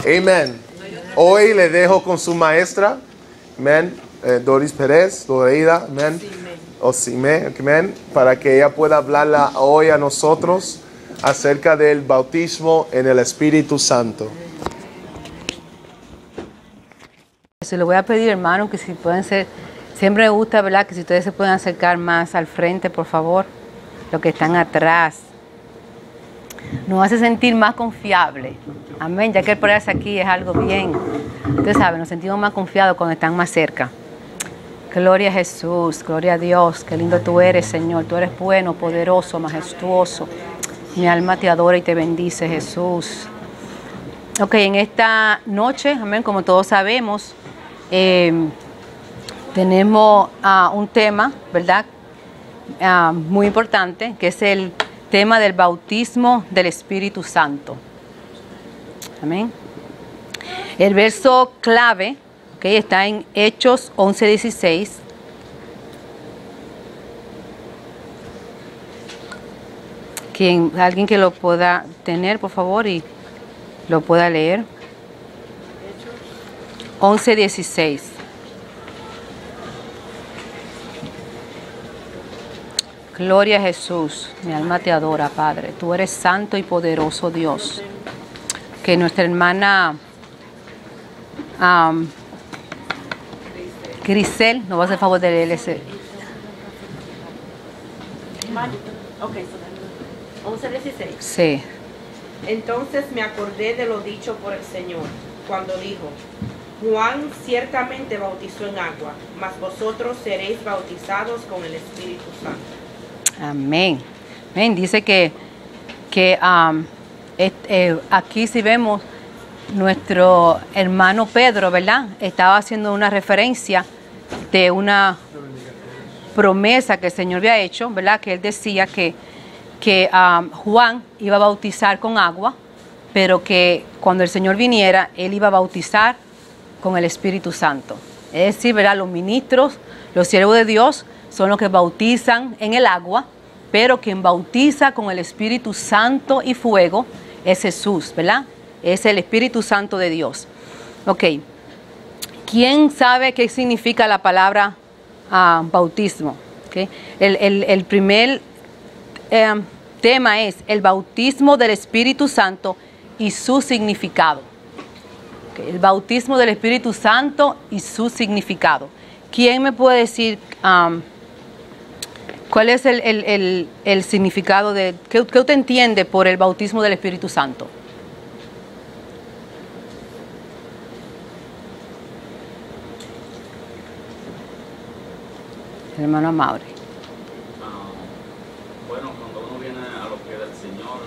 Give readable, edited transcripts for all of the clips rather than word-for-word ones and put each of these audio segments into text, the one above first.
Amén. Hoy le dejo con su maestra, amén, Doris Pérez, Loreida, amén, Osime, amén, para que ella pueda hablarla hoy a nosotros acerca del bautismo en el Espíritu Santo. Se lo voy a pedir, hermano, que si pueden ser, siempre me gusta, ¿verdad?, que si ustedes se pueden acercar más al frente, por favor, los que están atrás. Nos hace sentir más confiable. Amén, ya que el ponerse aquí es algo bien. Ustedes saben, nos sentimos más confiados cuando están más cerca. Gloria a Jesús, gloria a Dios. Qué lindo tú eres, Señor. Tú eres bueno, poderoso, majestuoso. Mi alma te adora y te bendice, Jesús. Ok, en esta noche, amén, como todos sabemos, tenemos un tema, ¿verdad?, muy importante, que es el tema del bautismo del Espíritu Santo. Amén. El verso clave, okay, está en Hechos 11:16. Alguien que lo pueda tener, por favor, y lo pueda leer. 11:16. Gloria a Jesús, mi alma te adora, Padre. Tú eres santo y poderoso Dios. Que nuestra hermana Grisel nos va a hacer favor de leer ese. Ok, 11:16. Sí. Entonces me acordé de lo dicho por el Señor, cuando dijo: Juan ciertamente bautizó en agua, mas vosotros seréis bautizados con el Espíritu Santo. Amén. Amén. Dice que aquí si vemos nuestro hermano Pedro, ¿verdad?, estaba haciendo una referencia de una promesa que el Señor había hecho, ¿verdad?, que él decía que Juan iba a bautizar con agua, pero que cuando el Señor viniera, él iba a bautizar con el Espíritu Santo. Es decir, ¿verdad?, los ministros, los siervos de Dios, son los que bautizan en el agua, pero quien bautiza con el Espíritu Santo y fuego es Jesús, ¿verdad? Es el Espíritu Santo de Dios. Ok. ¿Quién sabe qué significa la palabra bautismo? Okay. El primer tema es el bautismo del Espíritu Santo y su significado. Okay. El bautismo del Espíritu Santo y su significado. ¿Quién me puede decir cuál es el significado de qué usted entiende por el bautismo del Espíritu Santo? Hermano Mauri. Bueno, cuando uno viene a los pies del Señor,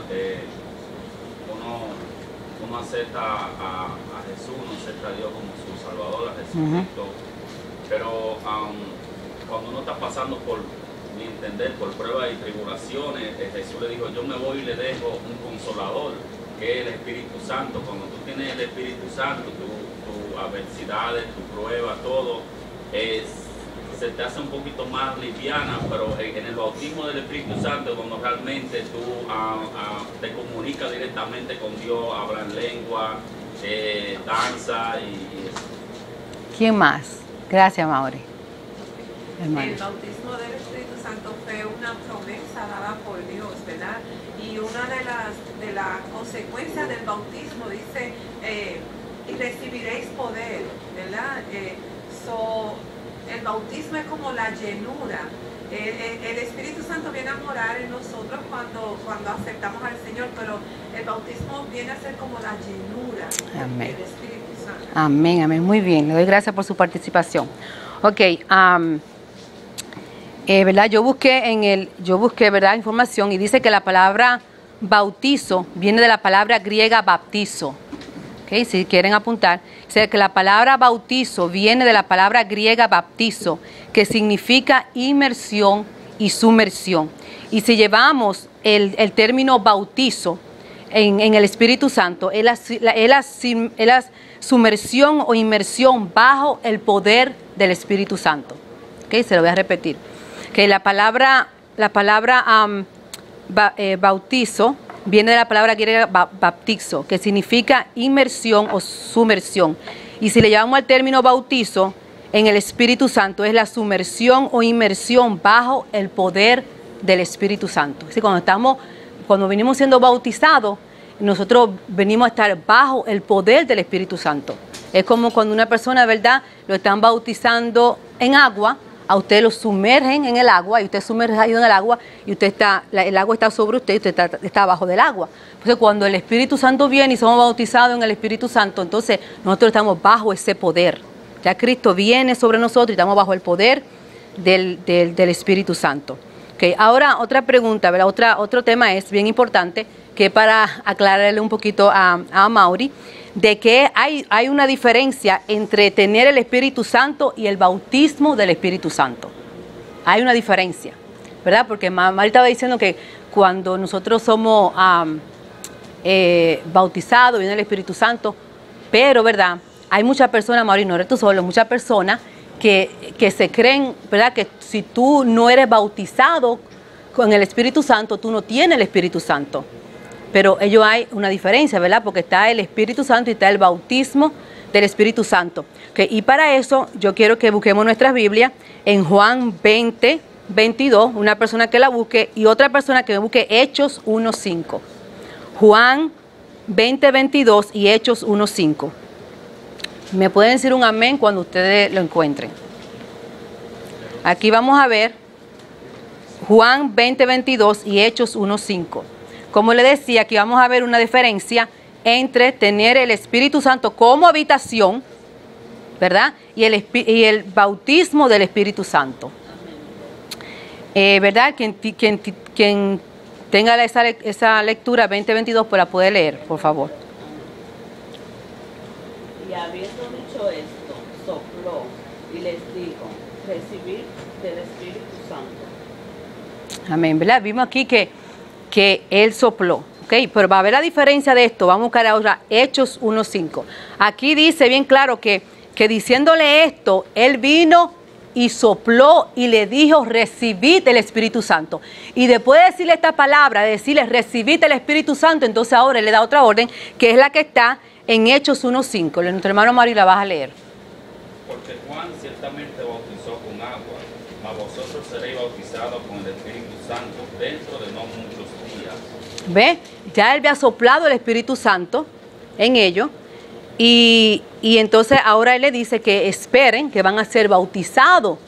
uno acepta a Jesús, uno acepta a Dios como su Salvador, a Jesucristo. Pero cuando uno está pasando por, mi entender, por pruebas y tribulaciones, Jesús le dijo: yo me voy y le dejo un consolador, que es el Espíritu Santo. Cuando tú tienes el Espíritu Santo, tus adversidades, tu prueba, todo se te hace un poquito más liviana, pero en el bautismo del Espíritu Santo, cuando realmente tú te comunicas directamente con Dios, hablas en lengua, danza y eso. ¿Quién más? Gracias, Mauri. El bautismo del Espíritu Santo fue una promesa dada por Dios, ¿verdad? Y una de las consecuencias del bautismo dice, y recibiréis poder, ¿verdad? El bautismo es como la llenura. El Espíritu Santo viene a morar en nosotros cuando aceptamos al Señor, pero el bautismo viene a ser como la llenura del Espíritu Santo. Amén, amén. Muy bien, le doy gracias por su participación. Ok, ¿verdad? Yo busqué, ¿verdad?, información, y dice que la palabra bautizo viene de la palabra griega baptizo. Okay, si quieren apuntar, dice que la palabra bautizo viene de la palabra griega baptizo, que significa inmersión y sumersión. Y si llevamos el término bautizo en el Espíritu Santo, es la sumersión o inmersión bajo el poder del Espíritu Santo. Okay, se lo voy a repetir. Que la palabra bautizo, viene de la palabra griega baptizo, que significa inmersión o sumersión. Y si le llevamos al término bautizo, en el Espíritu Santo es la sumersión o inmersión bajo el poder del Espíritu Santo. Así, cuando venimos siendo bautizados, nosotros venimos a estar bajo el poder del Espíritu Santo. Es como cuando una persona, ¿verdad?, lo están bautizando en agua, a usted lo sumergen en el agua y usted sumergido en el agua y el agua está sobre usted y usted está abajo del agua. Entonces, cuando el Espíritu Santo viene y somos bautizados en el Espíritu Santo, entonces nosotros estamos bajo ese poder. Ya Cristo viene sobre nosotros y estamos bajo el poder del Espíritu Santo. Okay, ahora otra pregunta, ¿verdad? Otro tema es bien importante, que para aclararle un poquito a Mauri, de que hay una diferencia entre tener el Espíritu Santo y el bautismo del Espíritu Santo. Hay una diferencia, ¿verdad? Porque Mauri estaba diciendo que cuando nosotros somos bautizados, viene el Espíritu Santo, pero, ¿verdad?, hay muchas personas, Mauri, no eres tú solo, muchas personas que se creen, ¿verdad?, que si tú no eres bautizado con el Espíritu Santo, tú no tienes el Espíritu Santo. Pero hay una diferencia, ¿verdad? Porque está el Espíritu Santo y está el bautismo del Espíritu Santo. Okay, y para eso yo quiero que busquemos nuestras Biblias en Juan 20, 22, una persona que la busque y otra persona que busque Hechos 1:5. Juan 20, 22 y Hechos 1:5. Me pueden decir un amén cuando ustedes lo encuentren. Aquí vamos a ver Juan 20, 22 y Hechos 1:5. Como le decía, aquí vamos a ver una diferencia entre tener el Espíritu Santo como habitación, ¿verdad?, y el bautismo del Espíritu Santo. ¿Verdad? Quien tenga esa lectura 20-22, pues la puede leer, por favor. Y habiendo dicho esto, sopló y les dijo: recibid del Espíritu Santo. Amén, ¿verdad? Vimos aquí que él sopló, ¿ok? Pero va a haber la diferencia de esto. Vamos a buscar ahora Hechos 1:5. Aquí dice bien claro que diciéndole esto, él vino y sopló y le dijo: recibid el Espíritu Santo. Y después de decirle esta palabra, de decirle recibid el Espíritu Santo, entonces ahora él le da otra orden, que es la que está en Hechos 1:5. Nuestro hermano Mario la vas a leer. Porque Juan ciertamente bautizó con agua, mas vosotros seréis bautizados con el Espíritu Santo dentro de no muchos días. ¿Ve? Ya él había soplado el Espíritu Santo en ellos. Y entonces ahora él le dice que esperen, que van a ser bautizados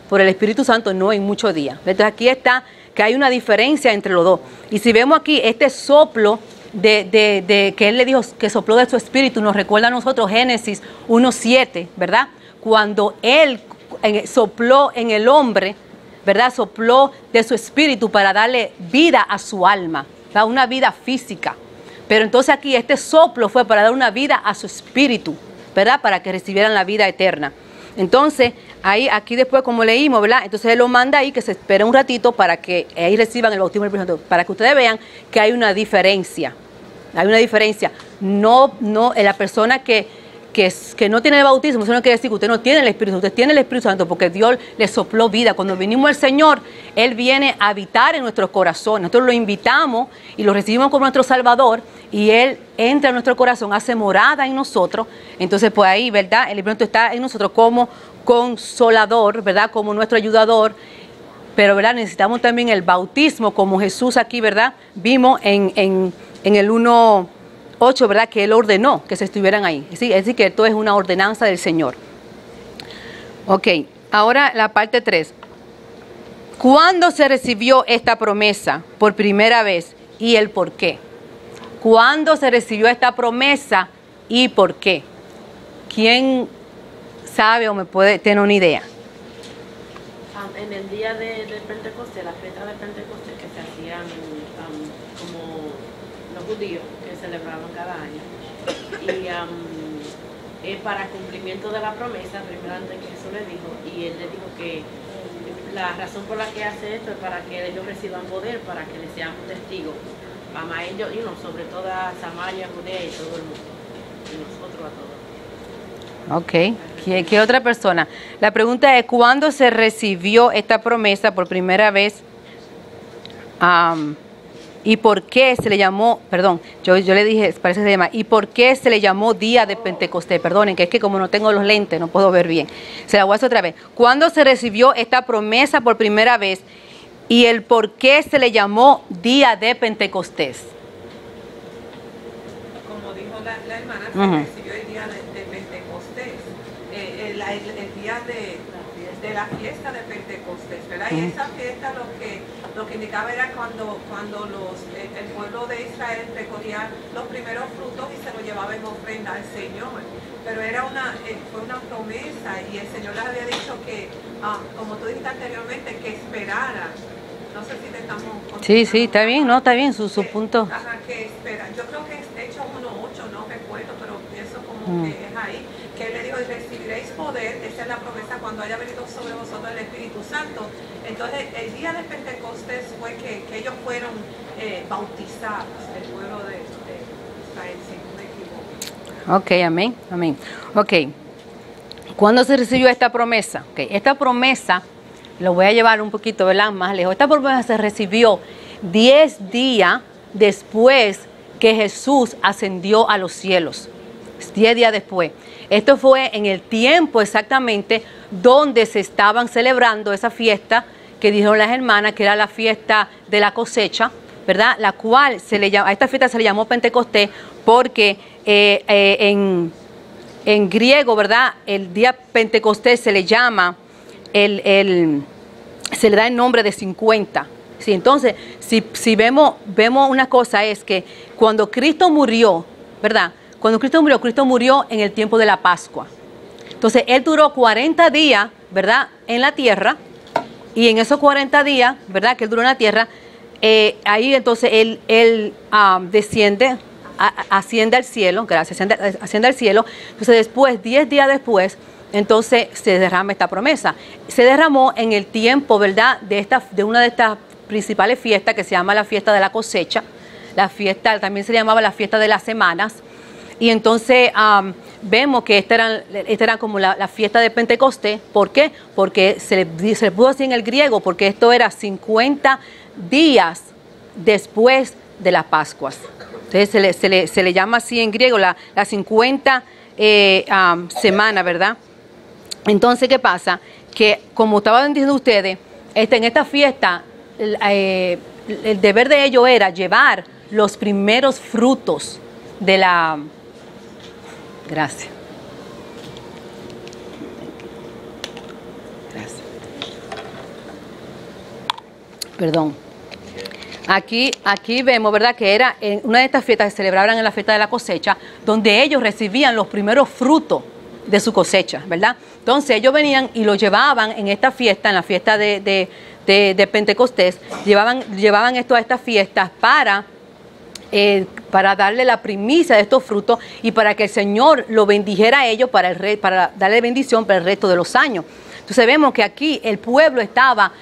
por el Espíritu Santo no en muchos días. Entonces aquí está que hay una diferencia entre los dos. Y si vemos aquí este soplo de que él le dijo que sopló de su espíritu, nos recuerda a nosotros Génesis 1:7, ¿verdad? Cuando él sopló en el hombre, ¿verdad? Sopló de su espíritu para darle vida a su alma, ¿verdad? Una vida física. Pero entonces aquí este soplo fue para dar una vida a su espíritu, ¿verdad? Para que recibieran la vida eterna. Entonces, aquí después, como leímos, ¿verdad? Entonces él lo manda ahí, que se espera un ratito para que ahí reciban el bautismo del Espíritu Santo, para que ustedes vean que hay una diferencia. Hay una diferencia. No, la persona que no tiene el bautismo, eso no quiere decir que usted no tiene el Espíritu Santo, usted tiene el Espíritu Santo porque Dios le sopló vida. Cuando vinimos al Señor, Él viene a habitar en nuestros corazones. Nosotros lo invitamos y lo recibimos como nuestro Salvador y Él entra en nuestro corazón, hace morada en nosotros. Entonces, pues ahí, ¿verdad? El Espíritu Santo está en nosotros como consolador, ¿verdad? Como nuestro ayudador. Pero, ¿verdad? Necesitamos también el bautismo, como Jesús aquí, ¿verdad? Vimos en el 1:8, ¿verdad? Que Él ordenó que se estuvieran ahí. Es decir, que esto es una ordenanza del Señor. Ok, ahora la parte 3. ¿Cuándo se recibió esta promesa por primera vez y el por qué? ¿Cuándo se recibió esta promesa y por qué? ¿Quién sabe o me puede tener una idea? En el día de Pentecostés, la fiesta de Pentecostés que se hacían como los judíos que celebraban cada año. Y para cumplimiento de la promesa, primero antes que Jesús le dijo, y él le dijo que la razón por la que hace esto es para que ellos reciban poder, para que les seamos testigos. A ellos, sobre todo a Samaria, Judea y todo el mundo. Y nosotros a todos. Ok, ¿qué otra persona? La pregunta es, ¿cuándo se recibió esta promesa por primera vez ¿Y por qué se le llamó, perdón, yo le dije, parece que se llama, ¿y por qué se le llamó día de Pentecostés? Perdonen, que es que como no tengo los lentes, no puedo ver bien. Se la voy a hacer otra vez. ¿Cuándo se recibió esta promesa por primera vez? ¿Y el por qué se le llamó día de Pentecostés? Como dijo la hermana, se recibió el día de Pentecostés, el día de la fiesta de Pentecostés, ¿verdad? Y esa fiesta lo que indicaba era cuando el pueblo de Israel recogía los primeros frutos y se los llevaba en ofrenda al Señor. Pero fue una promesa y el Señor les había dicho que, como tú dijiste anteriormente, que esperaran. No sé si te estamos... Sí, está bien, no, está bien, su punto. Ajá, que espera. Yo creo que es Hechos 1:8, no recuerdo, pero pienso como que es ahí, que él le dijo, y recibiréis poder, esa es la promesa, cuando haya venido sobre vosotros el Espíritu Santo. Entonces, el día de Pentecostés fue que ellos fueron bautizados, el pueblo de Israel, si no me equivoco. Ok, amén, amén. Ok, ¿cuándo se recibió esta promesa? Okay, esta promesa, lo voy a llevar un poquito, ¿verdad?, más lejos. Esta promesa se recibió 10 días después que Jesús ascendió a los cielos. 10 días después. Esto fue en el tiempo exactamente donde se estaban celebrando esa fiesta que dijeron las hermanas, que era la fiesta de la cosecha, ¿verdad? La cual a esta fiesta se le llamó Pentecostés porque en griego, ¿verdad?, el día Pentecostés se le llama, se le da el nombre de 50. Sí, entonces, si vemos una cosa es que cuando Cristo murió, ¿verdad? Cuando Cristo murió en el tiempo de la Pascua. Entonces, Él duró 40 días, ¿verdad?, en la tierra. Y en esos 40 días, ¿verdad?, que Él duró en la tierra, ahí entonces Él asciende al cielo, gracias, asciende al cielo. Entonces, después, 10 días después, entonces se derrama esta promesa. Se derramó en el tiempo, ¿verdad?, de una de estas principales fiestas que se llama la fiesta de la cosecha. La fiesta también se llamaba la fiesta de las semanas. Y entonces vemos que esta era como la fiesta de Pentecostés. ¿Por qué? Porque se le puso así en el griego, porque esto era 50 días después de las Pascuas. Entonces se le llama así en griego las 50 semanas, ¿verdad? Entonces, ¿qué pasa? Que como estaban diciendo ustedes, en esta fiesta el deber de ellos era llevar los primeros frutos de la... Gracias. Perdón. Aquí vemos, ¿verdad?, que era en una de estas fiestas que se celebraban en la fiesta de la cosecha, donde ellos recibían los primeros frutos de su cosecha, ¿verdad? Entonces ellos venían y lo llevaban en esta fiesta, en la fiesta de Pentecostés, llevaban esto a estas fiestas para darle la primicia de estos frutos y para que el Señor lo bendijera a ellos para darle bendición para el resto de los años. Entonces vemos que aquí el pueblo estaba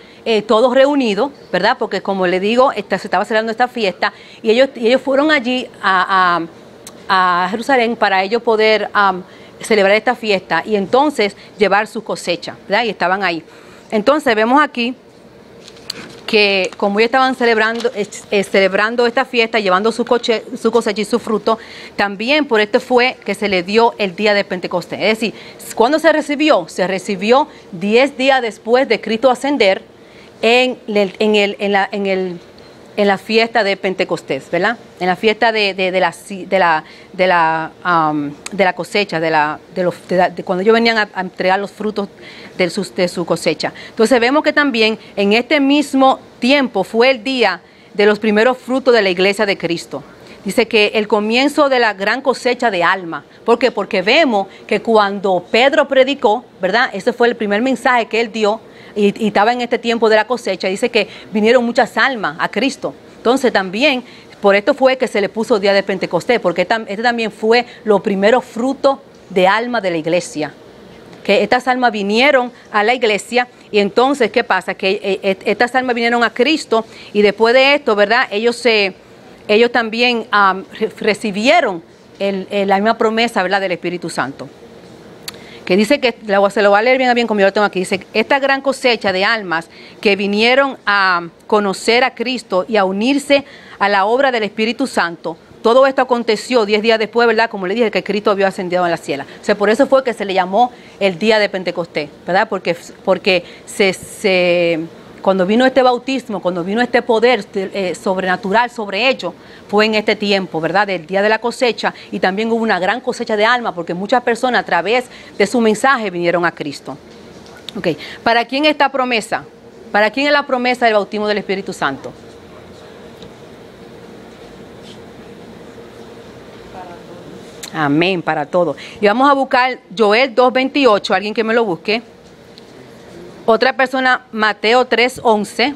todos reunidos, ¿verdad? Porque como le digo, se estaba celebrando esta fiesta y ellos fueron allí a Jerusalén para ellos poder celebrar esta fiesta y entonces llevar su cosecha, ¿verdad? Y estaban ahí. Entonces vemos aquí que como ellos estaban celebrando esta fiesta, llevando su cosecha y su fruto, también por esto fue que se le dio el día de Pentecostés. Es decir, ¿cuándo se recibió? Se recibió 10 días después de Cristo ascender en la fiesta de Pentecostés, ¿verdad? En la fiesta de la cosecha, de cuando ellos venían a entregar los frutos de su cosecha. Entonces vemos que también en este mismo tiempo fue el día de los primeros frutos de la iglesia de Cristo. Dice que el comienzo de la gran cosecha de alma. ¿Por qué? Porque vemos que cuando Pedro predicó, ¿verdad? Ese fue el primer mensaje que él dio y estaba en este tiempo de la cosecha. Dice que vinieron muchas almas a Cristo. Entonces también, por esto fue que se le puso día de Pentecostés, porque este también fue los primeros frutos de alma de la iglesia. Que estas almas vinieron a la iglesia y entonces, ¿qué pasa? Que estas almas vinieron a Cristo y después de esto, ¿verdad? Ellos también recibieron la misma promesa, ¿verdad?, del Espíritu Santo. que dice que, se lo voy a leer bien como yo lo tengo aquí, dice, esta gran cosecha de almas que vinieron a conocer a Cristo y a unirse a la obra del Espíritu Santo, todo esto aconteció 10 días después, ¿verdad? Como le dije, que Cristo había ascendido en la cielo. O sea, por eso fue que se le llamó el día de Pentecostés, ¿verdad? Porque cuando vino este bautismo, cuando vino este poder sobrenatural sobre ellos, fue en este tiempo, ¿verdad? Del día de la cosecha, y también hubo una gran cosecha de almas, porque muchas personas a través de su mensaje vinieron a Cristo. Ok, ¿para quién es esta promesa? ¿Para quién es la promesa del bautismo del Espíritu Santo? Amén, para todos. Y vamos a buscar Joel 2:28, alguien que me lo busque. Otra persona, Mateo 3:11.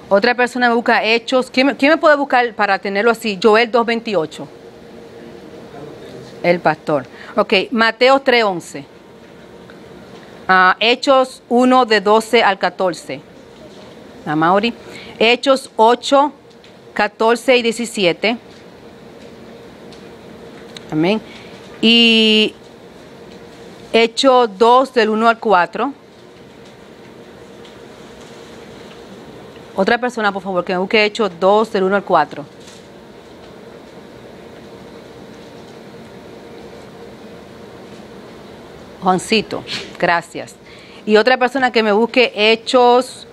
Otra persona me busca Hechos. ¿Quién me puede buscar para tenerlo así? Joel 2:28. El pastor. Ok, Mateo 3:11. Hechos 1 de 12 al 14. Mauri. Hechos 8, 14 y 17. Amén. Y Hechos 2 del 1 al 4. Otra persona, por favor, que me busque Hechos 2 del 1 al 4. Juancito, gracias. Y otra persona que me busque Hechos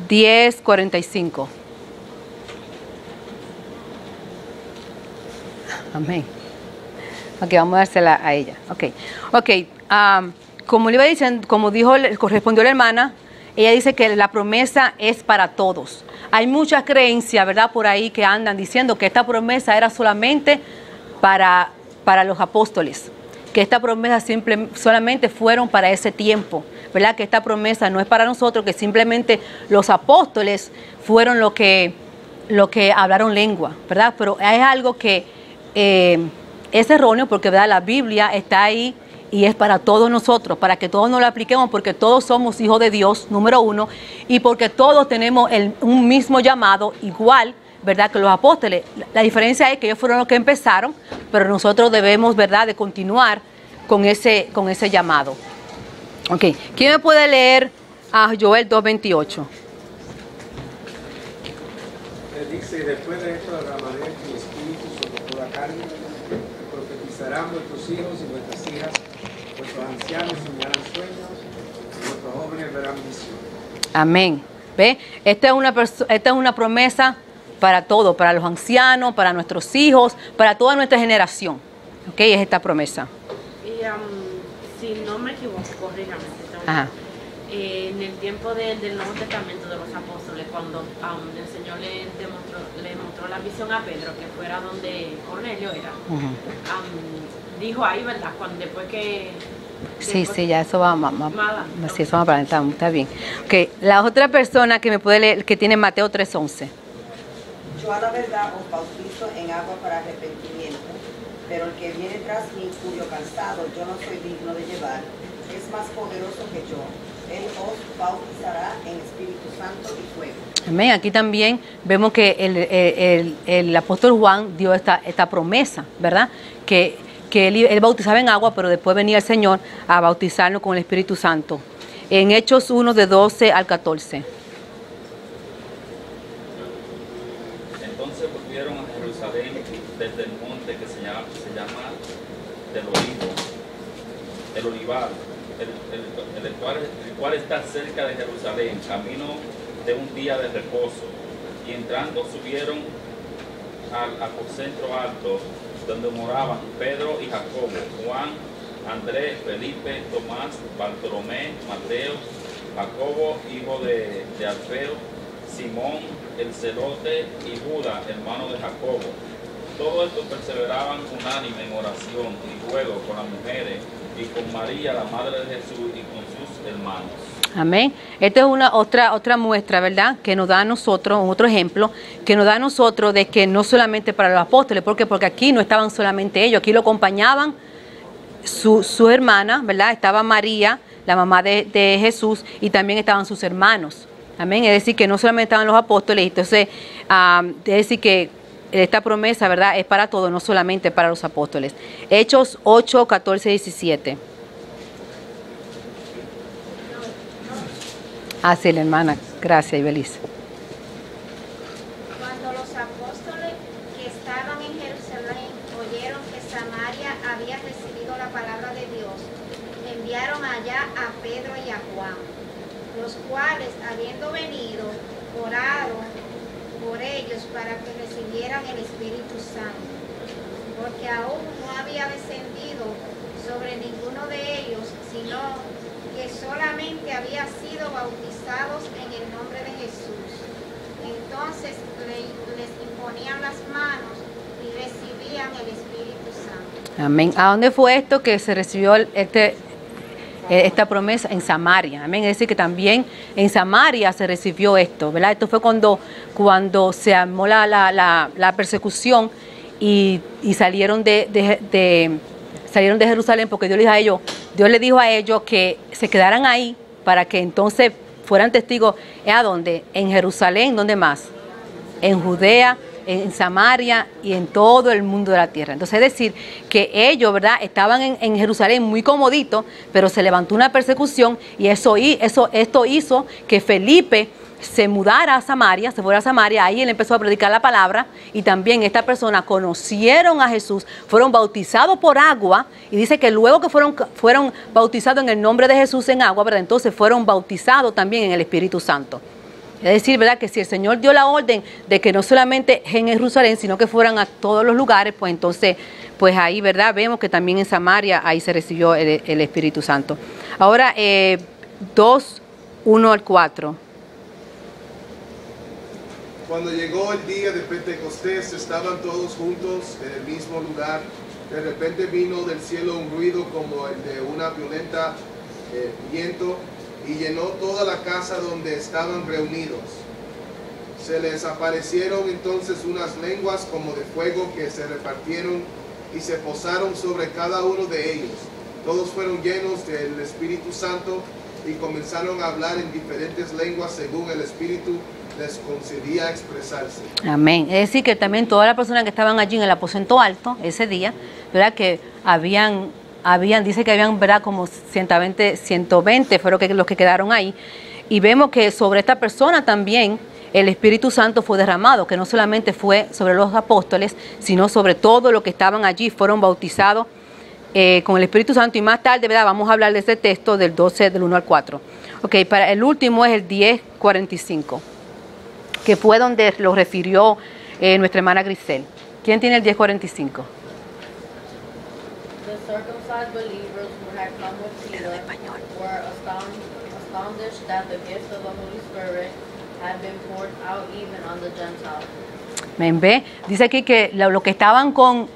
10:45. Amén. Ok, vamos a dársela a ella. Ok. Como le iba diciendo, como respondió la hermana, ella dice que la promesa es para todos. Hay muchas creencias, ¿verdad?, por ahí que andan diciendo que esta promesa era solamente para los apóstoles, que esta promesa solamente fueron para ese tiempo, ¿verdad? Que esta promesa no es para nosotros, que simplemente los apóstoles fueron los que hablaron lengua, ¿verdad? Pero es algo que es erróneo, porque, ¿verdad?, la Biblia está ahí y es para todos nosotros, para que todos nos lo apliquemos, porque todos somos hijos de Dios, número uno, y porque todos tenemos un mismo llamado igual, ¿verdad?, que los apóstoles. La diferencia es que ellos fueron los que empezaron, pero nosotros debemos, ¿verdad?, de continuar con ese llamado. Ok, ¿quién me puede leer a Joel 2:28? Dice, después de esto derramaré mi espíritu sobre toda carne, profetizarán vuestros hijos y vuestras hijas, vuestros ancianos soñarán sueños, y vuestros jóvenes verán visiones. Amén. ¿Ve? Esta es una promesa para todos, para los ancianos, para nuestros hijos, para toda nuestra generación. ¿Ok? Es esta promesa. Y si no me equivoco, corríjame. En el tiempo del Nuevo Testamento de los apóstoles, cuando el Señor le mostró la visión a Pedro, que fuera donde Cornelio era, dijo ahí, ¿verdad? Después que... Sí, ya eso va sí, eso va para adelante, está bien. Okay, la otra persona que me puede leer, que tiene Mateo 3:11. Yo a la verdad os bautizo en agua para arrepentimiento, pero el que viene tras mí, cuyo calzado yo no soy digno de llevar, es más poderoso que yo. Él os bautizará en Espíritu Santo y fuego. Amén. Aquí también vemos que el apóstol Juan dio esta promesa, ¿verdad? Que él bautizaba en agua, pero después venía el Señor a bautizarnos con el Espíritu Santo. En Hechos 1 de 12 al 14. Entonces volvieron a Jerusalén desde el monte que se llama del Olivo, el Olivar, el cual está cerca de Jerusalén, camino de un día de reposo. Y entrando subieron al aposento alto, donde moraban Pedro y Jacobo, Juan, Andrés, Felipe, Tomás, Bartolomé, Mateo, Jacobo, hijo de Alfeo, Simón, el celote, y Judas, hermano de Jacobo. Todos estos perseveraban unánime en oración y ruego con las mujeres y con María, la madre de Jesús, y con sus hermanos. Amén. Esta es otra muestra, ¿verdad?, que nos da a nosotros, otro ejemplo, que nos da a nosotros de que no solamente para los apóstoles, porque aquí no estaban solamente ellos, aquí lo acompañaban su hermana, ¿verdad? Estaba María, la mamá de Jesús, y también estaban sus hermanos. Amén. Es decir, que no solamente estaban los apóstoles, entonces, es decir, que esta promesa, ¿verdad?, es para todos, no solamente para los apóstoles. Hechos 8, 14, 17. Sí, la hermana. Gracias, Ibeliz. Cuando los apóstoles que estaban en Jerusalén oyeron que Samaria había recibido la palabra de Dios, enviaron allá a Pedro y a Juan, los cuales, habiendo venido, oraron por ellos para que recibieran el Espíritu Santo, porque aún no había descendido sobre ninguno de ellos, sino que solamente había sido bautizados en el nombre de Jesús. Entonces les imponían las manos y recibían el Espíritu Santo. Amén. ¿A dónde fue esto que se recibió esta promesa? En Samaria. Amén. Es decir, que también en Samaria se recibió esto, ¿verdad? Esto fue cuando se armó la persecución y salieron salieron de Jerusalén, porque Dios les dijo a ellos que se quedaran ahí para que entonces fueran testigos. ¿A dónde? En Jerusalén. ¿Dónde más? En Judea, en Samaria y en todo el mundo de la tierra. Entonces, es decir, que ellos, ¿verdad?, estaban en Jerusalén muy comoditos, pero se levantó una persecución y esto hizo que Felipe se mudara a Samaria, se fuera a Samaria. Ahí él empezó a predicar la palabra y también estas personas conocieron a Jesús, fueron bautizados por agua, y dice que luego que fueron bautizados en el nombre de Jesús en agua, ¿verdad?, entonces fueron bautizados también en el Espíritu Santo. Es decir, ¿verdad?, que si el Señor dio la orden de que no solamente en Jerusalén, sino que fueran a todos los lugares, pues entonces, pues ahí, ¿verdad?, vemos que también en Samaria ahí se recibió el Espíritu Santo. Ahora, 2, 1 al 4. Cuando llegó el día de Pentecostés, estaban todos juntos en el mismo lugar. De repente vino del cielo un ruido como el de una violenta viento y llenó toda la casa donde estaban reunidos. Se les aparecieron entonces unas lenguas como de fuego que se repartieron y se posaron sobre cada uno de ellos. Todos fueron llenos del Espíritu Santo y comenzaron a hablar en diferentes lenguas según el Espíritu les concedía expresarse. Amén. Es decir, que también todas las personas que estaban allí en el aposento alto ese día, ¿verdad?, que dice que habían, ¿verdad?, como 120 fueron los que quedaron ahí. Y vemos que sobre esta persona también el Espíritu Santo fue derramado, que no solamente fue sobre los apóstoles, sino sobre todos los que estaban allí, fueron bautizados con el Espíritu Santo. Y más tarde, ¿verdad?, vamos a hablar de este texto del 12, del 1 al 4. Ok, para el último es el 10:45. Que fue donde lo refirió nuestra hermana Grisel. ¿Quién tiene el 10:45? The circumcised believers who had come with Peter were astonished that the gift of the Holy Spirit had been poured out even on the Gentiles. ¿Ve? Dice aquí que los que estaban con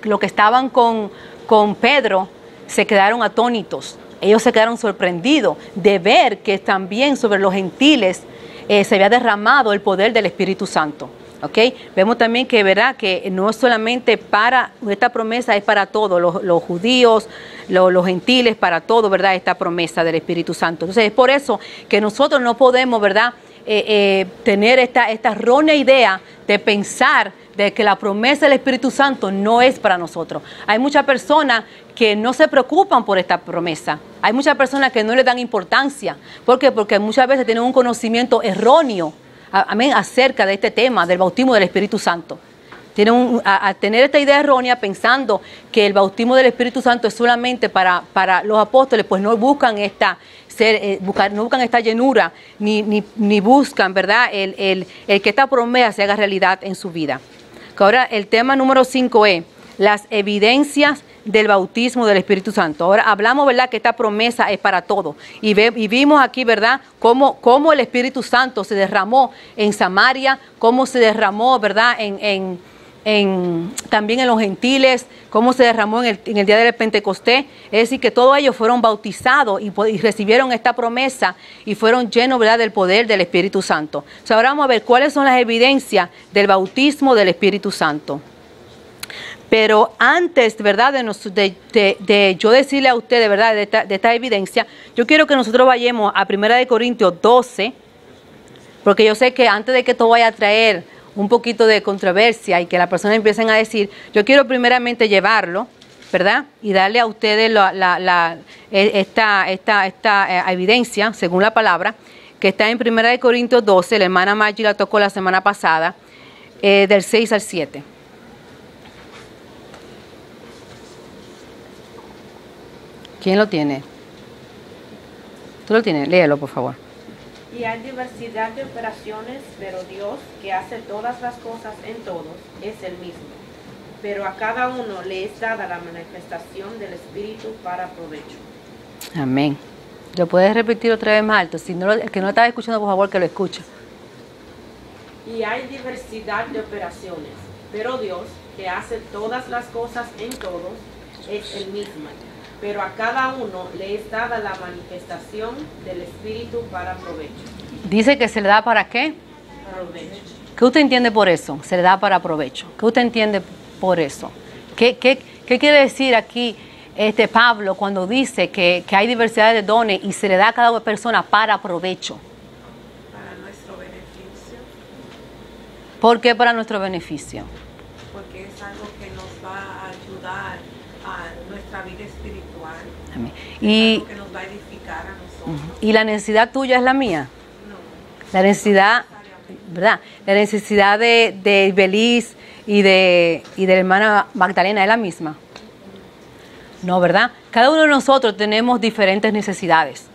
Pedro se quedaron atónitos. Ellos se quedaron sorprendidos de ver que también sobre los gentiles se había derramado el poder del Espíritu Santo. ¿Okay? Vemos también que, ¿verdad?, que no es solamente para, esta promesa es para todos, los judíos, los gentiles, para todo, ¿verdad?, esta promesa del Espíritu Santo. Entonces es por eso que nosotros no podemos, ¿verdad?, tener esta errónea idea de pensar de que la promesa del Espíritu Santo no es para nosotros. Hay muchas personas que no se preocupan por esta promesa. Hay muchas personas que no le dan importancia. ¿Por qué? Porque muchas veces tienen un conocimiento erróneo, amén, acerca de este tema del bautismo del Espíritu Santo. Tienen a tener esta idea errónea pensando que el bautismo del Espíritu Santo es solamente para los apóstoles, pues no buscan esta llenura, ni buscan, ¿verdad?, el que esta promesa se haga realidad en su vida. Ahora el tema número 5 es las evidencias del bautismo del Espíritu Santo. Ahora hablamos, ¿verdad?, que esta promesa es para todos. Y vimos aquí, ¿verdad?, cómo el Espíritu Santo se derramó en Samaria, cómo se derramó, ¿verdad?, también en los gentiles, cómo se derramó en el día del Pentecostés. Es decir, que todos ellos fueron bautizados y recibieron esta promesa y fueron llenos, ¿verdad?, del poder del Espíritu Santo. O sea, ahora vamos a ver cuáles son las evidencias del bautismo del Espíritu Santo. Pero antes, ¿verdad?, de yo decirle a ustedes, ¿verdad?, de esta evidencia, yo quiero que nosotros vayamos a 1 Corintios 12, Porque yo sé que antes de que esto vaya a traer un poquito de controversia y que las personas empiecen a decir, yo quiero primeramente llevarlo, ¿verdad? Y darle a ustedes esta evidencia, según la palabra, que está en 1 Corintios 12, la hermana Maggi la tocó la semana pasada, del 6 al 7. ¿Quién lo tiene? ¿Tú lo tienes? Léelo, por favor. Y hay diversidad de operaciones, pero Dios, que hace todas las cosas en todos, es el mismo. Pero a cada uno le es dada la manifestación del Espíritu para provecho. Amén. ¿Lo puedes repetir otra vez más alto? Si no, el que no lo estaba escuchando, por favor, que lo escuche. Y hay diversidad de operaciones, pero Dios, que hace todas las cosas en todos, es el mismo. Pero a cada uno le es dada la manifestación del Espíritu para provecho. Dice que se le da ¿para qué? Provecho. ¿Qué usted entiende por eso? Se le da para provecho. ¿Qué usted entiende por eso? ¿Qué quiere decir aquí Pablo cuando dice que hay diversidad de dones y se le da a cada persona para provecho? Para nuestro beneficio. ¿Por qué para nuestro beneficio? Porque es algo que nos va a ayudar a nuestra vida espiritual. Amén. Es algo que nos va a edificar a nosotros. ¿Y la necesidad tuya es la mía? No. La necesidad, ¿verdad? La necesidad de Belis y de la hermana Magdalena es la misma. No, ¿verdad? Cada uno de nosotros tenemos diferentes necesidades.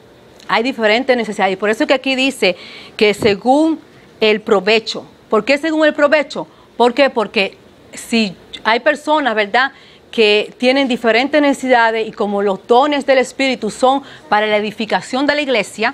Hay diferentes necesidades. Y por eso que aquí dice que según el provecho. ¿Por qué según el provecho? ¿Por qué? Porque si hay personas, ¿verdad?, que tienen diferentes necesidades y como los dones del Espíritu son para la edificación de la iglesia,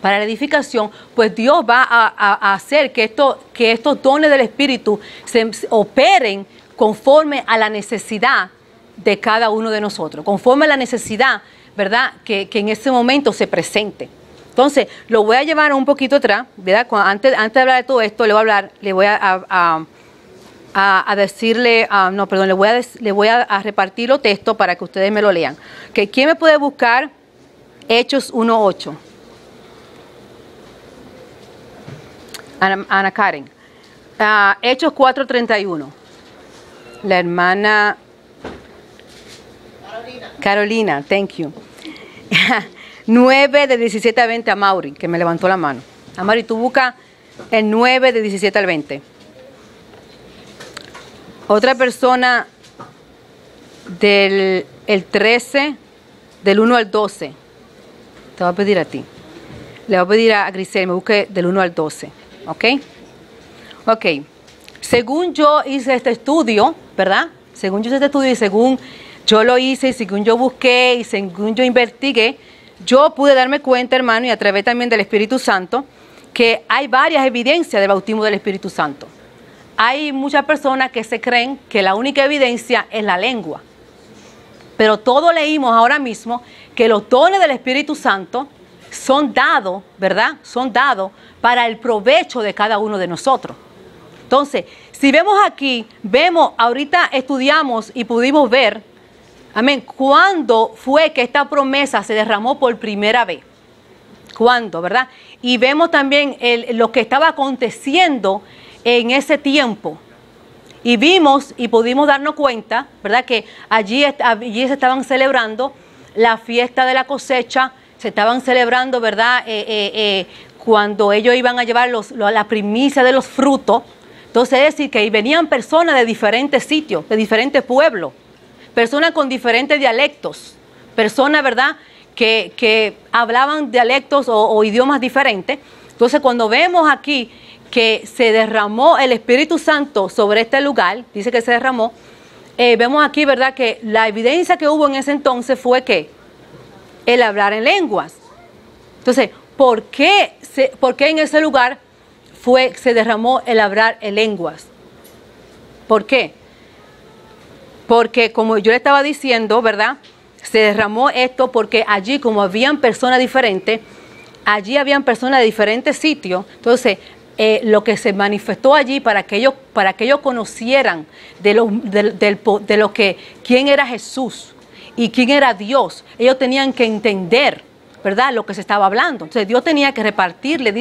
para la edificación, pues Dios va a hacer que estos dones del Espíritu se operen conforme a la necesidad de cada uno de nosotros, conforme a la necesidad, ¿verdad?, que en ese momento se presente. Entonces, lo voy a llevar un poquito atrás, ¿verdad? Antes de hablar de todo esto, le voy a decirle, no, perdón, le voy a repartir los textos para que ustedes me lo lean. ¿Quién me puede buscar Hechos 1:8? Ana Karen. Hechos 4:31. La hermana Carolina, thank you. 9 de 17 al 20 a Mauri, que me levantó la mano. A Mauri, tú busca el 9 de 17 al 20. Otra persona del 13, del 1 al 12. Te voy a pedir a ti. Le voy a pedir a Grisel, me busque del 1 al 12. ¿Ok? Ok. Según yo hice este estudio, ¿verdad? Según yo hice este estudio y según yo lo hice y según yo busqué y según yo investigué, yo pude darme cuenta, hermano, y a través también del Espíritu Santo, que hay varias evidencias del bautismo del Espíritu Santo. Hay muchas personas que se creen que la única evidencia es la lengua. Pero todos leímos ahora mismo que los dones del Espíritu Santo son dados, ¿verdad? Son dados para el provecho de cada uno de nosotros. Entonces, si vemos aquí, ahorita estudiamos y pudimos ver, amén, ¿cuándo fue que esta promesa se derramó por primera vez? ¿Cuándo, verdad? Y vemos también lo que estaba aconteciendo en ese tiempo. Y vimos y pudimos darnos cuenta, ¿verdad?, que allí se estaban celebrando la fiesta de la cosecha, se estaban celebrando, ¿verdad?, cuando ellos iban a llevar la primicia de los frutos. Entonces, es decir, que venían personas de diferentes sitios, de diferentes pueblos, personas con diferentes dialectos, personas, ¿verdad?, que hablaban dialectos o idiomas diferentes. Entonces, cuando vemos aquí que se derramó el Espíritu Santo sobre este lugar, dice que se derramó, vemos aquí, ¿verdad?, que la evidencia que hubo en ese entonces fue que el hablar en lenguas. Entonces, ¿por qué en ese lugar se derramó el hablar en lenguas? ¿Por qué? Porque, como yo le estaba diciendo, ¿verdad?, se derramó esto porque allí, como habían personas diferentes, allí habían personas de diferentes sitios. Entonces, lo que se manifestó allí para que ellos conocieran quién era Jesús y quién era Dios, ellos tenían que entender ¿verdad?, lo que se estaba hablando. Entonces Dios tenía que repartirle,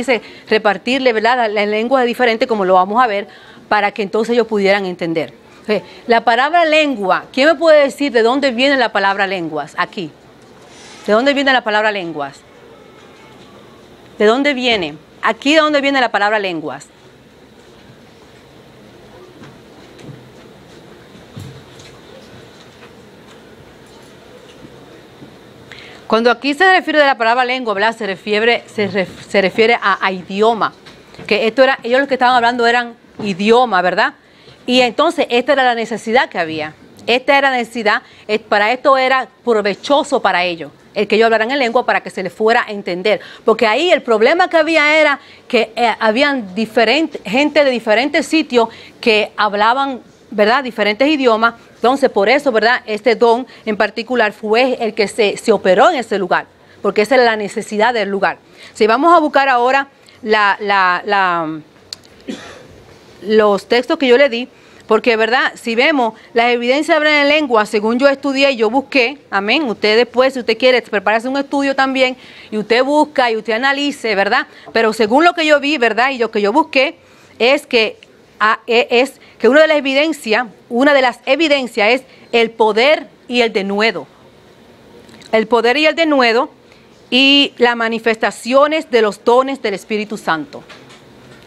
¿verdad?, la lengua diferente, como lo vamos a ver, para que entonces ellos pudieran entender. Entonces, la palabra lengua, ¿quién me puede decir de dónde viene la palabra lenguas? Aquí. ¿De dónde viene la palabra lenguas? ¿De dónde viene? Aquí, ¿de dónde viene la palabra lenguas? Cuando aquí se refiere a la palabra lengua, ¿verdad?, se refiere a idioma. Que esto era, ellos los que estaban hablando eran idioma, ¿verdad? Y entonces esta era la necesidad que había. Esta era la necesidad, para esto era provechoso para ellos, el que ellos hablaran en lengua para que se les fuera a entender. Porque ahí el problema que había era que habían gente de diferentes sitios que hablaban, ¿verdad?, diferentes idiomas. Entonces, por eso, ¿verdad?, este don en particular fue el que se operó en ese lugar, porque esa era la necesidad del lugar. Si vamos a buscar ahora los textos que yo le di, porque, ¿verdad?, si vemos las evidencias de hablar en lengua, según yo estudié y yo busqué, amén, usted después, si usted quiere, prepararse un estudio también, y usted busca y usted analice, ¿verdad?, pero según lo que yo vi, ¿verdad?, y lo que yo busqué, es que una de las evidencias es el poder y el denuedo. El poder y el denuedo y las manifestaciones de los dones del Espíritu Santo.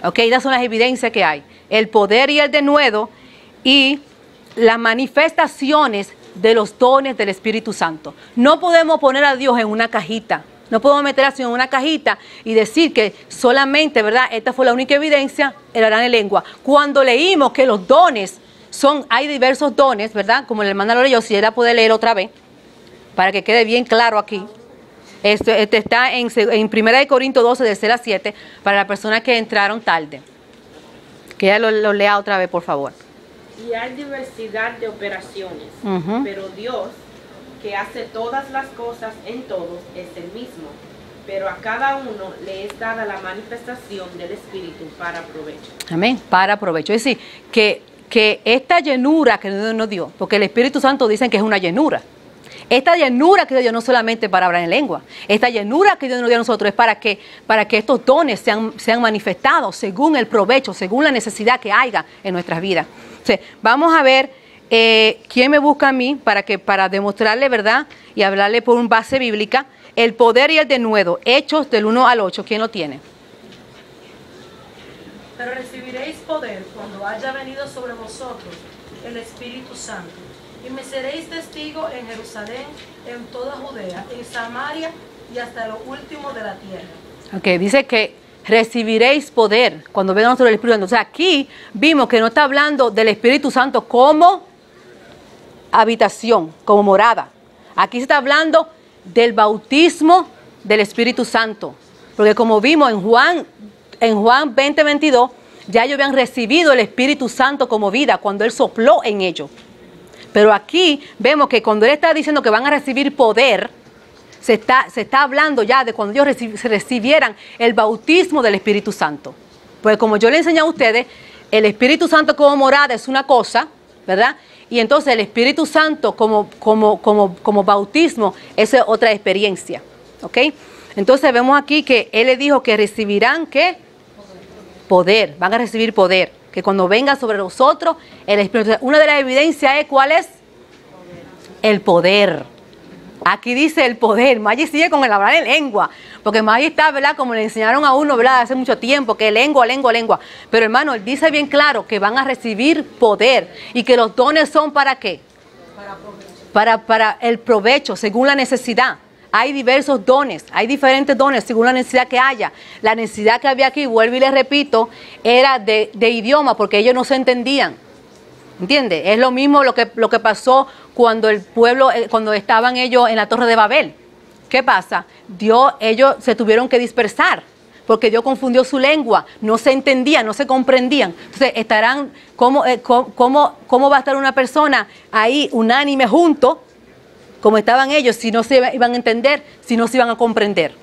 Ok, esas son las evidencias que hay. El poder y el denuedo y las manifestaciones de los dones del Espíritu Santo. No podemos poner a Dios en una cajita. No podemos meter a Dios en una cajita y decir que solamente, ¿verdad?, esta fue la única evidencia, el hablar en lengua. Cuando leímos que los dones hay diversos dones, ¿verdad?, como el hermano lo leyó, si era poder leer otra vez, para que quede bien claro aquí. Este está en 1 Corintios 12, de 6 a 7, para las personas que entraron tarde. Que ella lo lea otra vez, por favor. Y hay diversidad de operaciones, pero Dios, que hace todas las cosas en todos, es el mismo, pero a cada uno le es dada la manifestación del Espíritu para provecho. Amén, para provecho. Es decir, que esta llenura que Dios nos dio, porque el Espíritu Santo dicen que es una llenura. Esta llenura que Dios dio no solamente para hablar en lengua, esta llenura que Dios nos dio a nosotros es para que estos dones sean manifestados según el provecho, según la necesidad que haya en nuestras vidas. Entonces, vamos a ver quién me busca a mí para demostrarle, ¿verdad?, y hablarle por una base bíblica, el poder y el denuedo, Hechos del 1 al 8. ¿Quién lo tiene? Pero recibiréis poder cuando haya venido sobre vosotros el Espíritu Santo, y me seréis testigos en Jerusalén, en toda Judea, en Samaria y hasta lo último de la tierra. Ok, dice que recibiréis poder cuando venga nosotros el Espíritu Santo. O sea, aquí vimos que no está hablando del Espíritu Santo como habitación, como morada. Aquí se está hablando del bautismo del Espíritu Santo. Porque como vimos en Juan 20:22, ya ellos habían recibido el Espíritu Santo como vida cuando Él sopló en ellos. Pero aquí vemos que cuando Él está diciendo que van a recibir poder, se está hablando ya de cuando ellos recibieran el bautismo del Espíritu Santo. Pues como yo le enseñé a ustedes, el Espíritu Santo como morada es una cosa, ¿verdad? Y entonces el Espíritu Santo como bautismo es otra experiencia, ¿ok? Entonces vemos aquí que Él le dijo que recibirán, ¿qué? Poder, van a recibir poder. Que cuando venga sobre nosotros el Espíritu. Una de las evidencias es, ¿cuál es? El poder. Aquí dice el poder. Maggie sigue con el hablar en lengua, porque Maggie está, ¿verdad?, como le enseñaron a uno, ¿verdad?, hace mucho tiempo, que lengua. Pero hermano, él dice bien claro que van a recibir poder y que los dones son ¿para qué? Para el provecho, según la necesidad. Hay diversos dones, hay diferentes dones según la necesidad que haya. La necesidad que había aquí, vuelvo y les repito, era de idioma, porque ellos no se entendían. ¿Entiende? Es lo mismo lo que pasó cuando el pueblo, cuando estaban ellos en la Torre de Babel. ¿Qué pasa? Ellos se tuvieron que dispersar, porque Dios confundió su lengua, no se entendían, no se comprendían. Entonces, ¿cómo va a estar una persona ahí unánime junto, como estaban ellos, si no se iban a entender, si no se iban a comprender?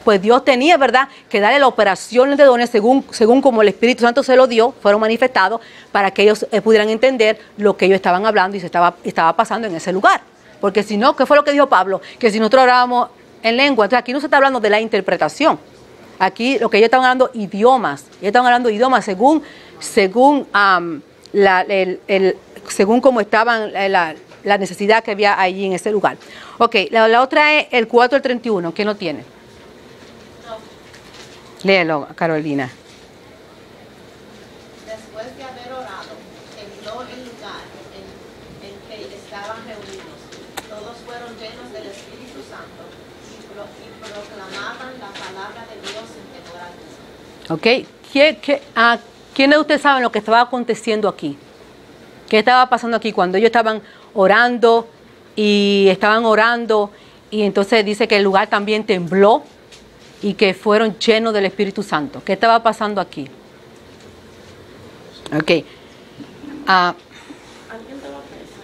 Pues Dios tenía, ¿verdad?, que darle la operación de dones según como el Espíritu Santo se lo dio, fueron manifestados para que ellos pudieran entender lo que ellos estaban hablando y estaba pasando en ese lugar. Porque si no, ¿qué fue lo que dijo Pablo? Que si nosotros hablábamos en lengua. Entonces aquí no se está hablando de la interpretación. Aquí lo que ellos estaban hablando idiomas. Ellos estaban hablando idiomas según según cómo estaban la necesidad que había allí en ese lugar. Ok, la otra es el 4 al 31. ¿Quién lo tiene? Léelo, Carolina. Después de haber orado, tembló el lugar en que estaban reunidos. Todos fueron llenos del Espíritu Santo y proclamaban la palabra de Dios en temor alto. Ok, ¿quiénes de ustedes saben lo que estaba aconteciendo aquí? ¿Qué estaba pasando aquí cuando ellos estaban orando y entonces dice que el lugar también tembló y que fueron llenos del Espíritu Santo? ¿Qué estaba pasando aquí? Ok. ¿Alguien estaba preso?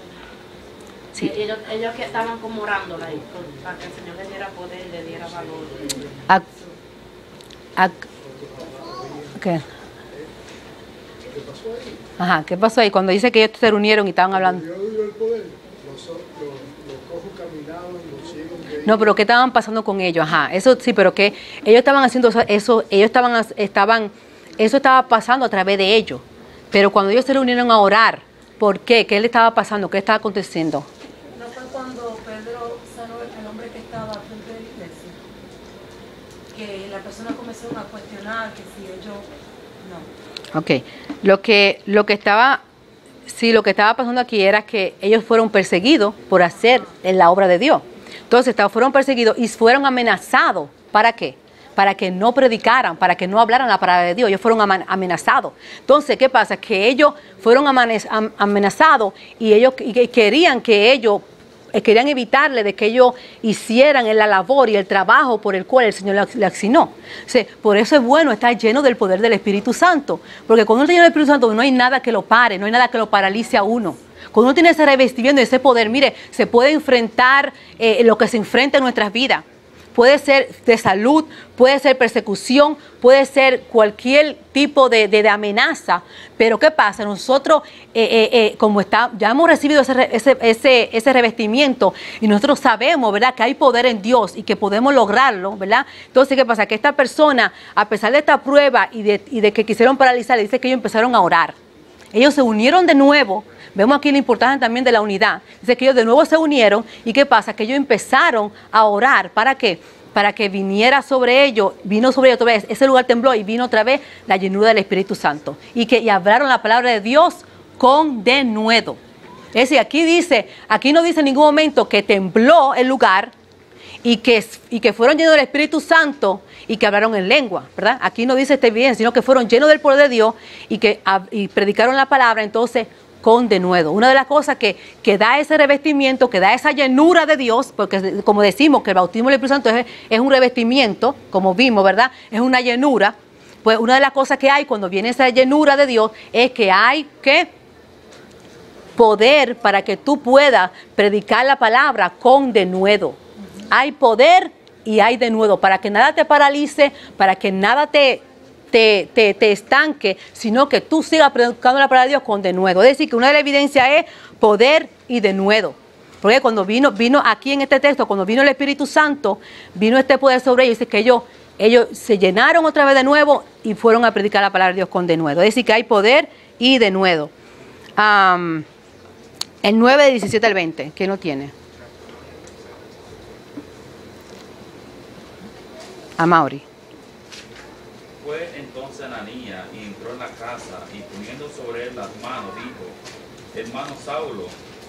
Sí. Ellos que estaban como orándola ahí, para que el Señor le diera poder y le diera valor. ¿Qué? Ajá, ¿qué pasó ahí? Cuando dice que ellos se reunieron y estaban hablando. No, pero ¿qué estaban pasando con ellos? Ajá, eso sí, pero que ellos estaban haciendo eso, eso estaba pasando a través de ellos. Pero cuando ellos se reunieron a orar, ¿por qué? ¿Qué le estaba pasando? ¿Qué estaba aconteciendo? ¿No fue cuando Pedro sanó el hombre que estaba frente de la iglesia? Que las personas comenzaron a cuestionar que si ellos no. Ok, lo que estaba pasando aquí era que ellos fueron perseguidos por hacer la obra de Dios. Entonces fueron perseguidos y fueron amenazados. ¿Para qué? Para que no predicaran, para que no hablaran la palabra de Dios. Ellos fueron amenazados. Entonces, ¿qué pasa? Que ellos fueron amenazados y ellos querían evitarle de que ellos hicieran la labor y el trabajo por el cual el Señor le asignó. O sea, por eso es bueno estar lleno del poder del Espíritu Santo. Porque cuando uno está lleno del Espíritu Santo no hay nada que lo pare, no hay nada que lo paralice a uno. Cuando uno tiene ese revestimiento y ese poder, mire, se puede enfrentar lo que se enfrenta en nuestras vidas. Puede ser de salud, puede ser persecución, puede ser cualquier tipo de amenaza. Pero ¿qué pasa? Nosotros, ya hemos recibido ese revestimiento y nosotros sabemos, ¿verdad?, que hay poder en Dios y que podemos lograrlo, ¿verdad? Entonces, ¿qué pasa? Que esta persona, a pesar de esta prueba y de que quisieron paralizar, dice que ellos empezaron a orar. Ellos se unieron de nuevo. Vemos aquí la importancia también de la unidad. Dice que ellos de nuevo se unieron y ¿qué pasa? Que ellos empezaron a orar. ¿Para qué? Para que vino sobre ellos otra vez. Ese lugar tembló y vino otra vez la llenura del Espíritu Santo. Y hablaron la palabra de Dios con denuedo. Es decir, aquí no dice en ningún momento que tembló el lugar y que fueron llenos del Espíritu Santo y que hablaron en lengua, ¿verdad? Aquí no dice esta evidencia, sino que fueron llenos del poder de Dios y predicaron la palabra, entonces con denuedo. Una de las cosas que da ese revestimiento, que da esa llenura de Dios, porque como decimos que el bautismo del Espíritu Santo es un revestimiento, como vimos, ¿verdad? Es una llenura. Pues una de las cosas que hay cuando viene esa llenura de Dios es que hay poder para que tú puedas predicar la palabra con denuedo. Hay poder y hay denuedo para que nada te paralice, para que nada te estanque, sino que tú sigas predicando la palabra de Dios con denuedo. Es decir, que una de las evidencias es poder y denuedo. Porque cuando vino aquí en este texto, cuando vino el Espíritu Santo, vino este poder sobre ellos, dice que ellos se llenaron otra vez de nuevo y fueron a predicar la palabra de Dios con denuedo. Es decir, que hay poder y denuedo. El 9 de 17 al 20, ¿quién lo tiene? A Mauri. Fue entonces Ananías y entró en la casa y poniendo sobre él las manos dijo: Hermano Saulo,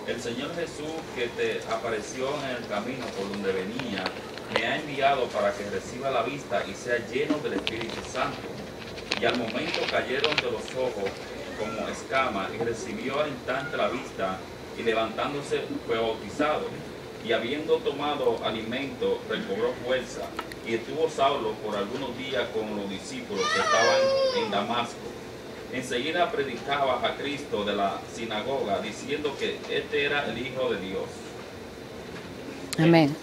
el Señor Jesús que te apareció en el camino por donde venía, me ha enviado para que reciba la vista y sea lleno del Espíritu Santo. Y al momento cayeron de los ojos como escamas y recibió al instante la vista y levantándose fue bautizado. Y habiendo tomado alimento recobró fuerza. Y estuvo Saulo por algunos días con los discípulos que estaban en Damasco. Enseguida predicaba a Cristo de la sinagoga, diciendo que este era el Hijo de Dios. Amén.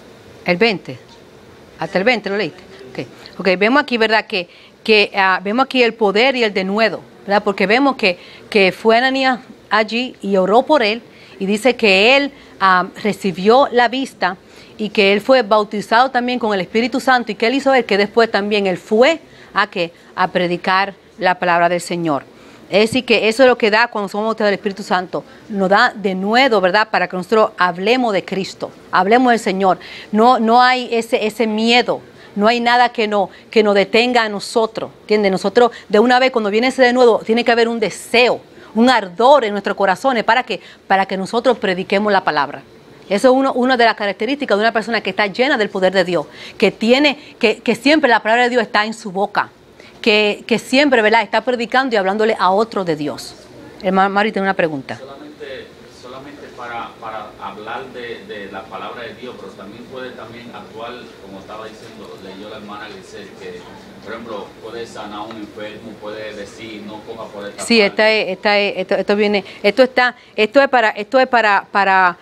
El 20. Hasta el 20 lo leíste. Okay, vemos aquí, ¿verdad? Que vemos aquí el poder y el denuedo, ¿verdad? Porque vemos que fue Ananías allí y oró por él. Y dice que él recibió la vista y que él fue bautizado también con el Espíritu Santo. ¿Y que él hizo él? Que después también él fue a predicar la palabra del Señor. Es decir, que eso es lo que da cuando somos bautizados del Espíritu Santo. Nos da de nuevo, ¿verdad? Para que nosotros hablemos de Cristo, hablemos del Señor. No hay ese miedo. No hay nada que nos detenga a nosotros, ¿entiendes? Nosotros, de una vez, cuando viene ese de nuevo, tiene que haber un deseo, un ardor en nuestros corazones para que nosotros prediquemos la palabra. Eso es una de las características de una persona que está llena del poder de Dios, que siempre la palabra de Dios está en su boca, que siempre, ¿verdad?, está predicando y hablándole a otro de Dios. Hermano Mari tiene una pregunta. Solamente para hablar de la palabra de Dios, pero también puede actuar, como estaba diciendo, leyó la hermana Grisel, que por ejemplo puede sanar a un enfermo, puede decir no coja por esta sí, esto es para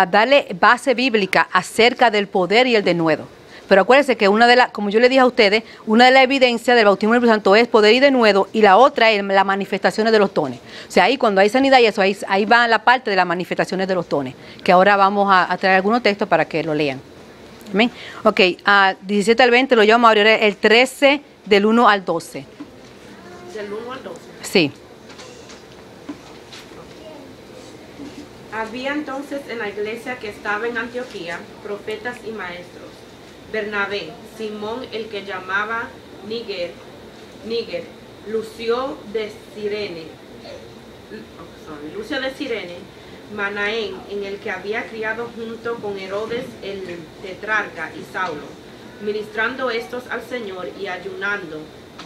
darle base bíblica acerca del poder y el denuedo. Pero acuérdense que como yo le dije a ustedes, una de las evidencias del bautismo del Espíritu Santo es poder y denuedo, y la otra es las manifestaciones de los dones. O sea, ahí cuando hay sanidad y eso, ahí va la parte de las manifestaciones de los dones, que ahora vamos a traer algunos textos para que lo lean. Amén. Ok, 17 al 20 lo llevamos a abrir el 13 del 1 al 12. ¿Del 1 al 12? Sí. Había entonces en la iglesia que estaba en Antioquía profetas y maestros: Bernabé, Simón el que llamaba Níger, Lucio de Cirene, Manaén, en el que había criado junto con Herodes el tetrarca, y Saulo. Ministrando estos al Señor y ayunando,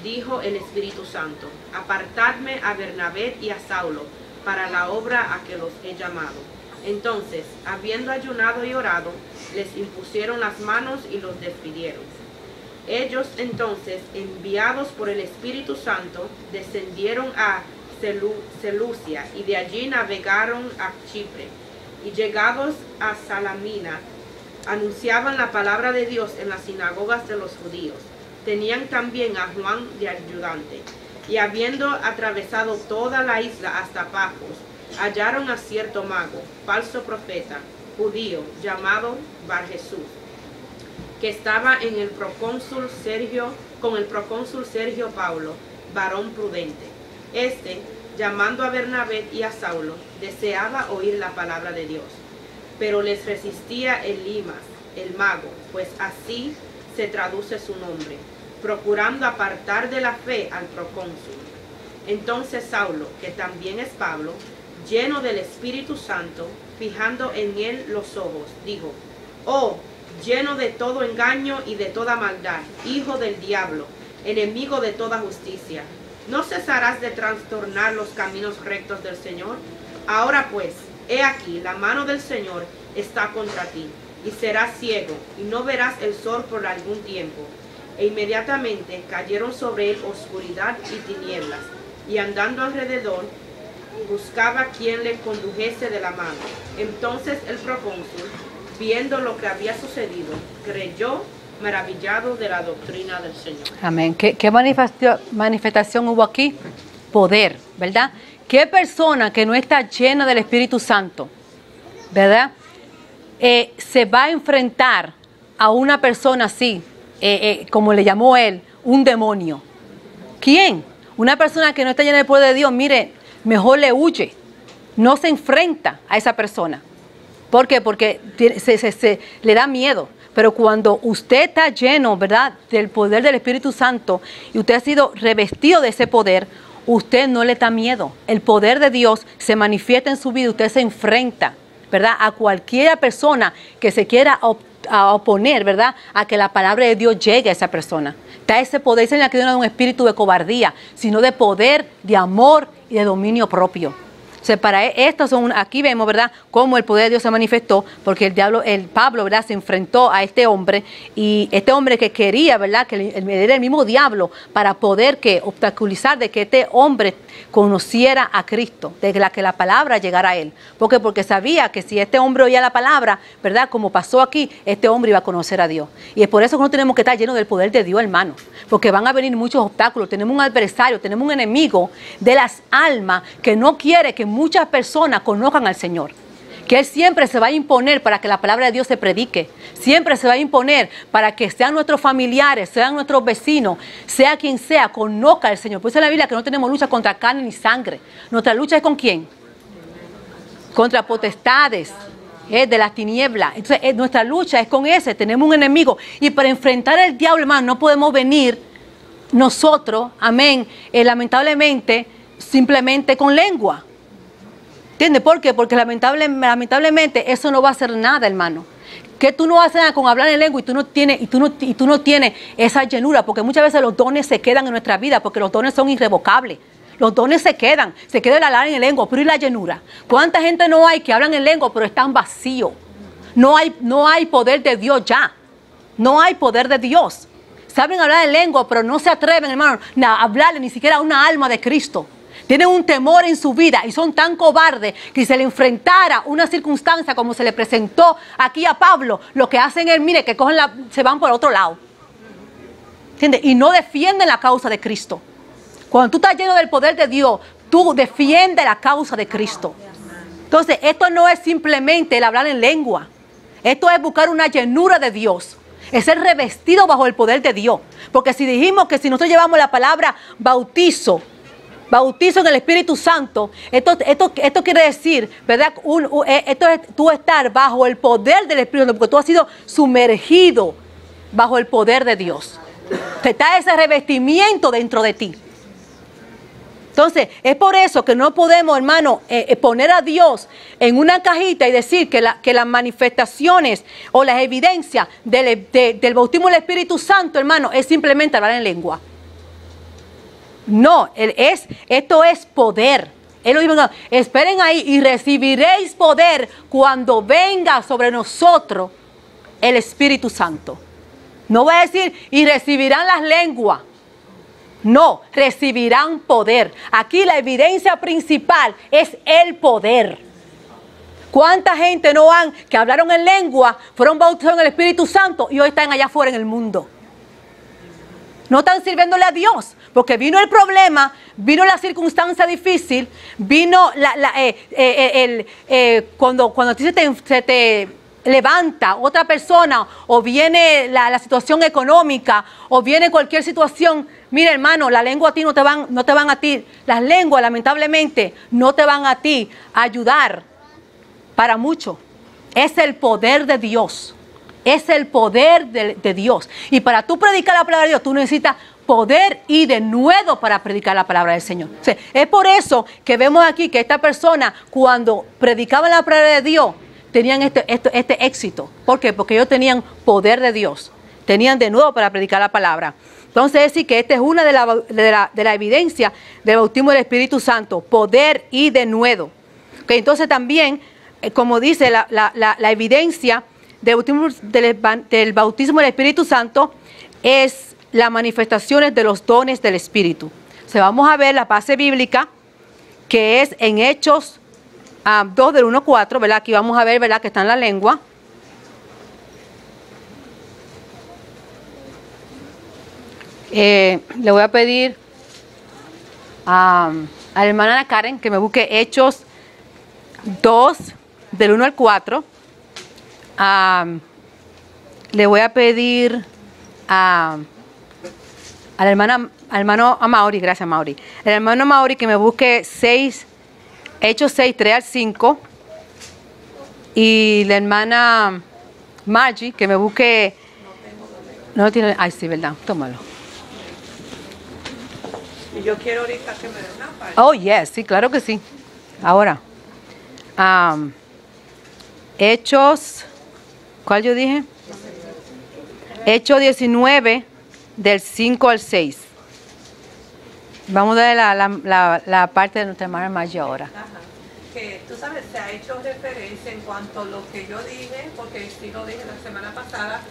dijo el Espíritu Santo: apartadme a Bernabé y a Saulo para la obra a que los he llamado. Entonces, habiendo ayunado y orado, les impusieron las manos y los despidieron. Ellos entonces, enviados por el Espíritu Santo, descendieron a Seleucia, y de allí navegaron a Chipre, y llegados a Salamina, anunciaban la palabra de Dios en las sinagogas de los judíos. Tenían también a Juan de ayudante, y habiendo atravesado toda la isla hasta Pafos, hallaron a cierto mago, falso profeta, judío, llamado Bar Jesús, que estaba en el procónsul Sergio, con el procónsul Sergio Paulo, varón prudente. Este, llamando a Bernabé y a Saulo, deseaba oír la palabra de Dios, pero les resistía Elimas, el mago, pues así se traduce su nombre, procurando apartar de la fe al procónsul. Entonces Saulo, que también es Pablo, lleno del Espíritu Santo, fijando en él los ojos, dijo: oh, lleno de todo engaño y de toda maldad, hijo del diablo, enemigo de toda justicia, ¿no cesarás de trastornar los caminos rectos del Señor? Ahora pues, he aquí, la mano del Señor está contra ti, y serás ciego, y no verás el sol por algún tiempo. E inmediatamente cayeron sobre él oscuridad y tinieblas, y andando alrededor, buscaba quien le condujese de la mano. Entonces el procónsul, viendo lo que había sucedido, creyó, maravillado de la doctrina del Señor. Amén. ¿Qué manifestación hubo aquí? Poder, ¿verdad? ¿Qué persona que no está llena del Espíritu Santo, verdad, se va a enfrentar a una persona así, como le llamó él, un demonio? ¿Quién? Una persona que no está llena del poder de Dios, mire, mejor le huye, no se enfrenta a esa persona. ¿Por qué? Porque le da miedo. Pero cuando usted está lleno, ¿verdad?, del poder del Espíritu Santo, y usted ha sido revestido de ese poder, usted no le da miedo. El poder de Dios se manifiesta en su vida, usted se enfrenta, ¿verdad?, a cualquier persona que se quiera oponer, ¿verdad?, a que la palabra de Dios llegue a esa persona. Está ese poder, ese que no es un espíritu de cobardía, sino de poder, de amor y de dominio propio. O sea, para estos aquí vemos, ¿verdad?, cómo el poder de Dios se manifestó, porque el Pablo, ¿verdad?, se enfrentó a este hombre, y este hombre que quería, ¿verdad?, que era el mismo diablo, para poder obstaculizar de que este hombre conociera a Cristo, de que la palabra llegara a él. ¿Por qué? Porque sabía que si este hombre oía la palabra, ¿verdad?, como pasó aquí, este hombre iba a conocer a Dios. Y es por eso que no tenemos que estar llenos del poder de Dios, hermano, porque van a venir muchos obstáculos. Tenemos un adversario, tenemos un enemigo de las almas que no quiere que muchas personas conozcan al Señor, que Él siempre se va a imponer para que la palabra de Dios se predique. Siempre se va a imponer para que sean nuestros familiares, sean nuestros vecinos, sea quien sea, conozca al Señor. Por eso en la Biblia que no tenemos lucha contra carne ni sangre. Nuestra lucha es ¿con quién? Contra potestades de las tinieblas. Entonces nuestra lucha es con ese. Tenemos un enemigo. Y para enfrentar al diablo, hermano, no podemos venir nosotros, amén, lamentablemente, simplemente con lengua. ¿Entiendes? ¿Por qué? Porque lamentablemente eso no va a hacer nada, hermano. Que tú no haces nada con hablar en lengua y tú no tienes esa llenura, porque muchas veces los dones se quedan en nuestra vida, porque los dones son irrevocables. Los dones se queda el hablar en lengua, pero ¿y la llenura? ¿Cuánta gente no hay que hablan en lengua, pero están vacíos? No hay poder de Dios ya. No hay poder de Dios. Saben hablar en lengua, pero no se atreven, hermano, a hablarle ni siquiera a una alma de Cristo. Tienen un temor en su vida y son tan cobardes que si se le enfrentara una circunstancia como se le presentó aquí a Pablo, lo que hacen es, mire, que se van por otro lado. ¿Entiendes? Y no defienden la causa de Cristo. Cuando tú estás lleno del poder de Dios, tú defiendes la causa de Cristo. Entonces, esto no es simplemente el hablar en lengua. Esto es buscar una llenura de Dios. Es ser revestido bajo el poder de Dios. Porque si dijimos que si nosotros llevamos la palabra bautizo en el Espíritu Santo, esto quiere decir, ¿verdad? Esto es tú estar bajo el poder del Espíritu Santo, porque tú has sido sumergido bajo el poder de Dios. Está ese revestimiento dentro de ti. Entonces, es por eso que no podemos, hermano, poner a Dios en una cajita y decir que las manifestaciones o las evidencias del bautismo del Espíritu Santo, hermano, es simplemente hablar en lengua. No, esto es poder. Él lo dijo, no, esperen ahí y recibiréis poder cuando venga sobre nosotros el Espíritu Santo. No voy a decir, y recibirán las lenguas. No, recibirán poder. Aquí la evidencia principal es el poder. ¿Cuánta gente que hablaron en lengua, fueron bautizados en el Espíritu Santo y hoy están allá afuera en el mundo? No están sirviéndole a Dios, porque vino el problema, vino la circunstancia difícil, vino cuando a ti se te levanta otra persona, o viene la situación económica, o viene cualquier situación. Mira, hermano, la lengua a ti no te van a ti, las lenguas lamentablemente no te van a ti a ayudar para mucho. Es el poder de Dios. Es el poder de Dios. Y para tú predicar la palabra de Dios, tú necesitas poder y denuedo para predicar la palabra del Señor. O sea, es por eso que vemos aquí que esta persona, cuando predicaban la palabra de Dios, tenían este éxito. ¿Por qué? Porque ellos tenían poder de Dios. Tenían denuedo para predicar la palabra. Entonces, es decir que esta es una de la evidencia del bautismo del Espíritu Santo. Poder y denuedo. Okay, entonces también, como dice la evidencia del bautismo del Espíritu Santo es las manifestaciones de los dones del Espíritu. O sea, vamos a ver la base bíblica que es en Hechos 2 del 1 al 4, ¿verdad? Aquí vamos a ver, ¿verdad? Que está en la lengua. Le voy a pedir a la hermana Ana Karen que me busque Hechos 2 del 1 al 4. Le voy a pedir al hermano Mauri, gracias Mauri, el hermano Mauri que me busque Hechos 6, 3 al 5, y la hermana Margie que me busque, no tiene, ay sí, verdad, tómalo. Y yo quiero ahorita que me dé una parte. Oh yes, sí, claro que sí. Ahora, Hechos, ¿cuál yo dije? Hechos 19, del 5 al 6. Vamos a dar la parte de nuestra hermana Maggie ahora. Ajá. Que tú sabes, se ha hecho referencia en cuanto a lo que yo dije, porque sí lo dije la semana pasada,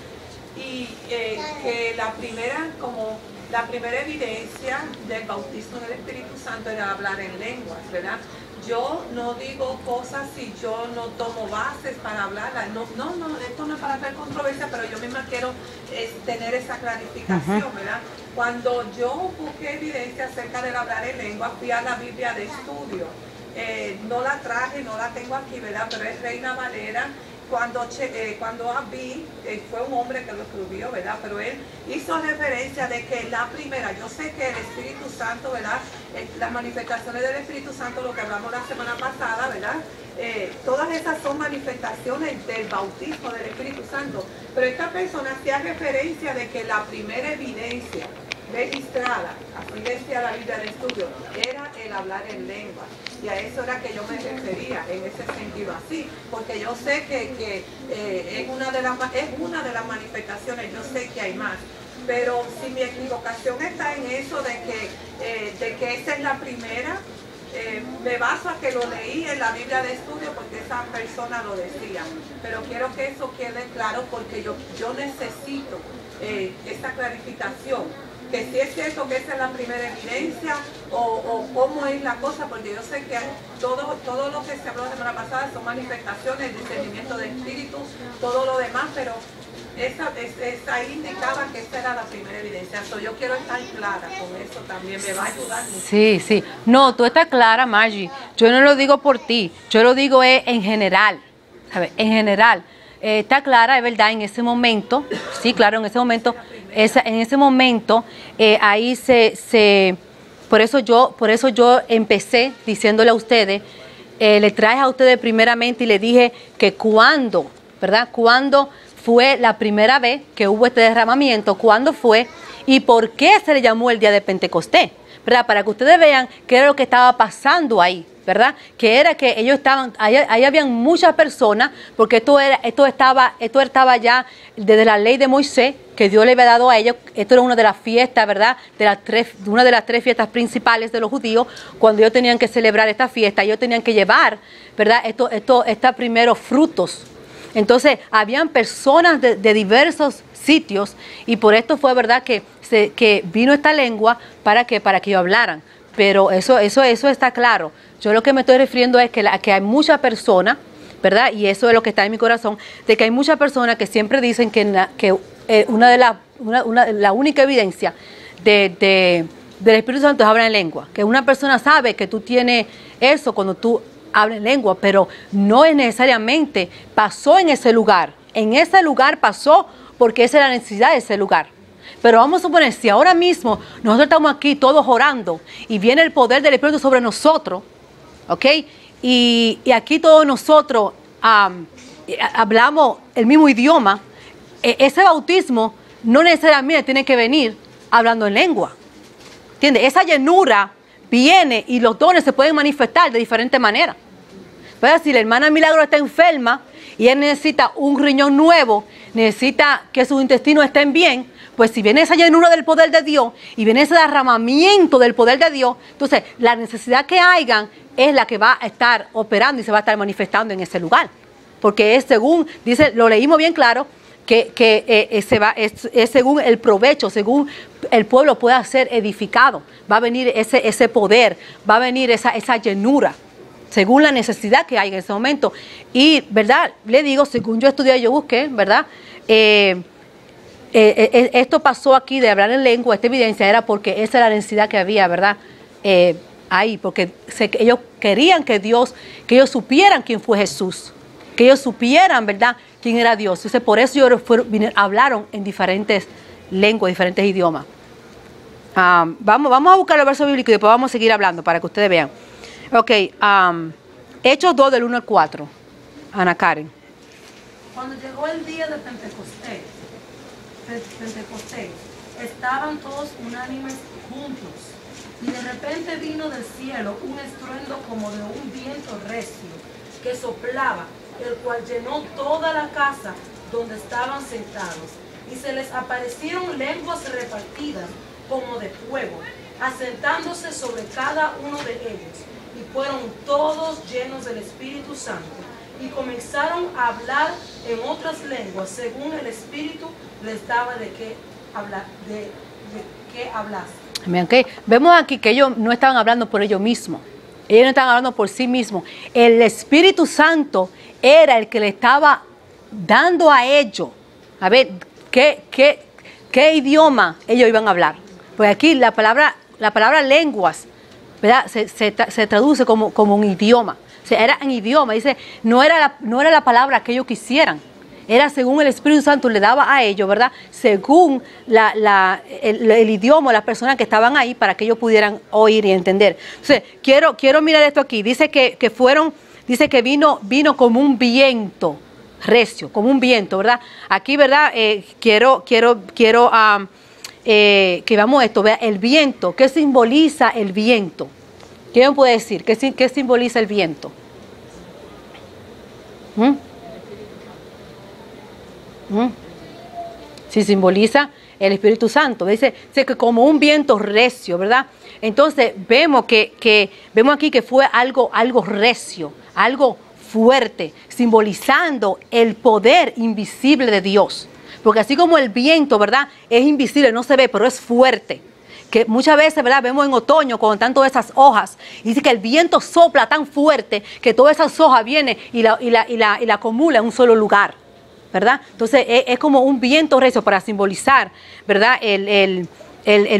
y que la primera evidencia del bautismo del Espíritu Santo era hablar en lenguas, ¿verdad? yo no digo cosas si yo no tomo bases para hablarlas. No, esto no es para hacer controversia, pero yo misma quiero tener esa clarificación, ¿verdad? Cuando yo busqué evidencia acerca del hablar en lengua, fui a la Biblia de estudio. No la traje, no la tengo aquí, ¿verdad? Pero es Reina Valera. Cuando Abí, fue un hombre que lo escribió, ¿verdad? Pero él hizo referencia de que la primera, yo sé que el Espíritu Santo, ¿verdad? Las manifestaciones del Espíritu Santo, lo que hablamos la semana pasada, ¿verdad? Todas esas son manifestaciones del bautismo del Espíritu Santo. Pero esta persona hacía referencia de que la primera evidencia registrada, así decía la Biblia de estudio, era el hablar en lengua. Y a eso era que yo me refería, en ese sentido así, porque yo sé que es una de las manifestaciones, yo sé que hay más. Pero si mi equivocación está en eso de que esa es la primera, me baso a que lo leí en la Biblia de estudio porque esa persona lo decía. Pero quiero que eso quede claro porque yo necesito esta clarificación. Que si es cierto que esa es la primera evidencia o cómo es la cosa, porque yo sé que todo lo que se habló la semana pasada son manifestaciones, discernimiento de espíritus, todo lo demás, pero esa indicaba que esa era la primera evidencia. Yo quiero estar clara con eso también, me va a ayudar mucho. Sí. No, tú estás clara, Margie. Yo no lo digo por ti, yo lo digo en general, ¿sabes? En general. Está clara, es verdad, en ese momento, sí, claro, en ese momento, ahí por eso yo empecé diciéndole a ustedes, le traje a ustedes primeramente y le dije que cuando fue la primera vez que hubo este derramamiento, cuándo fue y por qué se le llamó el día de Pentecostés, ¿verdad? Para que ustedes vean qué era lo que estaba pasando ahí, ¿verdad? Que era que ellos estaban, ahí habían muchas personas, porque esto estaba ya desde la ley de Moisés, que Dios le había dado a ellos. Esto era una de las fiestas, ¿verdad? Una de las 3 fiestas principales de los judíos, cuando ellos tenían que celebrar esta fiesta, ellos tenían que llevar, ¿verdad? Estos primeros frutos. Entonces, habían personas de diversos sitios, y por esto fue, ¿verdad?, que vino esta lengua para que ellos hablaran. Pero eso está claro. Yo lo que me estoy refiriendo es que hay muchas personas, ¿verdad? Y eso es lo que está en mi corazón, de que hay muchas personas que siempre dicen que la única evidencia del Espíritu Santo es hablar en lengua. Que una persona sabe que tú tienes eso cuando tú hablas en lengua, pero no es necesariamente pasó en ese lugar. En ese lugar pasó porque esa es la necesidad de ese lugar. Pero vamos a suponer, si ahora mismo nosotros estamos aquí todos orando y viene el poder del Espíritu sobre nosotros, ¿ok? Y aquí todos nosotros hablamos el mismo idioma, ese bautismo no necesariamente tiene que venir hablando en lengua, ¿entiendes? Esa llenura viene y los dones se pueden manifestar de diferentes maneras. Pero si la hermana Milagro está enferma y ella necesita un riñón nuevo, necesita que sus intestinos estén bien, pues si viene esa llenura del poder de Dios y viene ese derramamiento del poder de Dios, entonces la necesidad que hayan es la que va a estar operando y se va a estar manifestando en ese lugar. Porque es según, dice, lo leímos bien claro, es según el provecho, según el pueblo pueda ser edificado. Va a venir ese poder, va a venir esa llenura, según la necesidad que hay en ese momento. Y, ¿verdad? Le digo, según yo estudié, yo busqué, ¿verdad? Esto pasó aquí de hablar en lengua, esta evidencia era porque esa era la necesidad que había, ¿verdad? Ahí, porque ellos querían que ellos supieran quién fue Jesús, que ellos supieran, ¿verdad?, quién era Dios. Entonces, por eso ellos hablaron en diferentes lenguas, diferentes idiomas. Vamos a buscar el verso bíblico y después vamos a seguir hablando para que ustedes vean. Ok, Hechos 2 del 1 al 4. Ana Karen. Cuando llegó el día de Pentecostés, estaban todos unánimes juntos, y de repente vino del cielo un estruendo como de un viento recio que soplaba, el cual llenó toda la casa donde estaban sentados, y se les aparecieron lenguas repartidas como de fuego, asentándose sobre cada uno de ellos, y fueron todos llenos del Espíritu Santo, y comenzaron a hablar en otras lenguas, según el Espíritu les daba de qué hablar, de qué hablar. Okay. Vemos aquí que ellos no estaban hablando por ellos mismos, Ellos no estaban hablando por sí mismos. El Espíritu Santo era el que le estaba dando a ellos, a ver, qué idioma ellos iban a hablar. Pues aquí la palabra lenguas, ¿verdad? Se traduce como un idioma. O sea, era en idioma. Dice, no era la palabra que ellos quisieran. Era según el Espíritu Santo le daba a ellos, ¿verdad? Según el idioma, las personas que estaban ahí para que ellos pudieran oír y entender. Entonces, quiero mirar esto aquí. Dice que vino como un viento recio, como un viento, ¿verdad? Aquí, ¿verdad? Quiero que veamos esto, vea, el viento. ¿Qué simboliza el viento? ¿Quién me puede decir? ¿Qué simboliza el viento? Sí, simboliza el Espíritu Santo. Dice que como un viento recio, ¿verdad? Entonces vemos vemos aquí que fue algo recio, algo fuerte, simbolizando el poder invisible de Dios. Porque así como el viento, ¿verdad? Es invisible, no se ve, pero es fuerte. Que muchas veces, ¿verdad? Vemos en otoño cuando están todas esas hojas y dice que el viento sopla tan fuerte que todas esas hojas vienen y la acumula en un solo lugar, ¿verdad? Entonces es como un viento recio para simbolizar, ¿verdad? El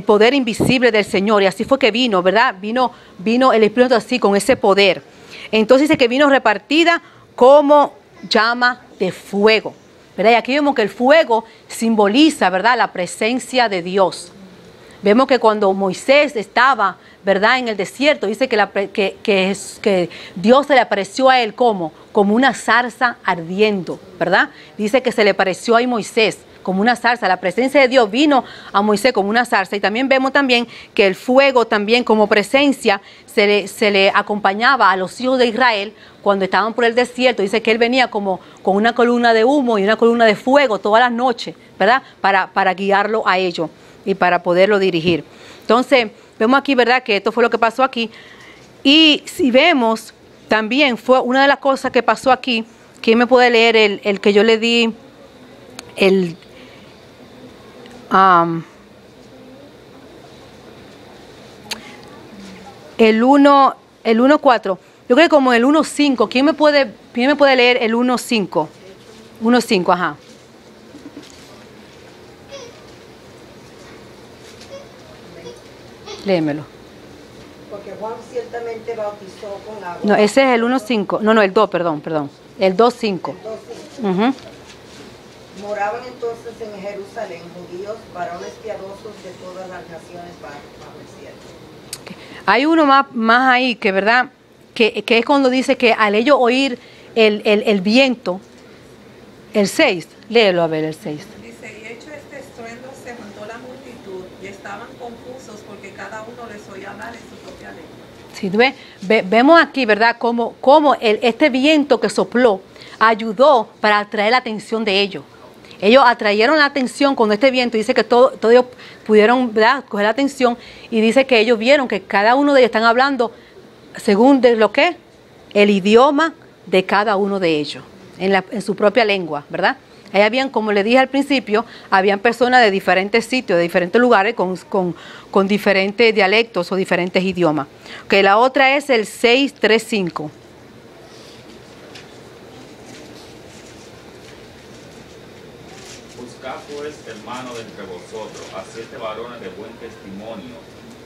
poder invisible del Señor. Y así fue que vino, ¿verdad? Vino el Espíritu así con ese poder. Entonces dice que vino repartida como llama de fuego, ¿verdad? Y aquí vemos que el fuego simboliza, ¿verdad? La presencia de Dios. Vemos que cuando Moisés estaba, ¿verdad? En el desierto, dice que Dios se le apareció a él como una zarza ardiendo, ¿verdad? Dice que se le apareció a Moisés como una zarza. La presencia de Dios vino a Moisés como una zarza. Y también vemos también que el fuego también como presencia se le acompañaba a los hijos de Israel cuando estaban por el desierto. Dice que él venía como con una columna de humo y una columna de fuego todas las noches, ¿verdad? Para guiarlo a ellos y para poderlo dirigir. Entonces, vemos aquí, ¿verdad? Que esto fue lo que pasó aquí. Y si vemos, también fue una de las cosas que pasó aquí. ¿Quién me puede leer el que yo le di? El 1.4. Yo creo que como el 1.5. ¿Quién me puede leer el 1.5? 1.5, ajá. Léemelo. Porque Juan ciertamente bautizó con agua. No, ese es el 1.5. No, el 2, perdón. El 2.5. Moraban entonces en Jerusalén judíos, varones piadosos de todas las naciones bajo el cielo. Okay. Hay uno más ahí que, ¿verdad? Que es cuando dice que al ellos oír el viento, el 6, léelo a ver el 6. Dice, y hecho este estruendo se juntó la multitud y estaban confusos porque cada uno les oía hablar en su propia lengua. Sí, vemos aquí, ¿verdad? Cómo este viento que sopló ayudó para atraer la atención de ellos. Ellos atrayeron la atención con este viento. Dice que todos ellos pudieron, ¿verdad?, coger la atención. Y dice que ellos vieron que cada uno de ellos están hablando según de lo que el idioma de cada uno de ellos, en su propia lengua, ¿verdad? Ahí habían, como le dije al principio, habían personas de diferentes sitios, de diferentes lugares, con diferentes dialectos o diferentes idiomas. Okay, la otra es el 6.3.5. Buscad pues, hermanos, de entre vosotros, a 7 varones de buen testimonio,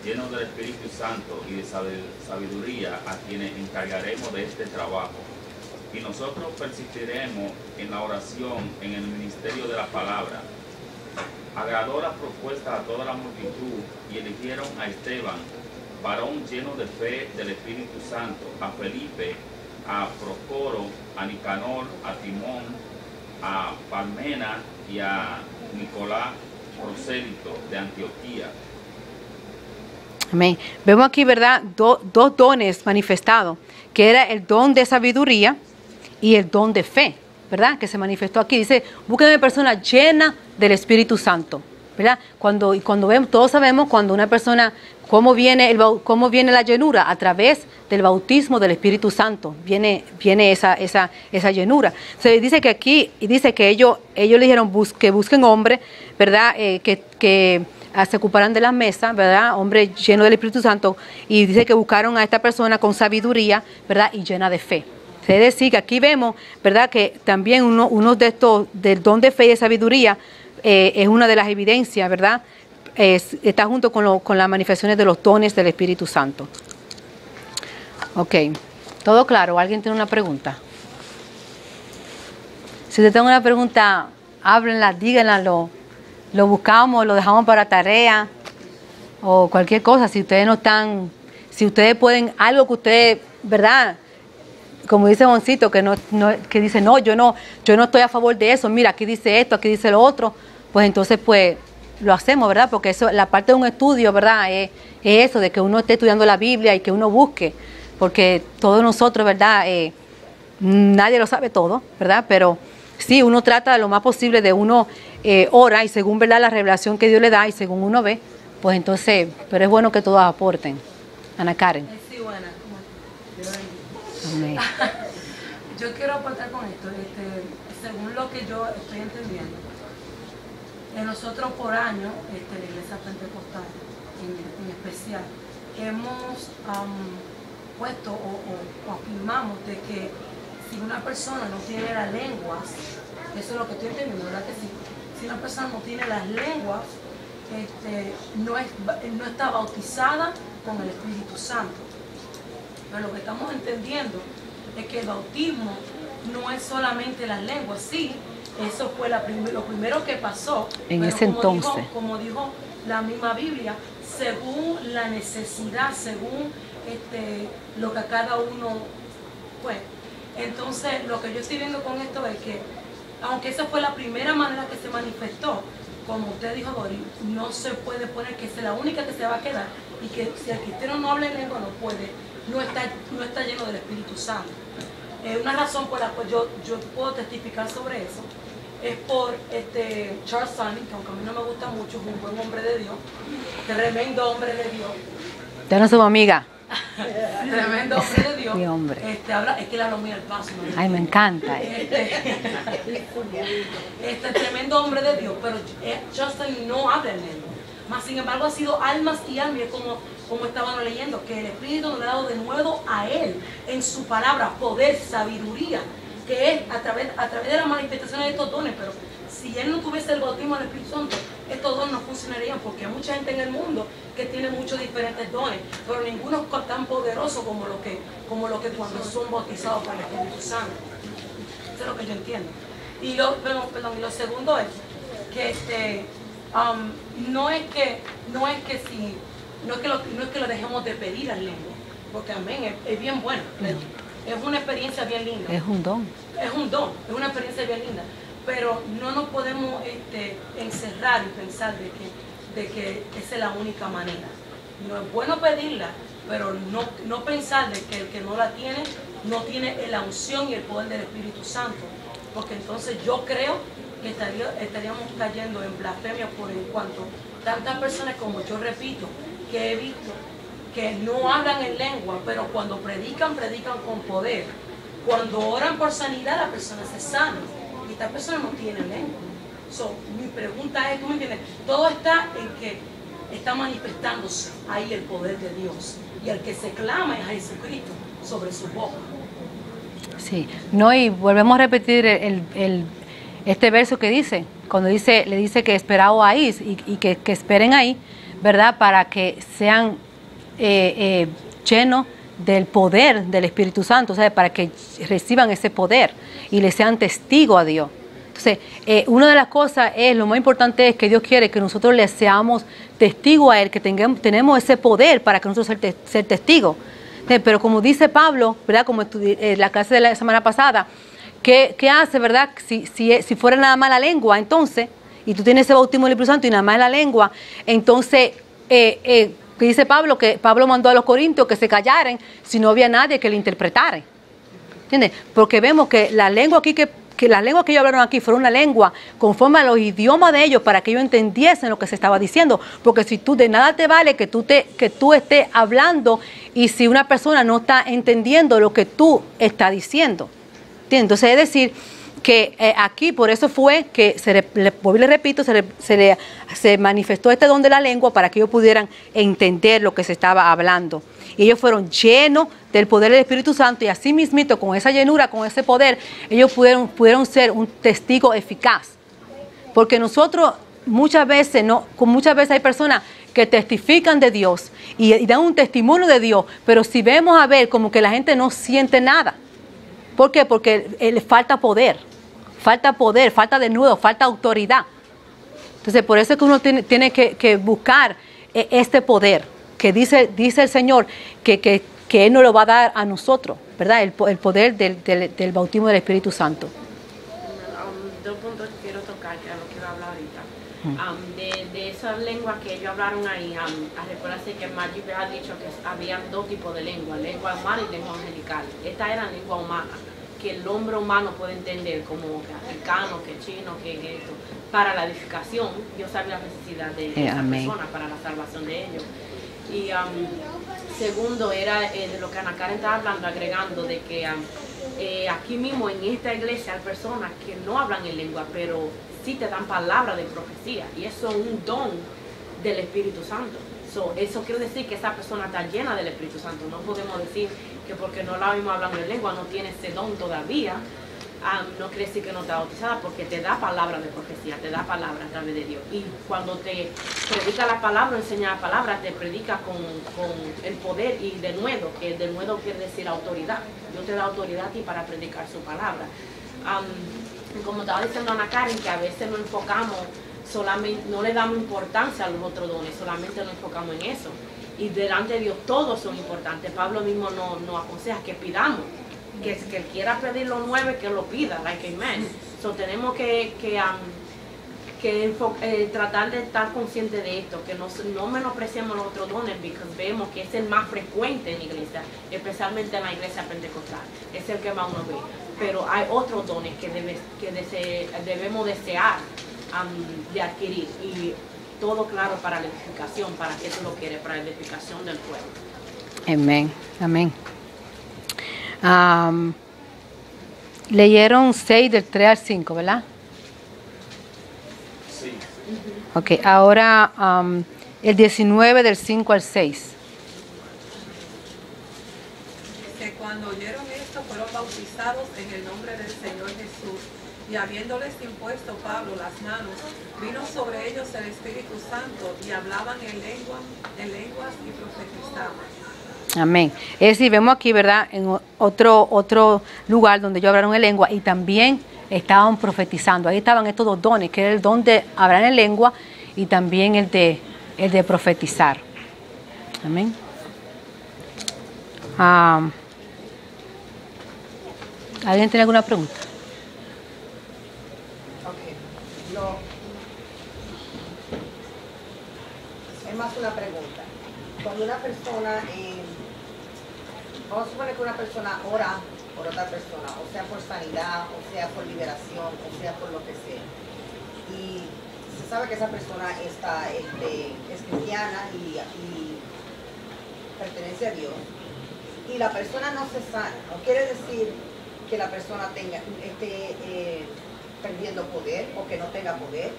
llenos del Espíritu Santo y de sabiduría, a quienes encargaremos de este trabajo. Y nosotros persistiremos en la oración, en el ministerio de la palabra. Agradó la propuesta a toda la multitud y eligieron a Esteban, varón lleno de fe del Espíritu Santo, a Felipe, a Procoro, a Nicanor, a Timón, a Parmena y a Nicolás, prosélito de Antioquía. Amén. Vemos aquí, ¿verdad?, dos dones manifestados, que era el don de sabiduría y el don de fe, ¿verdad?, que se manifestó aquí. Dice, busquen una persona llena del Espíritu Santo, ¿verdad? Cuando vemos, todos sabemos cuando una persona, cómo viene la llenura, a través del bautismo del Espíritu Santo, viene esa llenura. Se dice que aquí, y dice que ellos le dijeron que busquen hombres, ¿verdad?, que se ocuparan de las mesas, ¿verdad? Hombres llenos del Espíritu Santo, y dice que buscaron a esta persona con sabiduría, ¿verdad? Y llena de fe. Es decir, que aquí vemos, ¿verdad? Que también uno de estos, del don de fe y de sabiduría, es una de las evidencias, ¿verdad? Está junto con las manifestaciones de los dones del Espíritu Santo. Ok, ¿todo claro? ¿Alguien tiene una pregunta? Si usted tiene una pregunta, háblenla, díganla, lo buscamos, lo dejamos para tarea o cualquier cosa. Si ustedes no están, si ustedes pueden, algo que ustedes, ¿verdad? Como dice Juancito, que dice, no, yo no estoy a favor de eso, mira, aquí dice esto, aquí dice lo otro, pues entonces pues lo hacemos, ¿verdad? Porque eso, la parte de un estudio, ¿verdad? Es eso, de que uno esté estudiando la Biblia y que uno busque, porque todos nosotros, ¿verdad? Nadie lo sabe todo, ¿verdad? Pero sí, uno trata lo más posible de uno ora y según, ¿verdad? La revelación que Dios le da y según uno ve, pues entonces, pero es bueno que todos aporten. Ana Karen. Sí, buena. Amén. Yo quiero aportar con esto, según lo que yo estoy entendiendo, nosotros por años, la Iglesia Pentecostal en especial, hemos puesto o afirmamos de que si una persona no tiene las lenguas, eso es lo que estoy entendiendo, ¿verdad que sí? Si una persona no tiene las lenguas, no está bautizada con el Espíritu Santo. Pero lo que estamos entendiendo es que el bautismo no es solamente las lenguas, sí, eso fue lo primero que pasó. En pero ese entonces. como dijo la misma Biblia, según la necesidad, según lo que cada uno fue. Entonces, lo que yo estoy viendo con esto es que, aunque esa fue la primera manera que se manifestó, como usted dijo, Dori, no se puede poner que es la única que se va a quedar y que si el cristiano no habla en lengua no está lleno del Espíritu Santo. Una razón por la cual yo puedo testificar sobre eso es por Charles Stanley, que aunque a mí no me gusta mucho, es un buen hombre de Dios, tremendo hombre de Dios. Ya no somos amigas. Tremendo hombre de Dios. Mi hombre. Es que él habla muy al paso. ¿No? Ay, me encanta. Tremendo hombre de Dios, pero Justin no habla en lengua. Mas sin embargo ha sido almas y almas, como estaban leyendo, que el Espíritu nos ha dado de nuevo a Él, en su palabra, poder, sabiduría, que es a través de la manifestación de estos dones. Pero si Él no tuviese el bautismo del Espíritu Santo, estos dones no funcionarían, porque hay mucha gente en el mundo que tiene muchos diferentes dones, pero ninguno es tan poderoso como lo que cuando son bautizados por el Espíritu Santo. Eso es lo que yo entiendo. Y lo segundo es que no es que lo dejemos de pedir en lengua, porque amén, es bien bueno, es una experiencia bien linda. Es un don. Es un don, es una experiencia bien linda, pero no nos podemos encerrar y pensar de que esa es la única manera. No es bueno pedirla, pero no pensar de que el que no la tiene, no tiene la unción y el poder del Espíritu Santo, porque entonces yo creo que estaríamos cayendo en blasfemia por en cuanto tantas personas, como yo repito, que he visto que no hablan en lengua, pero cuando predican con poder. Cuando oran por sanidad, la persona se sana y esta persona no tiene lengua. Mi pregunta es, ¿tú me entiendes? Todo está en que está manifestándose ahí el poder de Dios, y el que se clama es a Jesucristo sobre su boca. Sí, no, y volvemos a repetir este verso que dice, cuando le dice que esperado ahí y que esperen ahí, ¿verdad? Para que sean llenos del poder del Espíritu Santo, o sea, para que reciban ese poder y le sean testigos a Dios. Entonces, una de las cosas lo más importante es que Dios quiere que nosotros le seamos testigos a Él, que tenemos ese poder para que nosotros ser testigos. Pero como dice Pablo, ¿verdad? Como estudié la clase de la semana pasada, ¿qué hace, verdad? Si fuera nada más la lengua, entonces, y tú tienes ese bautismo del Espíritu Santo y nada más la lengua, entonces, que dice Pablo, que Pablo mandó a los corintios que se callaran si no había nadie que le interpretara. ¿Entiendes? Porque vemos que la lengua aquí que las lenguas que ellos hablaron aquí fueron una lengua conforme a los idiomas de ellos, para que ellos entendiesen lo que se estaba diciendo. Porque si tú, de nada te vale que tú estés hablando y si una persona no está entendiendo lo que tú estás diciendo. ¿Entiendes? Entonces, es decir, que aquí, por eso fue que, le repito, se manifestó este don de la lengua para que ellos pudieran entender lo que se estaba hablando. Y ellos fueron llenos del poder del Espíritu Santo, y así mismito, con esa llenura, con ese poder, ellos pudieron ser un testigo eficaz. Porque nosotros muchas veces hay personas que testifican de Dios y dan un testimonio de Dios, pero si vemos a ver como que la gente no siente nada. ¿Por qué? Porque le falta poder, falta denuedo, falta autoridad. Entonces, por eso es que uno tiene que buscar este poder, que dice el Señor que Él nos lo va a dar a nosotros, ¿verdad? El poder del bautismo del Espíritu Santo. Dos puntos que quiero tocar, que es lo que iba a hablar ahorita. De esas lenguas que ellos hablaron ahí, recuérdense que Maggie ha dicho que había dos tipos de lengua humana y lengua angelical. Esta era lengua humana, que el hombre humano puede entender, como que africano, que chino, que esto. Para la edificación, Dios sabe la necesidad de esa persona para la salvación de ellos. Y segundo era de lo que Ana Karen estaba hablando, agregando de que aquí mismo en esta iglesia hay personas que no hablan en lengua, pero sí te dan palabras de profecía, y eso es un don del Espíritu Santo. Eso quiere decir que esa persona está llena del Espíritu Santo. No podemos decir que porque no la oímos hablando en lengua no tiene ese don todavía. No quiere decir que no está bautizada, porque te da palabra de profecía, te da palabra a través de Dios. Y cuando te predica la palabra, enseña la palabra, te predica con el poder y denuedo, que el denuedo quiere decir autoridad. Dios te da autoridad a ti para predicar su palabra. Como estaba diciendo Ana Karen, que a veces nos enfocamos solamente, no le damos importancia a los otros dones, solamente nos enfocamos en eso. Y delante de Dios todos son importantes. Pablo mismo nos aconseja que pidamos. Que quiera pedir los 9, que lo pida, like amen. So tenemos que tratar de estar conscientes de esto, que no menospreciemos los otros dones, porque vemos que es el más frecuente en la iglesia, especialmente en la iglesia pentecostal, es el que más uno ve. Pero hay otros dones que debemos desear de adquirir, y todo claro para la edificación, para que tú lo quieres, para la edificación del pueblo. Amén, amén. Leyeron 6 del 3 al 5, ¿verdad? Sí. Ok, ahora el 19 del 5 al 6. Que cuando oyeron esto fueron bautizados en el nombre del Señor Jesús, y habiéndoles impuesto Pablo las manos, vino sobre ellos el Espíritu Santo, y hablaban en lenguas y profetizaban. Amén. Es decir, vemos aquí, ¿verdad?, en otro lugar donde ellos hablaron en lengua y también estaban profetizando. Ahí estaban estos dos dones, que era el don de hablar en lengua y también el de profetizar. Amén. ¿Alguien tiene alguna pregunta? Es más una pregunta. Cuando una persona, vamos a suponer que una persona ora por otra persona, o sea por sanidad, o sea por liberación, o sea por lo que sea, y se sabe que esa persona es cristiana y pertenece a Dios, y la persona no se sana, no quiere decir que la persona esté perdiendo poder o que no tenga poder.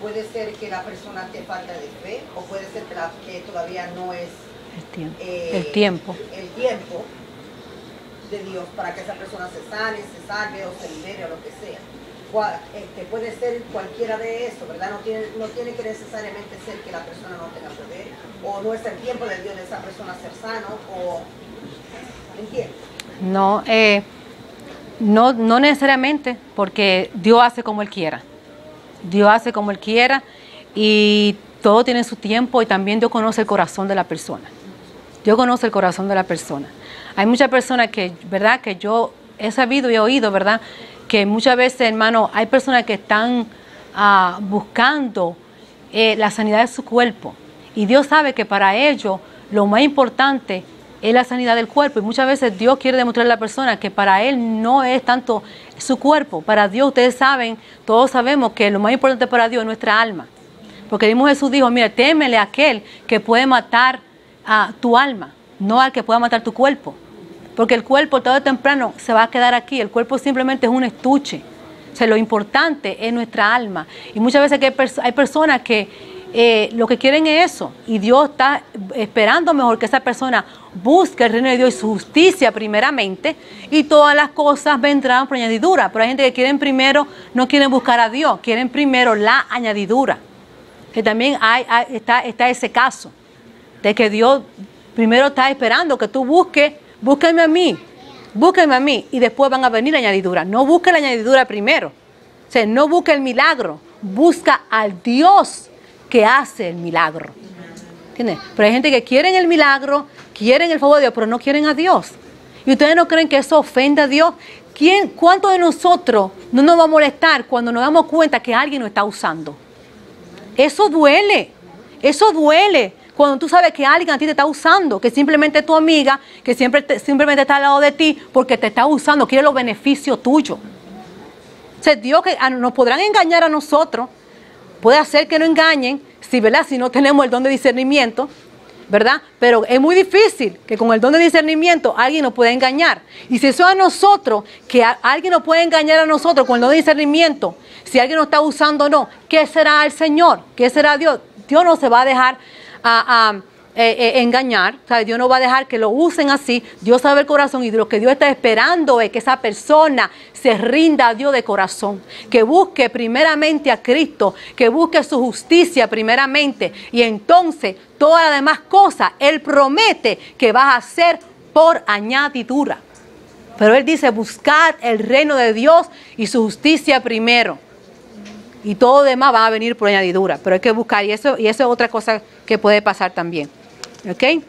Puede ser que la persona esté falta de fe, o puede ser que todavía no es el tiempo de Dios para que esa persona se sane, se salve o se libere o lo que sea. Puede ser cualquiera de eso, ¿verdad? No tiene que necesariamente ser que la persona no tenga poder, o no es el tiempo de Dios de esa persona ser sano, o ¿entiendes? No necesariamente, porque Dios hace como Él quiera. Dios hace como Él quiera, y todo tiene su tiempo, y también Dios conoce el corazón de la persona. Dios conoce el corazón de la persona. Hay muchas personas que, ¿verdad?, que yo he sabido y he oído, ¿verdad?, que muchas veces, hermano, hay personas que están buscando la sanidad de su cuerpo, y Dios sabe que para ellos lo más importante es la sanidad del cuerpo, y muchas veces Dios quiere demostrarle a la persona que para Él no es tanto su cuerpo. Para Dios, ustedes saben, todos sabemos que lo más importante para Dios es nuestra alma, porque el mismo Jesús dijo: mira, témele a aquel que puede matar a tu alma, no al que pueda matar tu cuerpo, porque el cuerpo tarde o temprano se va a quedar aquí. El cuerpo simplemente es un estuche, sea, lo importante es nuestra alma. Y muchas veces que hay personas que lo que quieren es eso. Y Dios está esperando mejor que esa persona busque el reino de Dios y su justicia primeramente. Y todas las cosas vendrán por añadidura. Pero hay gente que quieren primero, no quieren buscar a Dios. Quieren primero la añadidura. Que también está ese caso. De que Dios primero está esperando que tú búsquenme a mí. Búsquenme a mí y después van a venir la añadidura. No busque la añadidura primero. O sea, no busque el milagro. Busca al Dios que hace el milagro. ¿Entiendes? Pero hay gente que quieren el milagro, quieren el favor de Dios, pero no quieren a Dios. ¿Y ustedes no creen que eso ofende a Dios? ¿Cuántos de nosotros no nos va a molestar cuando nos damos cuenta que alguien nos está usando? Eso duele. Eso duele. Cuando tú sabes que alguien a ti te está usando, que simplemente es tu amiga, que simplemente está al lado de ti porque te está usando, quiere los beneficios tuyos. O sea, Dios que nos podrán engañar a nosotros, puede hacer que nos engañen, ¿verdad? Si no tenemos el don de discernimiento, ¿verdad? Pero es muy difícil que con el don de discernimiento alguien nos pueda engañar. Y si eso es a nosotros, que alguien nos puede engañar a nosotros con el don de discernimiento, si alguien nos está usando o no, ¿qué será el Señor? ¿Qué será Dios? Dios no se va a dejar engañar, ¿sabes? Dios no va a dejar que lo usen así. Dios sabe el corazón y lo que Dios está esperando es que esa persona se rinda a Dios de corazón, que busque primeramente a Cristo, que busque su justicia primeramente y entonces todas las demás cosas Él promete que va a hacer por añadidura. Pero Él dice buscar el reino de Dios y su justicia primero. Y todo demás va a venir por añadidura. Pero hay que buscar. Y eso es otra cosa que puede pasar también. ¿Ok?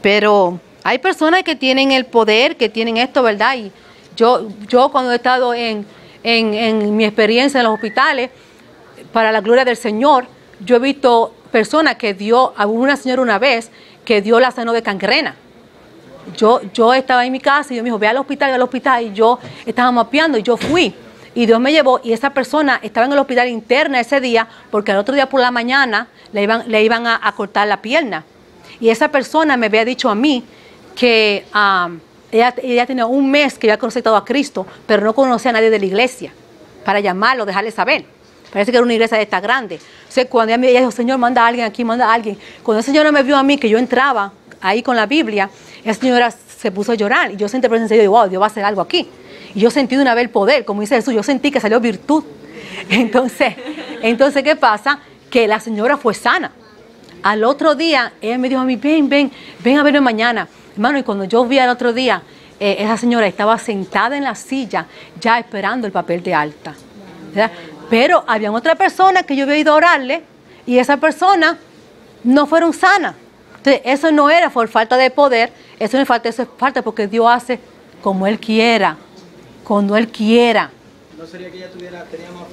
Pero hay personas que tienen el poder, que tienen esto, ¿verdad? Y yo cuando he estado en mi experiencia en los hospitales, para la gloria del Señor, yo he visto personas que a una señora una vez, que Dios la sanó de gangrena. Yo estaba en mi casa y Dios me dijo, ve al hospital. Y yo estaba mapeando y yo fui. Y Dios me llevó y esa persona estaba en el hospital interna ese día porque al otro día por la mañana le iban a cortar la pierna. Y esa persona me había dicho a mí que ella tenía un mes que había conocido a Cristo, pero no conocía a nadie de la iglesia para llamarlo, dejarle saber. Parece que era una iglesia de esta grande. O sea, cuando ella dijo, Señor, manda a alguien aquí, manda a alguien. Cuando esa señora me vio a mí, que yo entraba ahí con la Biblia, esa señora se puso a llorar. Y yo sentí presencia y yo digo, wow, Dios va a hacer algo aquí. Y yo sentí de una vez el poder, como dice Jesús, yo sentí que salió virtud. Entonces, ¿qué pasa? Que la señora fue sana. Al otro día, ella me dijo a mí, ven a verme mañana. Hermano, y cuando yo vi al otro día, esa señora estaba sentada en la silla, ya esperando el papel de alta. ¿Verdad? Pero había otra persona que yo había ido a orarle, y esa persona no fueron sanas. Entonces, eso no era por falta de poder, eso es falta porque Dios hace como Él quiera. Cuando Él quiera. ¿No sería que ella tenía más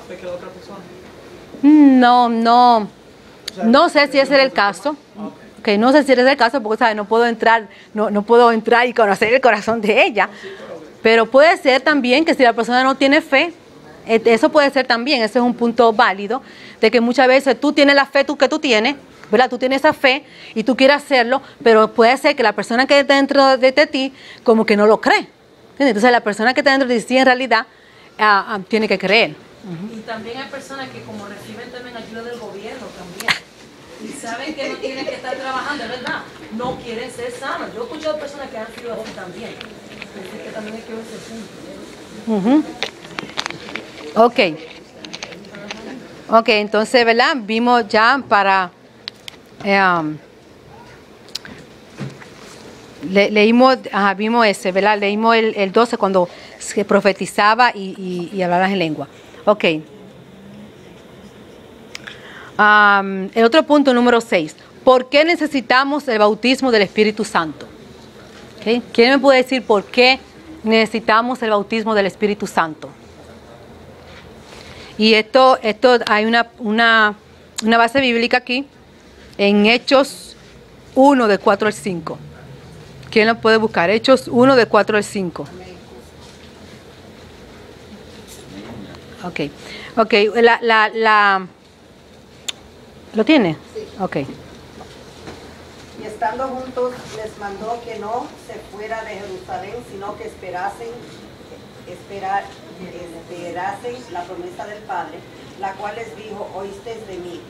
fe que la otra persona? No. No sé si ese era el caso. Okay, no sé si ese es el caso porque, ¿sabes? No puedo entrar y conocer el corazón de ella. Pero puede ser también que si la persona no tiene fe, eso puede ser también, ese es un punto válido, de que muchas veces tú tienes la fe que tú tienes, ¿verdad? Tú tienes esa fe y tú quieres hacerlo, pero puede ser que la persona que está dentro de ti como que no lo cree. Entonces la persona que está dentro de ti en realidad tiene que creer. Y también hay personas que como reciben también ayuda del gobierno también. Y saben que no tienen que estar trabajando, es verdad. No quieren ser sanos. Yo he escuchado personas que han sido así también. Así que también hay que ver ese punto. Ok, entonces, ¿verdad? Vimos ya para... vimos ese, ¿verdad? Leímos el 12 cuando se profetizaba y hablaba en lengua. Ok. El otro punto, número 6. ¿Por qué necesitamos el bautismo del Espíritu Santo? ¿Okay? ¿Quién me puede decir por qué necesitamos el bautismo del Espíritu Santo? Y esto hay una base bíblica aquí, en Hechos 1, de 4 al 5. ¿Quién lo puede buscar? Hechos 1, de 4 al 5. Ok. ¿Lo tiene? Sí. Ok. Y estando juntos les mandó que no se fuera de Jerusalén, sino que esperasen la promesa del Padre, la cual les dijo, oísteis de mí.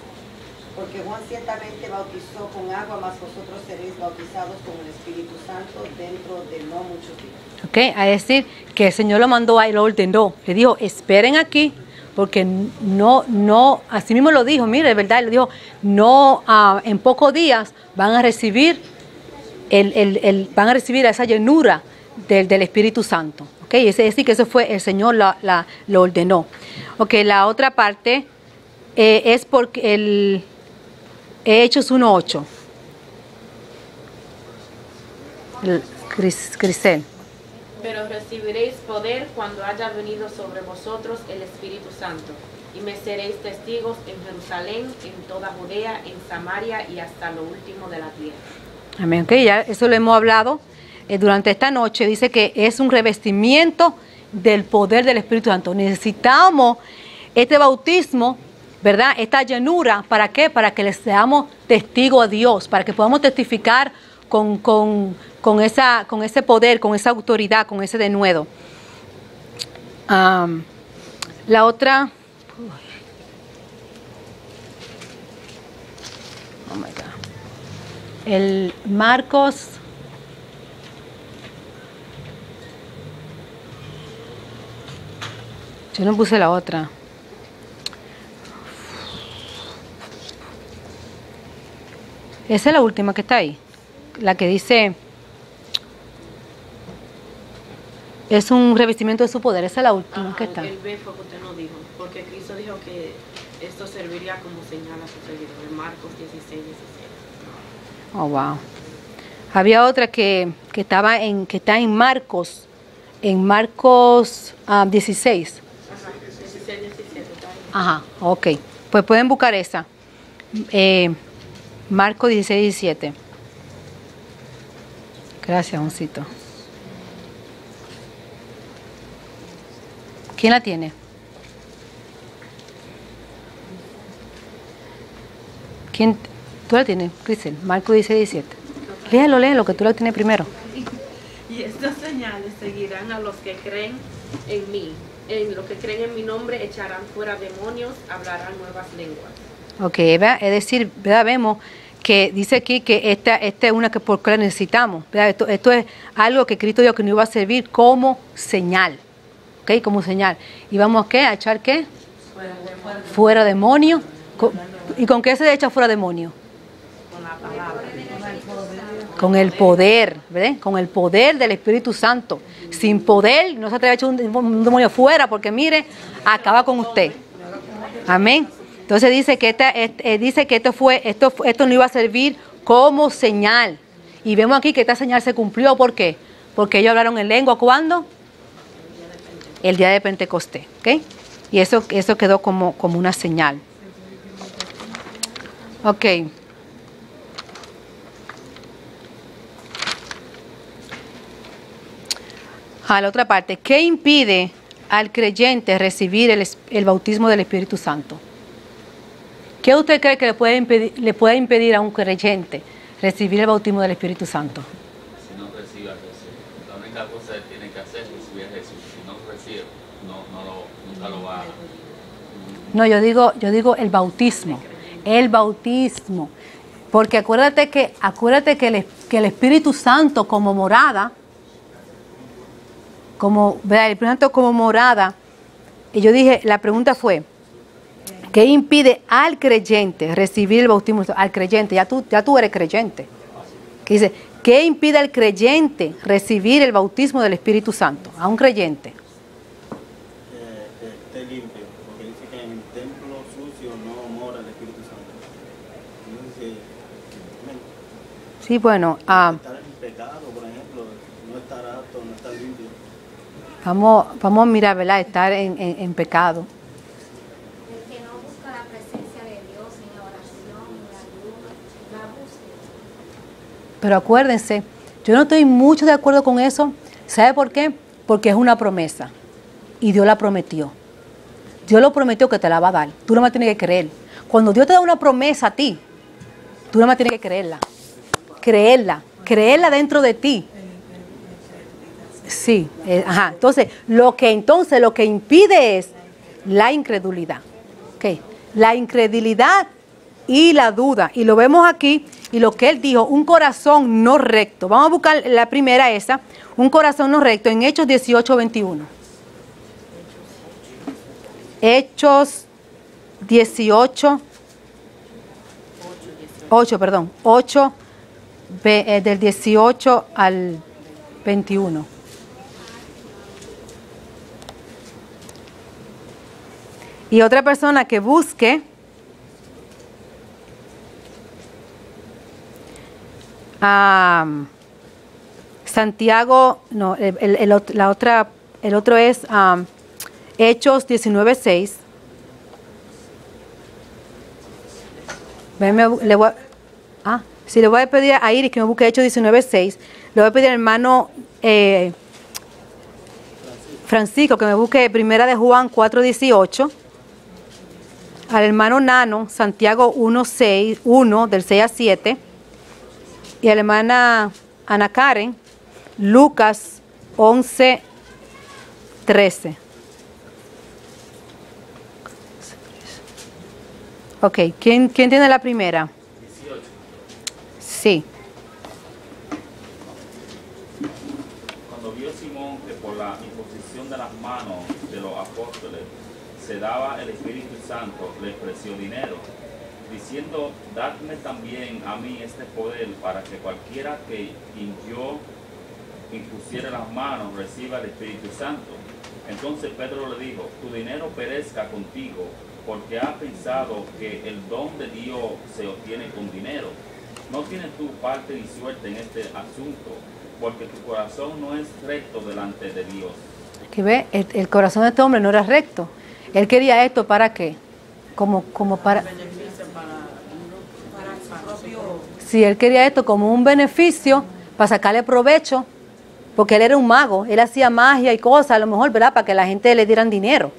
Porque Juan ciertamente bautizó con agua, mas vosotros seréis bautizados con el Espíritu Santo dentro de no muchos días. Ok, a decir que el Señor lo mandó ahí, lo ordenó. Le dijo, esperen aquí, porque no, así mismo lo dijo, mire, de verdad, le dijo, no, en pocos días van a recibir van a recibir esa llenura del Espíritu Santo. Ok, es decir, que eso fue, el Señor lo ordenó. Ok, la otra parte es porque Hechos 1:8. Crisel. Pero recibiréis poder cuando haya venido sobre vosotros el Espíritu Santo, y me seréis testigos en Jerusalén, en toda Judea, en Samaria y hasta lo último de la tierra. Amén. Okay, ya eso lo hemos hablado durante esta noche. Dice que es un revestimiento del poder del Espíritu Santo. Necesitamos este bautismo, ¿verdad? Esta llenura, ¿para qué? Para que le seamos testigos a Dios, para que podamos testificar con ese poder, con esa autoridad, con ese denuedo. La otra. Oh my God. El Marcos. Yo no puse la otra. Esa es la última que está ahí. La que dice, es un revestimiento de su poder. Esa es la última que está. El B fue que usted no dijo, porque Cristo dijo que esto serviría como señal a sus seguidores. Marcos 16:16. Oh, wow. Había otra que está en Marcos 16. Ajá, 16, 17 está ahí. Ajá, ok. Pues pueden buscar esa. Marcos 16, 17. Gracias, Juancito. ¿Quién la tiene? ¿Quién? ¿Tú la tienes, Cristel? Marcos 16, 17. Léelo, que tú la tienes primero. Y estas señales seguirán a los que creen en mí. En los que creen en mi nombre echarán fuera demonios, hablarán nuevas lenguas. Ok, es decir, ¿verdad? Vemos que dice aquí que esta es una que por qué la necesitamos, ¿verdad? Esto es algo que Cristo dijo que nos iba a servir como señal, ¿ok? Como señal. ¿Y vamos a qué? ¿A echar qué? Fuera demonio. ¿Y con qué se echa fuera demonio? Con la palabra. Con el poder, ¿verdad? Con el poder del Espíritu Santo. Sin poder no se atreve a echar un demonio fuera, porque mire, acaba con usted. Amén. Entonces dice que esto no iba a servir como señal. Y vemos aquí que esta señal se cumplió. ¿Por qué? Porque ellos hablaron en lengua. ¿Cuándo? El día de Pentecostés. ¿Ok? Y eso quedó como una señal. Ok. A la otra parte. ¿Qué impide al creyente recibir el bautismo del Espíritu Santo? ¿Qué usted cree que le puede impedir a un creyente recibir el bautismo del Espíritu Santo? Si no recibe a Jesús. La única cosa que tiene que hacer es recibir a Jesús. Si no recibe, nunca lo va a... No, yo digo el bautismo. El bautismo. Porque acuérdate que el Espíritu Santo como morada, ¿verdad? El Espíritu Santo como morada, y yo dije, la pregunta fue, ¿qué impide al creyente recibir el bautismo? Al creyente, ya tú eres creyente. Que dice, ¿qué impide al creyente recibir el bautismo del Espíritu Santo? A un creyente. Esté limpio, porque dice que en el templo sucio no mora el Espíritu Santo. Entonces, sí, bueno. estar en pecado, por ejemplo, no estar apto, no estar limpio. Vamos a mirar, ¿verdad? Estar en pecado. El que no busca la presencia de Dios en la oración, en la ayuda, la búsqueda. Pero acuérdense, yo no estoy mucho de acuerdo con eso. ¿Sabe por qué? Porque es una promesa. Y Dios la prometió. Dios lo prometió que te la va a dar. Tú no me tienes que creer. Cuando Dios te da una promesa a ti, tú no me tienes que creerla. Creerla dentro de ti. Sí. Sí, ajá. Entonces lo que impide es la incredulidad. Okay. La incredulidad y la duda. Y lo vemos aquí, y lo que él dijo, un corazón no recto. Vamos a buscar la primera esa, un corazón no recto, en Hechos 18:21. Hechos 8, del 18 al 21. Y otra persona que busque Santiago, no, el otro es Hechos 19:6. Le voy a pedir a Iris que me busque Hechos 19:6. Le voy a pedir al hermano Francisco que me busque Primera de Juan 4:18. Al hermano Nano, Santiago 1 del 6 a 7. Y a la hermana Ana Karen, Lucas 11:13. Ok, ¿quién tiene la primera? 18. Sí. Cuando vio Simón que por la imposición de las manos de los apóstoles se daba el Espíritu Santo, le ofreció dinero, diciendo, dadme también a mí este poder para que cualquiera que yo impusiere las manos reciba el Espíritu Santo. Entonces Pedro le dijo, tu dinero perezca contigo, porque has pensado que el don de Dios se obtiene con dinero. No tienes tu parte ni suerte en este asunto, porque tu corazón no es recto delante de Dios. ¿Qué ve? El corazón de este hombre no era recto. Él quería esto ¿para qué? Como para... Sí, él quería esto como un beneficio para sacarle provecho, porque él era un mago, él hacía magia y cosas, a lo mejor, ¿verdad? Para que la gente le dieran dinero,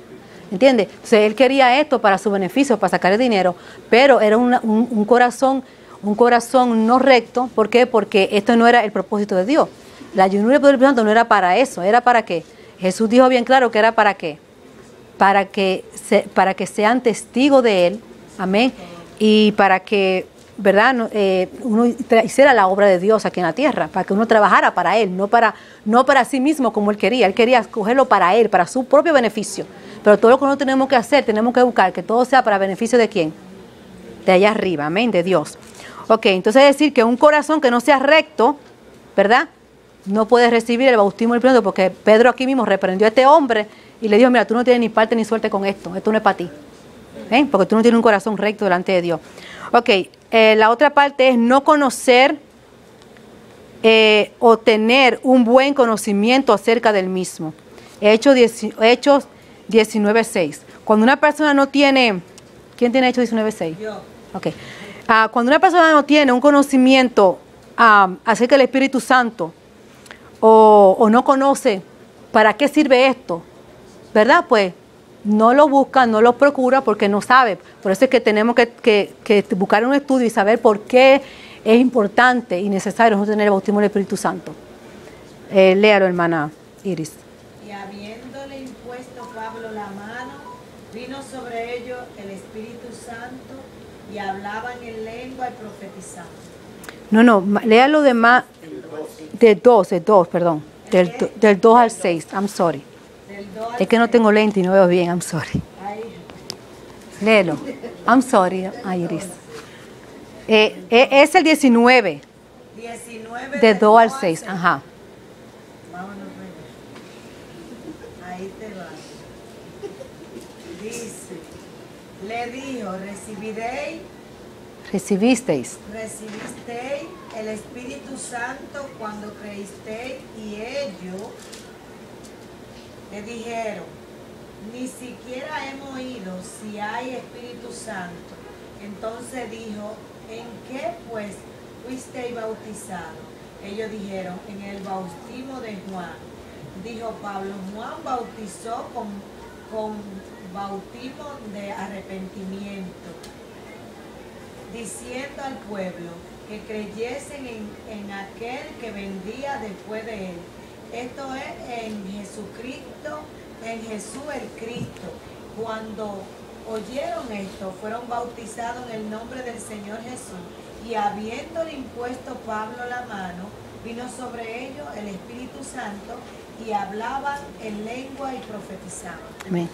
¿entiendes? Entonces él quería esto para su beneficio, para sacarle dinero, pero era un corazón no recto. ¿Por qué? Porque esto no era el propósito de Dios. La llenura del Espíritu Santo no era para eso, era para qué. Jesús dijo bien claro que era para qué. Para que sean testigos de Él, amén, y para que, ¿verdad? Uno hiciera la obra de Dios aquí en la tierra, para que uno trabajara para Él, no para sí mismo como Él quería escogerlo para Él, para su propio beneficio. Pero todo lo que nosotros tenemos que hacer, tenemos que buscar que todo sea para beneficio de ¿quién? De allá arriba, amén, de Dios. Ok, entonces decir que un corazón que no sea recto, ¿verdad? No puede recibir el bautismo del Espíritu Santo, porque Pedro aquí mismo reprendió a este hombre y le dijo, mira, tú no tienes ni parte ni suerte con esto no es para ti. Porque tú no tienes un corazón recto delante de Dios. Ok, la otra parte es no conocer o tener un buen conocimiento acerca del mismo. Hechos 19:6. Cuando una persona no tiene... ¿Quién tiene Hechos 19:6? Yo. Ok. Cuando una persona no tiene un conocimiento acerca del Espíritu Santo o no conoce para qué sirve esto, ¿verdad? Pues no lo busca, no lo procura porque no sabe. Por eso es que tenemos que buscar un estudio y saber por qué es importante y necesario nosotros tener el bautismo del Espíritu Santo. Léalo, hermana Iris. Y habiéndole impuesto Pablo la mano, vino sobre ellos el Espíritu Santo y hablaban en lengua y profetizaban. No, léalo de más, del 2, perdón, del 2 al 6, I'm sorry. Es que no tengo lente y no veo bien, I'm sorry. Léelo. I'm sorry, Iris. Es el 19. 19 de 2 al 6, ajá. Vámonos, ahí te va. Dice, le dijo, recibisteis el Espíritu Santo cuando creísteis, y ellos le dijeron, ni siquiera hemos oído si hay Espíritu Santo. Entonces dijo, ¿en qué pues fuisteis bautizados? Ellos dijeron, en el bautismo de Juan. Dijo Pablo, Juan bautizó con bautismo de arrepentimiento, diciendo al pueblo que creyesen en aquel que vendría después de él, Esto es en Jesucristo, en Jesús el Cristo. Cuando oyeron esto, fueron bautizados en el nombre del Señor Jesús, y habiéndole impuesto Pablo la mano, vino sobre ellos el Espíritu Santo, y hablaban en lengua y profetizaban. Amén.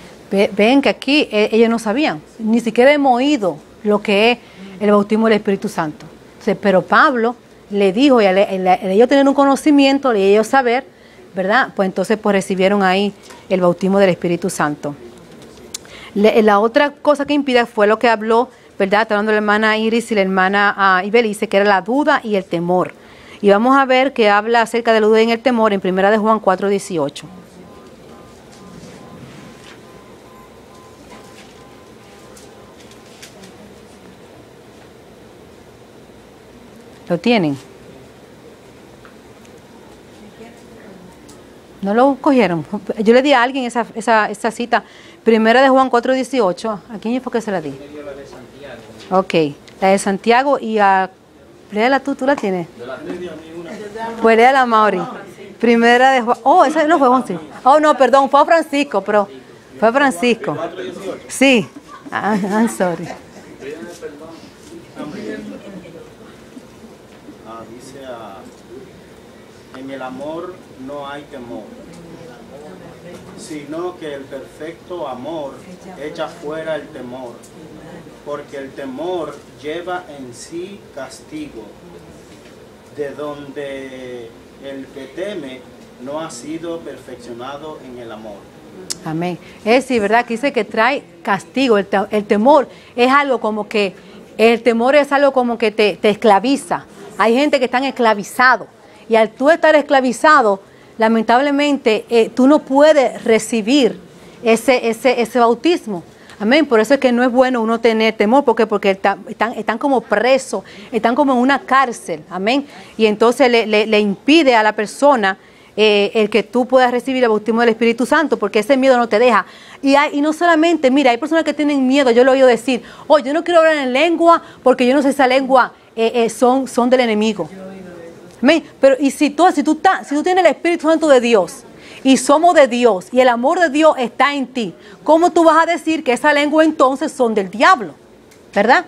Ven que aquí ellos no sabían, ni siquiera hemos oído lo que es el bautismo del Espíritu Santo. Entonces, pero Pablo le dijo, y al ellos tener un conocimiento, y ellos saber, ¿verdad? Pues entonces pues recibieron ahí el bautismo del Espíritu Santo. La otra cosa que impide fue lo que habló, ¿verdad? Está hablando la hermana Iris y la hermana Ibelice, que era la duda y el temor. Y vamos a ver que habla acerca de la duda y el temor en 1 de Juan 4:18. ¿Lo tienen? ¿No lo cogieron? Yo le di a alguien esa cita. 1 de Juan 4:18. ¿A quién fue que se la di? Ok, la de Santiago y a... Léala tú la tienes. Pues léala, Mauri. 1 de Juan... Oh, esa no fue Juan. Oh, no, perdón, fue Francisco, pero... Fue Francisco. Sí. I'm sorry. Dice, en el amor no hay temor, sino que el perfecto amor echa fuera el temor, porque el temor lleva en sí castigo, de donde el que teme no ha sido perfeccionado en el amor. Amén. Es sí, ¿verdad? Que dice que trae castigo. El temor es algo como que, el temor es algo como que te esclaviza. Hay gente que están esclavizados, y al tú estar esclavizado, lamentablemente tú no puedes recibir ese bautismo. Amén. Por eso es que no es bueno uno tener temor, porque están como presos, están como en una cárcel. Amén. Y entonces le impide a la persona el que tú puedas recibir el bautismo del Espíritu Santo, porque ese miedo no te deja. Y no solamente, mira, hay personas que tienen miedo. Yo lo he oído decir, oh, yo no quiero hablar en lengua porque yo no sé esa lengua son del enemigo. Amén. Pero y si tú tienes el Espíritu Santo de Dios, y somos de Dios, y el amor de Dios está en ti, ¿cómo tú vas a decir que esa lengua entonces son del diablo? ¿Verdad?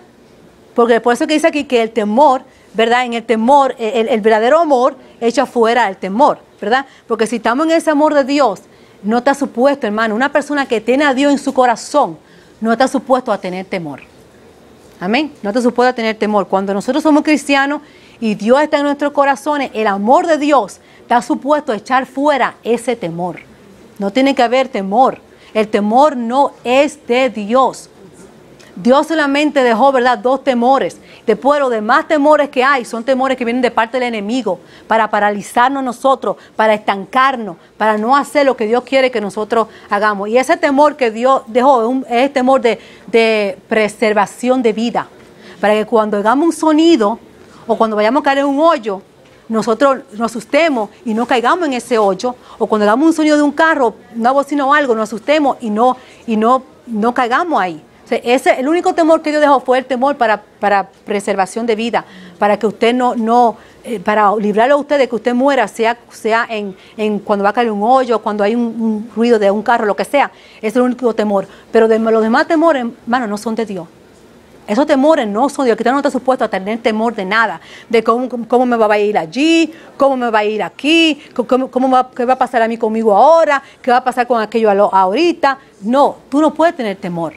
Porque por eso que dice aquí que el temor, ¿verdad? En el temor, el verdadero amor echa fuera el temor, ¿verdad? Porque si estamos en ese amor de Dios, no está supuesto, hermano, una persona que tiene a Dios en su corazón, no está supuesto a tener temor. Amén. No está supuesto a tener temor. Cuando nosotros somos cristianos y Dios está en nuestros corazones, el amor de Dios está supuesto a echar fuera ese temor. No tiene que haber temor. El temor no es de Dios. Dios solamente dejó, ¿verdad?, 2 temores. Después los demás temores que hay son temores que vienen de parte del enemigo para paralizarnos nosotros, para estancarnos, para no hacer lo que Dios quiere que nosotros hagamos. Y ese temor que Dios dejó es el temor de preservación de vida. Para que cuando hagamos un sonido o cuando vayamos a caer en un hoyo, nosotros nos asustemos y no caigamos en ese hoyo. O cuando hagamos un sonido de un carro, una bocina o algo, nos asustemos y no caigamos ahí. El único temor que Dios dejó fue el temor para preservación de vida, para que usted para librarlo a usted de que usted muera, sea en cuando va a caer un hoyo, cuando hay un ruido de un carro, lo que sea. Ese es el único temor. Pero los demás temores, hermano, no son de Dios. Esos temores no son de Dios. Usted no está supuesto a tener temor de nada, de cómo me va a ir allí, cómo me va a ir aquí, qué va a pasar a mí conmigo ahora, qué va a pasar con aquello ahorita. No, tú no puedes tener temor.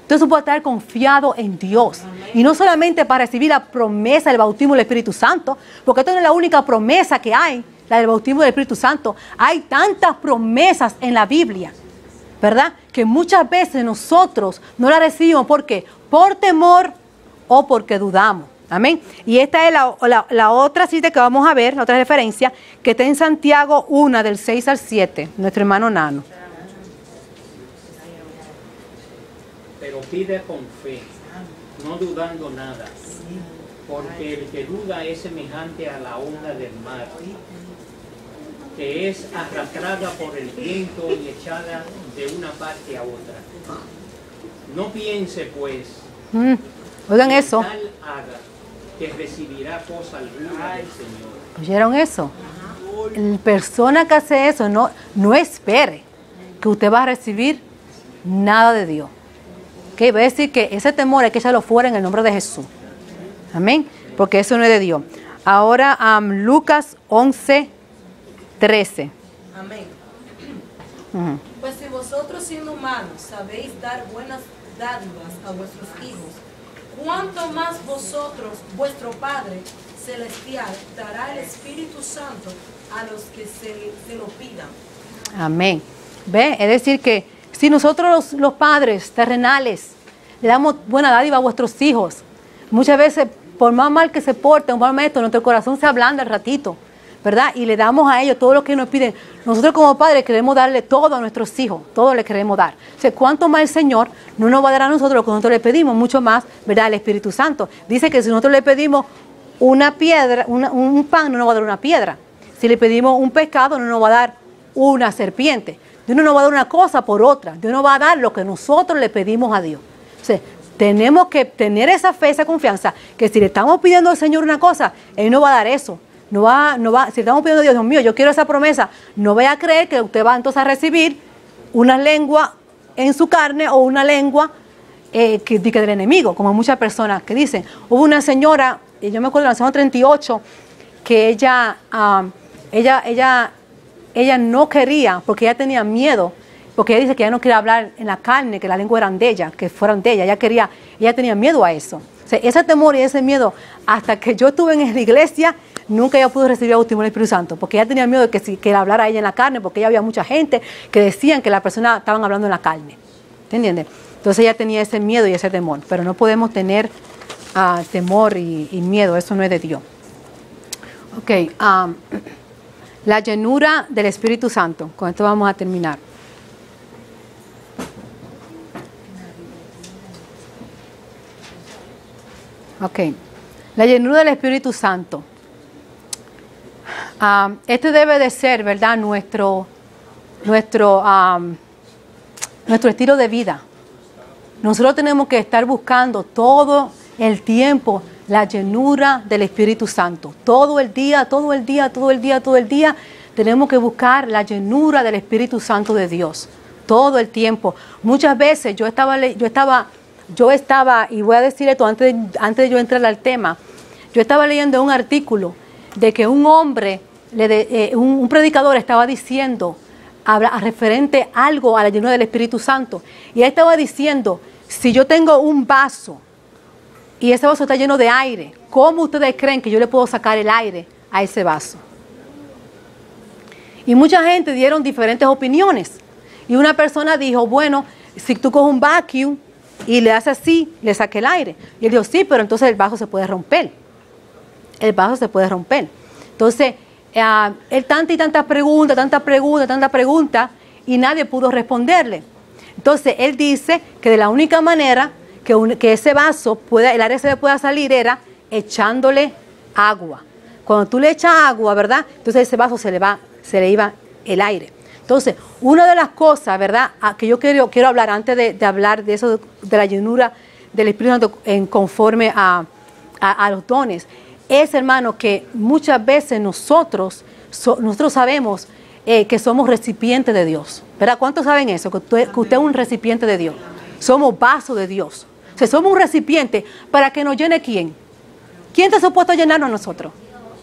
Entonces puede estar confiado en Dios. Y no solamente para recibir la promesa del bautismo del Espíritu Santo, porque esta no es la única promesa que hay, la del bautismo del Espíritu Santo. Hay tantas promesas en la Biblia, ¿verdad?, que muchas veces nosotros no la recibimos. ¿Por qué? Por temor o porque dudamos. Amén. Y esta es la otra cita que vamos a ver, la otra referencia, que está en Santiago 1, del 6 al 7, nuestro hermano Nano. Pero pide con fe, no dudando nada, porque el que duda es semejante a la onda del mar, que es arrastrada por el viento y echada de una parte a otra. No piense, pues, oigan eso. tal haga, que recibirá cosa alguna del Señor. ¿Oyeron eso? la persona que hace eso no espere que usted va a recibir nada de Dios. ¿Okay? Va a decir que ese temor hay que echarlo fuera en el nombre de Jesús. Amén. Porque eso no es de Dios. Ahora Lucas 11:13. Amén. Uh-huh. Pues si vosotros siendo humanos sabéis dar buenas dádivas a vuestros hijos, ¿cuánto más vosotros, vuestro Padre Celestial, dará el Espíritu Santo a los que se lo pidan? Amén. ¿Ve? Es decir que si nosotros los padres terrenales le damos buena dádiva a vuestros hijos, muchas veces por más mal que se porten, un mal momento, nuestro corazón se ablanda al ratito, ¿verdad? Y le damos a ellos todo lo que nos piden. Nosotros como padres queremos darle todo a nuestros hijos, todo le queremos dar. O sea, cuánto más el Señor no nos va a dar a nosotros lo que nosotros le pedimos, mucho más, ¿verdad? El Espíritu Santo. Dice que si nosotros le pedimos una piedra, un pan, no nos va a dar una piedra. Si le pedimos un pescado, no nos va a dar una serpiente. Dios no nos va a dar una cosa por otra. Dios nos va a dar lo que nosotros le pedimos a Dios. O sea, tenemos que tener esa fe, esa confianza, que si le estamos pidiendo al Señor una cosa, Él nos va a dar eso. Si le estamos pidiendo a Dios, Dios mío, yo quiero esa promesa, no vaya a creer que usted va entonces a recibir una lengua en su carne o una lengua que del enemigo, como muchas personas que dicen. Hubo una señora, yo me acuerdo en el año 38, que ella no quería, porque ella tenía miedo, porque ella dice que ella no quería hablar en la carne, que la lengua eran de ella, que fueran de ella. Ella tenía miedo a eso. O sea, ese temor y ese miedo, hasta que yo estuve en la iglesia, nunca ella pudo recibir el bautismo del Espíritu Santo, porque ella tenía miedo de que hablara a ella en la carne, porque ella había mucha gente que decían que la persona estaban hablando en la carne. ¿Te entiendes? Entonces ella tenía ese miedo y ese temor, pero no podemos tener temor y miedo, eso no es de Dios. Ok, la llenura del Espíritu Santo, con esto vamos a terminar. Ok, la llenura del Espíritu Santo. Este debe de ser, ¿verdad?, nuestro estilo de vida. Nosotros tenemos que estar buscando todo el tiempo la llenura del Espíritu Santo. Todo el día tenemos que buscar la llenura del Espíritu Santo de Dios. Todo el tiempo. Muchas veces yo estaba, y voy a decir esto antes de yo entrar al tema, yo estaba leyendo un artículo de que un hombre, un predicador estaba diciendo, referente algo a la llenura del Espíritu Santo, y él estaba diciendo, si yo tengo un vaso y ese vaso está lleno de aire, ¿cómo ustedes creen que yo le puedo sacar el aire a ese vaso? Y mucha gente dieron diferentes opiniones, y una persona dijo, bueno, si tú coges un vacuum y le haces así, le saque el aire. Y él dijo, sí, pero entonces el vaso se puede romper. El vaso se puede romper. Entonces, él tantas preguntas, y nadie pudo responderle. Entonces, él dice que de la única manera que ese vaso, el aire se le pueda salir, era echándole agua. Cuando tú le echas agua, ¿verdad?, entonces ese vaso se le iba el aire. Entonces, una de las cosas, ¿verdad?, que yo quiero hablar antes de hablar de eso, de la llenura del Espíritu Santo conforme a los dones, es, hermano, que muchas veces nosotros sabemos que somos recipientes de Dios, ¿verdad? ¿Cuántos saben eso? Que usted es un recipiente de Dios. Somos vasos de Dios. O sea, somos un recipiente para que nos llene ¿quién? ¿Quién está supuesto a llenarnos a nosotros?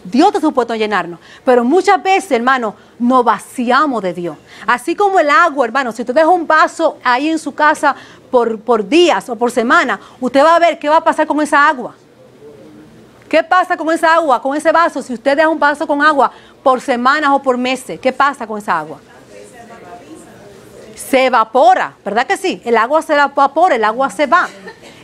Dios está supuesto a llenarnos. Pero muchas veces, hermano, nos vaciamos de Dios. Así como el agua, hermano, si usted deja un vaso ahí en su casa por días o por semanas, usted va a ver qué va a pasar con esa agua. ¿Qué pasa con esa agua, con ese vaso? Si usted deja un vaso con agua por semanas o por meses, ¿qué pasa con esa agua? Se evapora, ¿verdad que sí? El agua se evapora, el agua se va.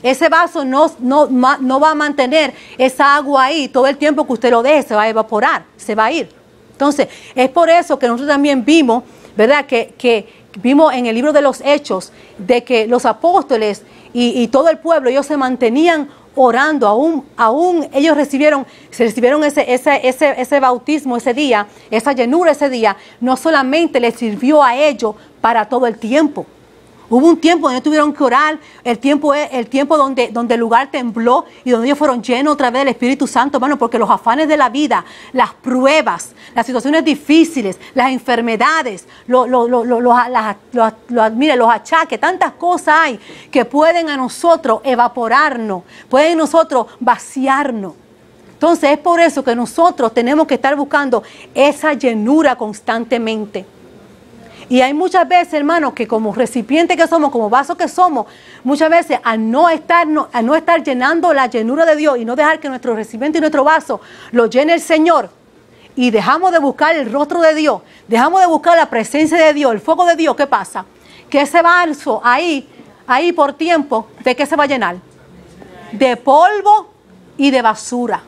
Ese vaso no va a mantener esa agua ahí todo el tiempo que usted lo deje, se va a evaporar, se va a ir. Entonces, es por eso que nosotros también vimos, ¿verdad?, que vimos en el libro de los Hechos, de que los apóstoles y todo el pueblo, ellos se mantenían orando, aún ellos recibieron ese bautismo ese día, esa llenura ese día, no solamente les sirvió a ellos para todo el tiempo, Hubo un tiempo donde tuvieron que orar, el tiempo donde el lugar tembló y donde ellos fueron llenos otra vez del Espíritu Santo, hermano, porque los afanes de la vida, las pruebas, las situaciones difíciles, las enfermedades, los achaques, tantas cosas hay que pueden a nosotros evaporarnos, pueden a nosotros vaciarnos. Entonces es por eso que nosotros tenemos que estar buscando esa llenura constantemente. Y hay muchas veces, hermanos, que como recipiente que somos, como vaso que somos, muchas veces al no estar llenando la llenura de Dios y no dejar que nuestro recipiente y nuestro vaso lo llene el Señor, y dejamos de buscar el rostro de Dios, dejamos de buscar la presencia de Dios, el fuego de Dios, ¿qué pasa? Que ese vaso ahí por tiempo, ¿de qué se va a llenar? De polvo y de basura.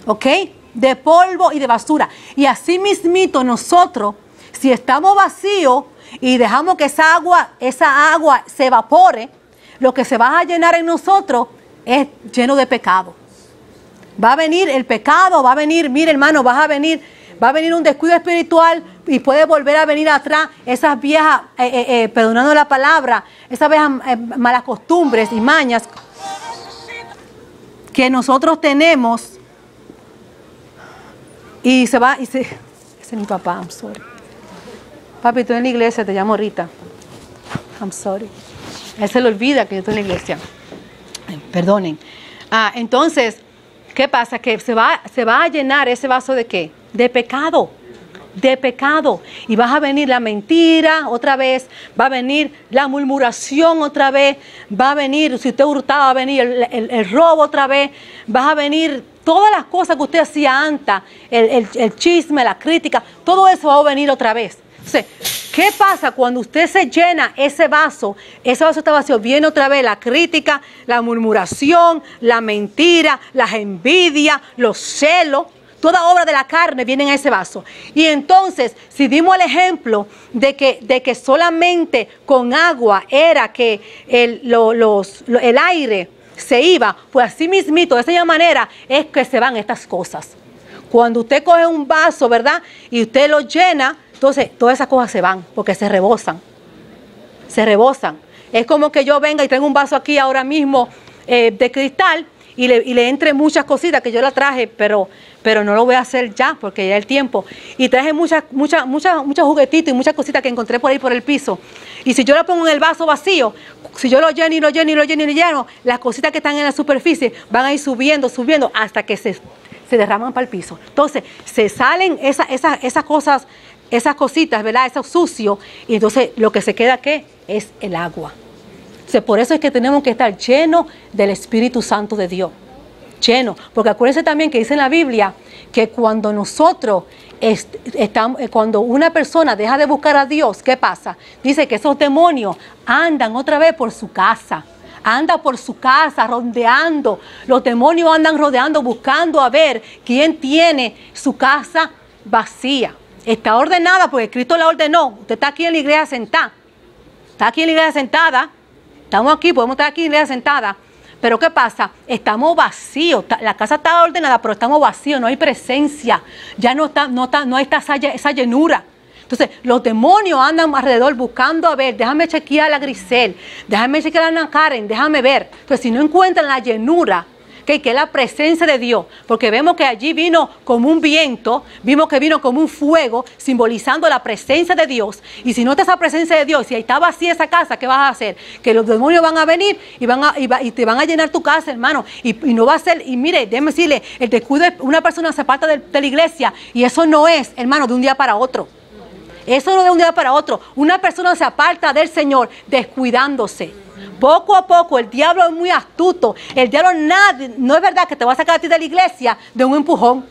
¿Ok? De polvo y de basura. Y así mismito nosotros, si estamos vacíos y dejamos que esa agua se evapore, lo que se va a llenar en nosotros es lleno de pecado. Va a venir el pecado, va a venir, mire hermano, va a venir un descuido espiritual y puede volver a venir atrás esas viejas, perdonando la palabra, esas viejas malas costumbres y mañas que nosotros tenemos. Ese es mi papá, I'm sorry. Papi, estoy en la iglesia, te llamo Rita. I'm sorry. Él se le olvida que yo estoy en la iglesia. Perdonen. Entonces, ¿qué pasa? Que se va a llenar ese vaso ¿de qué? De pecado. De pecado. Y va a venir la mentira otra vez, va a venir la murmuración otra vez, va a venir, si usted hurtaba, va a venir el robo otra vez, va a venir todas las cosas que usted hacía antes, el chisme, la crítica, todo eso va a venir otra vez. Entonces, ¿qué pasa cuando usted se llena ese vaso está vacío? Viene otra vez la crítica, la murmuración, la mentira, las envidias, los celos. Toda obra de la carne viene en ese vaso. Y entonces, si dimos el ejemplo de que solamente con agua era que el aire se iba, pues así mismito, de esa manera es que se van estas cosas. Cuando usted coge un vaso, ¿verdad? Y usted lo llena, entonces todas esas cosas se van, porque se rebosan. Se rebosan. Es como que yo venga y tengo un vaso aquí ahora mismo de cristal y le entre muchas cositas que yo la traje, pero no lo voy a hacer ya porque ya es el tiempo. Y traje muchos juguetitos y muchas cositas que encontré por ahí por el piso. Y si yo lo pongo en el vaso vacío, si yo lo lleno, las cositas que están en la superficie van a ir subiendo hasta que se derraman para el piso. Entonces, se salen esas cosas, esas cositas, ¿verdad? Eso sucio. Y entonces lo que se queda, ¿qué? Es el agua. Entonces, por eso es que tenemos que estar llenos del Espíritu Santo de Dios. Lleno, porque acuérdense también que dice en la Biblia que cuando nosotros cuando una persona deja de buscar a Dios, ¿qué pasa? Dice que esos demonios andan otra vez por su casa, rodeando. Los demonios andan rodeando, buscando a ver quién tiene su casa vacía. Está ordenada porque Cristo la ordenó. Usted está aquí en la iglesia sentada. Estamos aquí, podemos estar aquí en la iglesia sentada. Pero ¿qué pasa? Estamos vacíos. La casa está ordenada, pero estamos vacíos. No hay presencia. Ya no está esa llenura. Entonces, los demonios andan alrededor buscando a ver. Déjame chequear a la Grisel. Déjame chequear a Ana Karen. Déjame ver. Entonces, si no encuentran la llenura, que es la presencia de Dios, porque vemos que allí vino como un viento, vimos que vino como un fuego, simbolizando la presencia de Dios. Y si no está esa presencia de Dios, si está vacía esa casa, ¿qué vas a hacer? Que los demonios van a venir y te van a llenar tu casa, hermano. Y no va a ser, y mire, déjeme decirle, el descuido, una persona se aparta de la iglesia, y eso no es, hermano, de un día para otro. Eso no es de un día para otro. Una persona se aparta del Señor descuidándose. Poco a poco, el diablo es muy astuto. El diablo no es verdad que te va a sacar a ti de la iglesia de un empujón.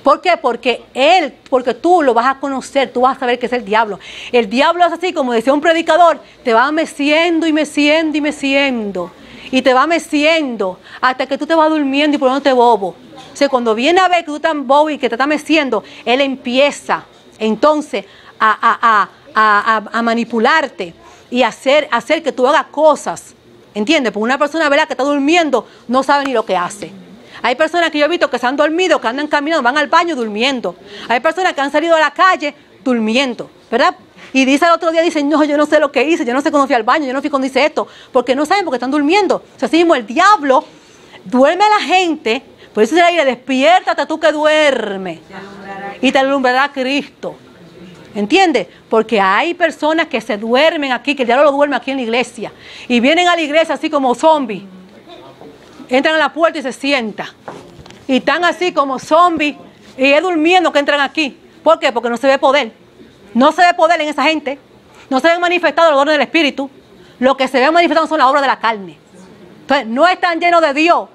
¿Por qué? Porque tú lo vas a conocer, tú vas a saber que es el diablo. El diablo es así, como decía un predicador, te va meciendo y meciendo y meciendo. Y te va meciendo hasta que tú te vas durmiendo y poniéndote bobo. O sea, cuando viene a ver que tú estás bobo y que te está meciendo, él empieza entonces a manipularte y hacer que tú hagas cosas, ¿entiendes? Porque una persona, ¿verdad?, que está durmiendo no sabe ni lo que hace. Hay personas que yo he visto que se han dormido, que andan caminando, van al baño durmiendo. Hay personas que han salido a la calle durmiendo, ¿verdad? Y dice al otro día, dicen, no, yo no sé lo que hice, yo no sé cuándo fui al baño, yo no fui cuando hice esto, porque no saben, porque están durmiendo. O sea, así mismo el diablo duerme a la gente, por eso se le dice, despiértate tú que duermes, y te alumbrará Cristo. ¿Entiendes? Porque hay personas que se duermen aquí, que el diablo lo duerme aquí en la iglesia, y vienen a la iglesia así como zombies. Entran a la puerta y se sientan. Y están así como zombies, y es durmiendo que entran aquí. ¿Por qué? Porque no se ve poder. No se ve poder en esa gente. No se ven manifestados los dones del Espíritu. Lo que se ve manifestado son las obras de la carne. Entonces, no están llenos de Dios.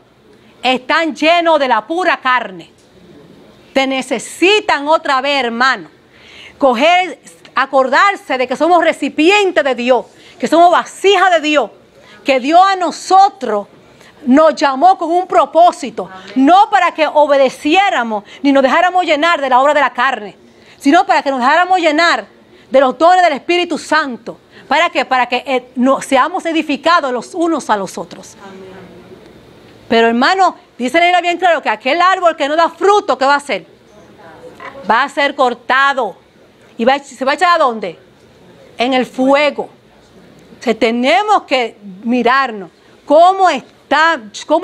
Están llenos de la pura carne. Te necesitan otra vez, hermano. Acordarse de que somos recipientes de Dios. Que somos vasijas de Dios. Que Dios a nosotros nos llamó con un propósito. No para que obedeciéramos ni nos dejáramos llenar de la obra de la carne, sino para que nos dejáramos llenar de los dones del Espíritu Santo. ¿Para qué? Para que seamos edificados los unos a los otros. Amén. Pero hermano, dice la Biblia bien claro que aquel árbol que no da fruto, ¿qué va a hacer? Va a ser cortado. ¿Y se va a echar a dónde? En el fuego. O sea, tenemos que mirarnos. ¿Cómo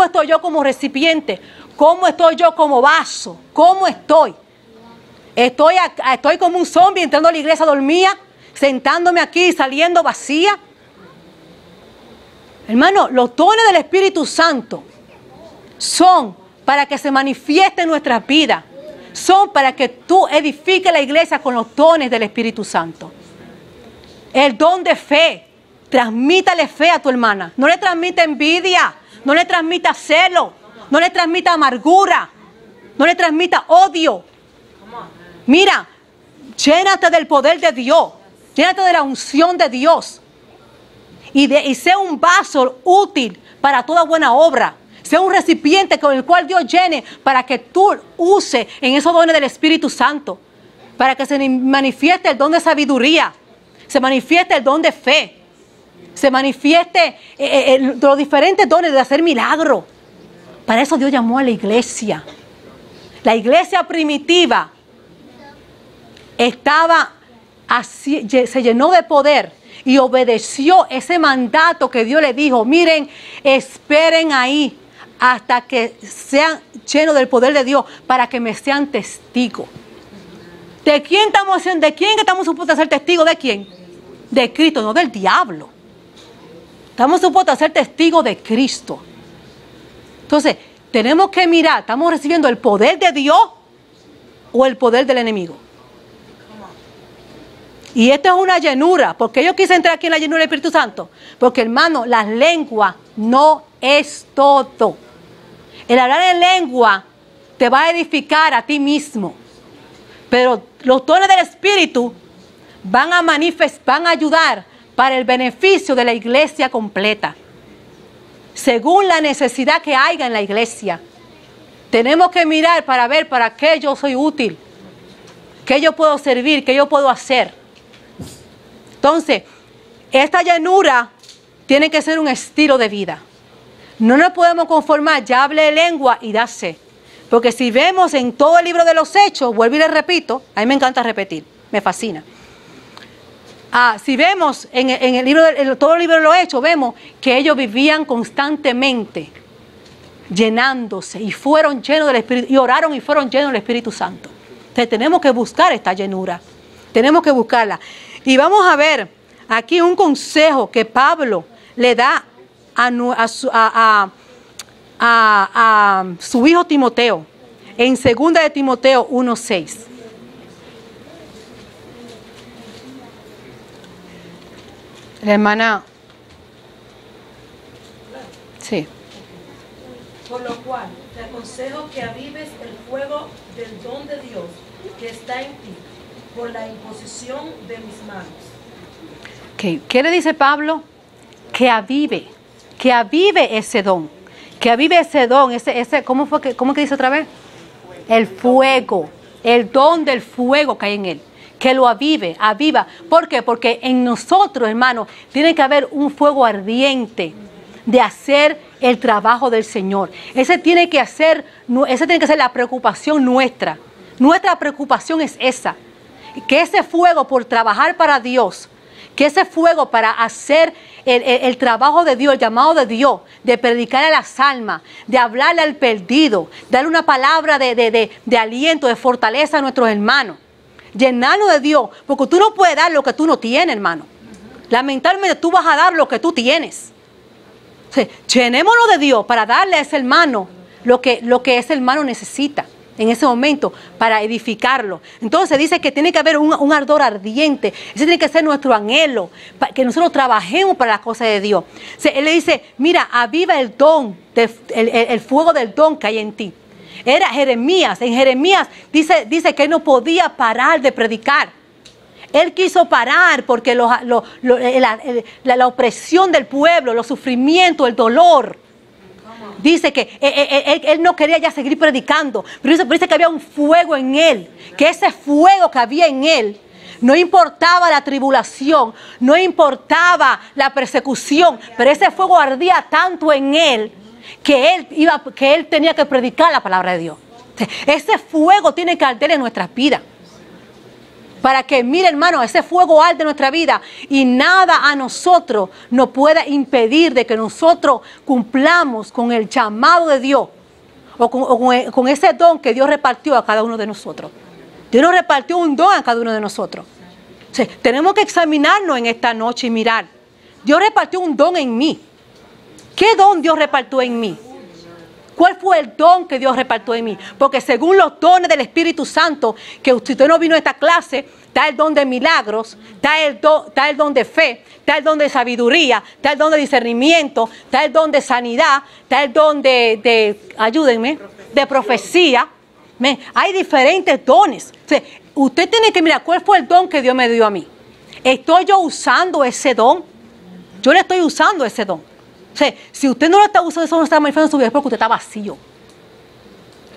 estoy yo como recipiente? ¿Cómo estoy yo como vaso? ¿Cómo estoy? Estoy como un zombie entrando a la iglesia dormida, sentándome aquí y saliendo vacía. Hermano, los dones del Espíritu Santo son para que se manifieste en nuestras vidas. Son para que tú edifiques la iglesia con los dones del Espíritu Santo. El don de fe. Transmítale fe a tu hermana. No le transmita envidia. No le transmita celo. No le transmita amargura. No le transmita odio. Mira, llénate del poder de Dios. Llénate de la unción de Dios. Y sea un vaso útil para toda buena obra. Sea un recipiente con el cual Dios llene para que tú uses en esos dones del Espíritu Santo. Para que se manifieste el don de sabiduría. Se manifieste el don de fe. Se manifieste los diferentes dones de hacer milagros. Para eso Dios llamó a la iglesia. La iglesia primitiva estaba así, se llenó de poder y obedeció ese mandato que Dios le dijo. Miren, esperen ahí hasta que sean llenos del poder de Dios para que me sean testigos. ¿De quién estamos haciendo? ¿De quién estamos supuestos a ser testigos? ¿De quién? De Cristo, no del diablo. Estamos supuestos a ser testigos de Cristo. Entonces, tenemos que mirar, ¿estamos recibiendo el poder de Dios o el poder del enemigo? Y esto es una llenura. ¿Por qué yo quise entrar aquí en la llenura del Espíritu Santo? Porque, hermano, las lenguas no es todo. El hablar en lengua te va a edificar a ti mismo. Pero los dones del Espíritu van a ayudar para el beneficio de la iglesia completa. Según la necesidad que haya en la iglesia. Tenemos que mirar para ver para qué yo soy útil. Qué yo puedo servir, qué yo puedo hacer. Entonces, esta llenura tiene que ser un estilo de vida. No nos podemos conformar, ya hablé de lengua y da sé. Porque si vemos en todo el libro de los Hechos, vuelvo y les repito, a mí me encanta repetir, me fascina. Si vemos en el libro, todo el libro de los Hechos, vemos que ellos vivían constantemente llenándose y fueron llenos del Espíritu, y oraron y fueron llenos del Espíritu Santo. Entonces tenemos que buscar esta llenura, tenemos que buscarla. Y vamos a ver aquí un consejo que Pablo le da a su hijo Timoteo, en 2 de Timoteo 1:6. La hermana, sí. Por lo cual, te aconsejo que avives el fuego del don de Dios que está en ti, por la imposición de mis manos. ¿Qué le dice Pablo? Que avive ese don. Que avive ese don, ¿cómo que dice otra vez? El fuego, el don del fuego que hay en él. Que lo aviva. ¿Por qué? Porque en nosotros, hermanos, tiene que haber un fuego ardiente de hacer el trabajo del Señor. Esa tiene que ser la preocupación nuestra. Nuestra preocupación es esa. que ese fuego por trabajar para Dios, que ese fuego para hacer el trabajo de Dios, el llamado de Dios, de predicar a las almas, de hablarle al perdido, darle una palabra de aliento, de fortaleza a nuestros hermanos, llenarnos de Dios, porque tú no puedes dar lo que tú no tienes, hermano. Lamentablemente tú vas a dar lo que tú tienes. O sea, llenémonos de Dios para darle a ese hermano lo que ese hermano necesita en ese momento para edificarlo. Entonces dice que tiene que haber un ardor ardiente. Ese tiene que ser nuestro anhelo, para que nosotros trabajemos para las cosas de Dios. O sea, él le dice, mira, aviva el don, el fuego del don que hay en ti. Era Jeremías. En Jeremías dice que él no podía parar de predicar. Él quiso parar porque la opresión del pueblo, los sufrimientos, el dolor. Dice que él no quería ya seguir predicando, pero dice que había un fuego en él, que ese fuego que había en él, no importaba la tribulación, no importaba la persecución, pero ese fuego ardía tanto en él que él tenía que predicar la palabra de Dios. Ese fuego tiene que arder en nuestras vidas. Para que, mire hermano, ese fuego arde en nuestra vida y nada a nosotros nos pueda impedir de que nosotros cumplamos con el llamado de Dios o con ese don que Dios repartió a cada uno de nosotros. Dios nos repartió un don a cada uno de nosotros. O sea, tenemos que examinarnos en esta noche y mirar. Dios repartió un don en mí. ¿Qué don Dios repartió en mí? ¿Cuál fue el don que Dios repartió en mí? Porque según los dones del Espíritu Santo, que si usted no vino a esta clase, está el don de milagros, está el don de fe, está el don de sabiduría, está el don de discernimiento, está el don de sanidad, está el don ayúdenme, de profecía. Hay diferentes dones. O sea, usted tiene que mirar cuál fue el don que Dios me dio a mí. ¿Estoy yo usando ese don? Yo le estoy usando ese don. O sea, si usted no lo está usando, eso no está manifestando en su vida, es porque usted está vacío.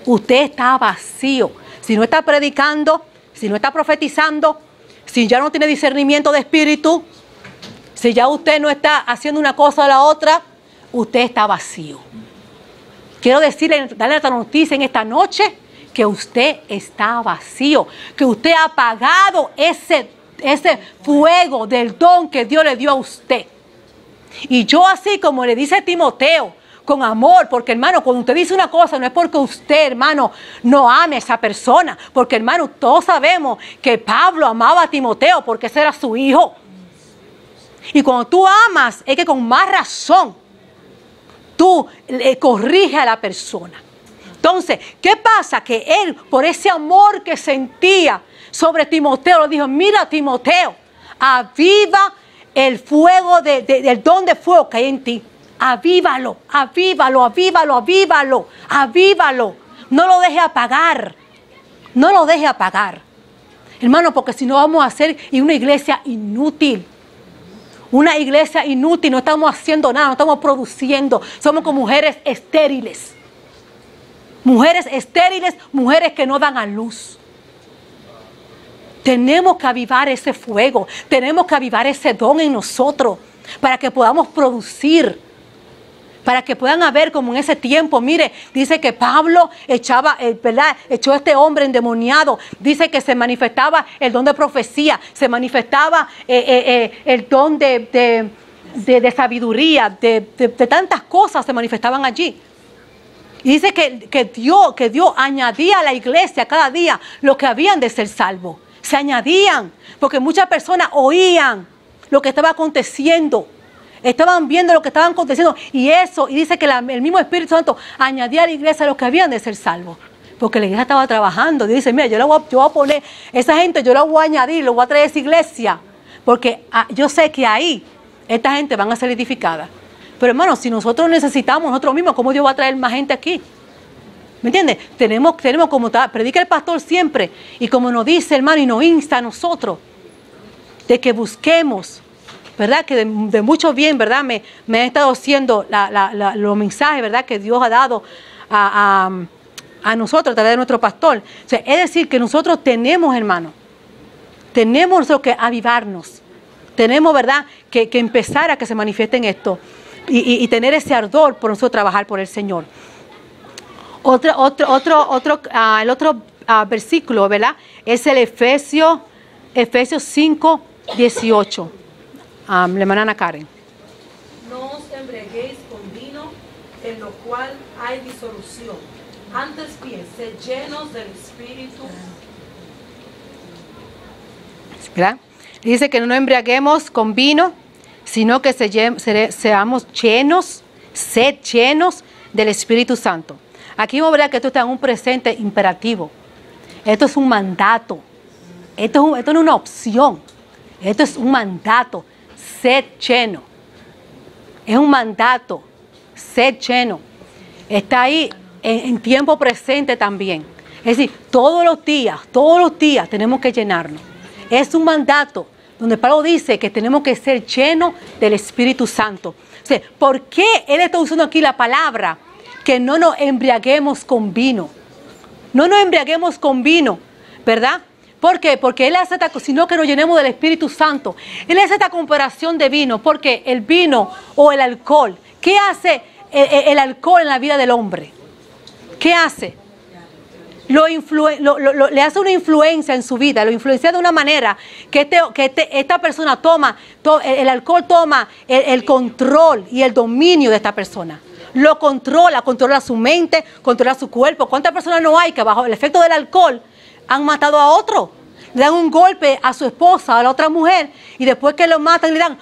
Usted está vacío. Si no está predicando, si no está profetizando, si ya no tiene discernimiento de espíritu, si ya usted no está haciendo una cosa o la otra, usted está vacío. Quiero darle la noticia en esta noche que usted está vacío, que usted ha apagado ese fuego del don que Dios le dio a usted. Y yo así como le dice Timoteo, con amor, porque hermano, cuando usted dice una cosa, no es porque usted, hermano, no ame a esa persona, porque hermano, todos sabemos que Pablo amaba a Timoteo porque ese era su hijo. Y cuando tú amas, es que con más razón, tú le corriges a la persona. Entonces, ¿qué pasa? Que él, por ese amor que sentía sobre Timoteo, le dijo, mira Timoteo, aviva el fuego del don de fuego que hay en ti. Avívalo, avívalo, avívalo, avívalo, avívalo. No lo deje apagar. No lo deje apagar. Hermano, porque si no vamos a hacer una iglesia inútil. Una iglesia inútil, no estamos haciendo nada, no estamos produciendo. Somos como mujeres estériles. Mujeres estériles, mujeres que no dan a luz. Tenemos que avivar ese fuego, tenemos que avivar ese don en nosotros para que podamos producir, para que puedan haber como en ese tiempo. Mire, dice que Pablo echó a este hombre endemoniado, dice que se manifestaba el don de profecía, se manifestaba el don de sabiduría, de tantas cosas se manifestaban allí. Y dice que Dios añadía a la iglesia cada día lo que habían de ser salvos. Se añadían, porque muchas personas oían lo que estaba aconteciendo, estaban viendo lo que estaba aconteciendo, y dice que el mismo Espíritu Santo añadía a la iglesia los que habían de ser salvos, porque la iglesia estaba trabajando. Y dice, mira, yo voy a poner, esa gente yo la voy a añadir, lo voy a traer a esa iglesia, porque yo sé que ahí esta gente van a ser edificada. Pero hermano, si nosotros necesitamos nosotros mismos, ¿cómo Dios va a traer más gente aquí? ¿Me entiendes? Tenemos como predica el pastor siempre, y como nos dice, hermano, y nos insta a nosotros, de que busquemos, ¿verdad? Que de mucho bien, ¿verdad? Me han estado haciendo los mensajes, ¿verdad? Que Dios ha dado a nosotros a través de nuestro pastor. O sea, es decir, que nosotros tenemos, hermano, tenemos nosotros que avivarnos. Tenemos, ¿verdad? Que empezar a que se manifieste en esto. Y tener ese ardor por nosotros trabajar por el Señor. El otro versículo, ¿verdad? Es el Efesios Efesios 5, 18. La hermana Ana Karen. No os embriaguéis con vino, en lo cual hay disolución. Antes bien, sed llenos del Espíritu. ¿Verdad? Dice que no nos embriaguemos con vino, sino que seamos llenos, sed llenos del Espíritu Santo. Aquí vamos a ver que esto está en un presente imperativo. Esto es un mandato. Esto no es una opción. Esto es un mandato. Sed lleno. Es un mandato. Sed lleno. Está ahí en tiempo presente también. Es decir, todos los días tenemos que llenarnos. Es un mandato donde Pablo dice que tenemos que ser llenos del Espíritu Santo. O sea, ¿por qué él está usando aquí la palabra que no nos embriaguemos con vino? No nos embriaguemos con vino, ¿verdad? ¿Por qué? Porque él hace sino que nos llenemos del Espíritu Santo. Él hace esta comparación de vino, porque el vino o el alcohol, ¿qué hace el alcohol en la vida del hombre? ¿Qué hace? Le hace una influencia en su vida, lo influencia de una manera que esta persona el alcohol toma el control y el dominio de esta persona. Lo controla su mente, controla su cuerpo. ¿Cuántas personas no hay que bajo el efecto del alcohol han matado a otro? Le dan un golpe a su esposa, a la otra mujer, y después que lo matan le dan,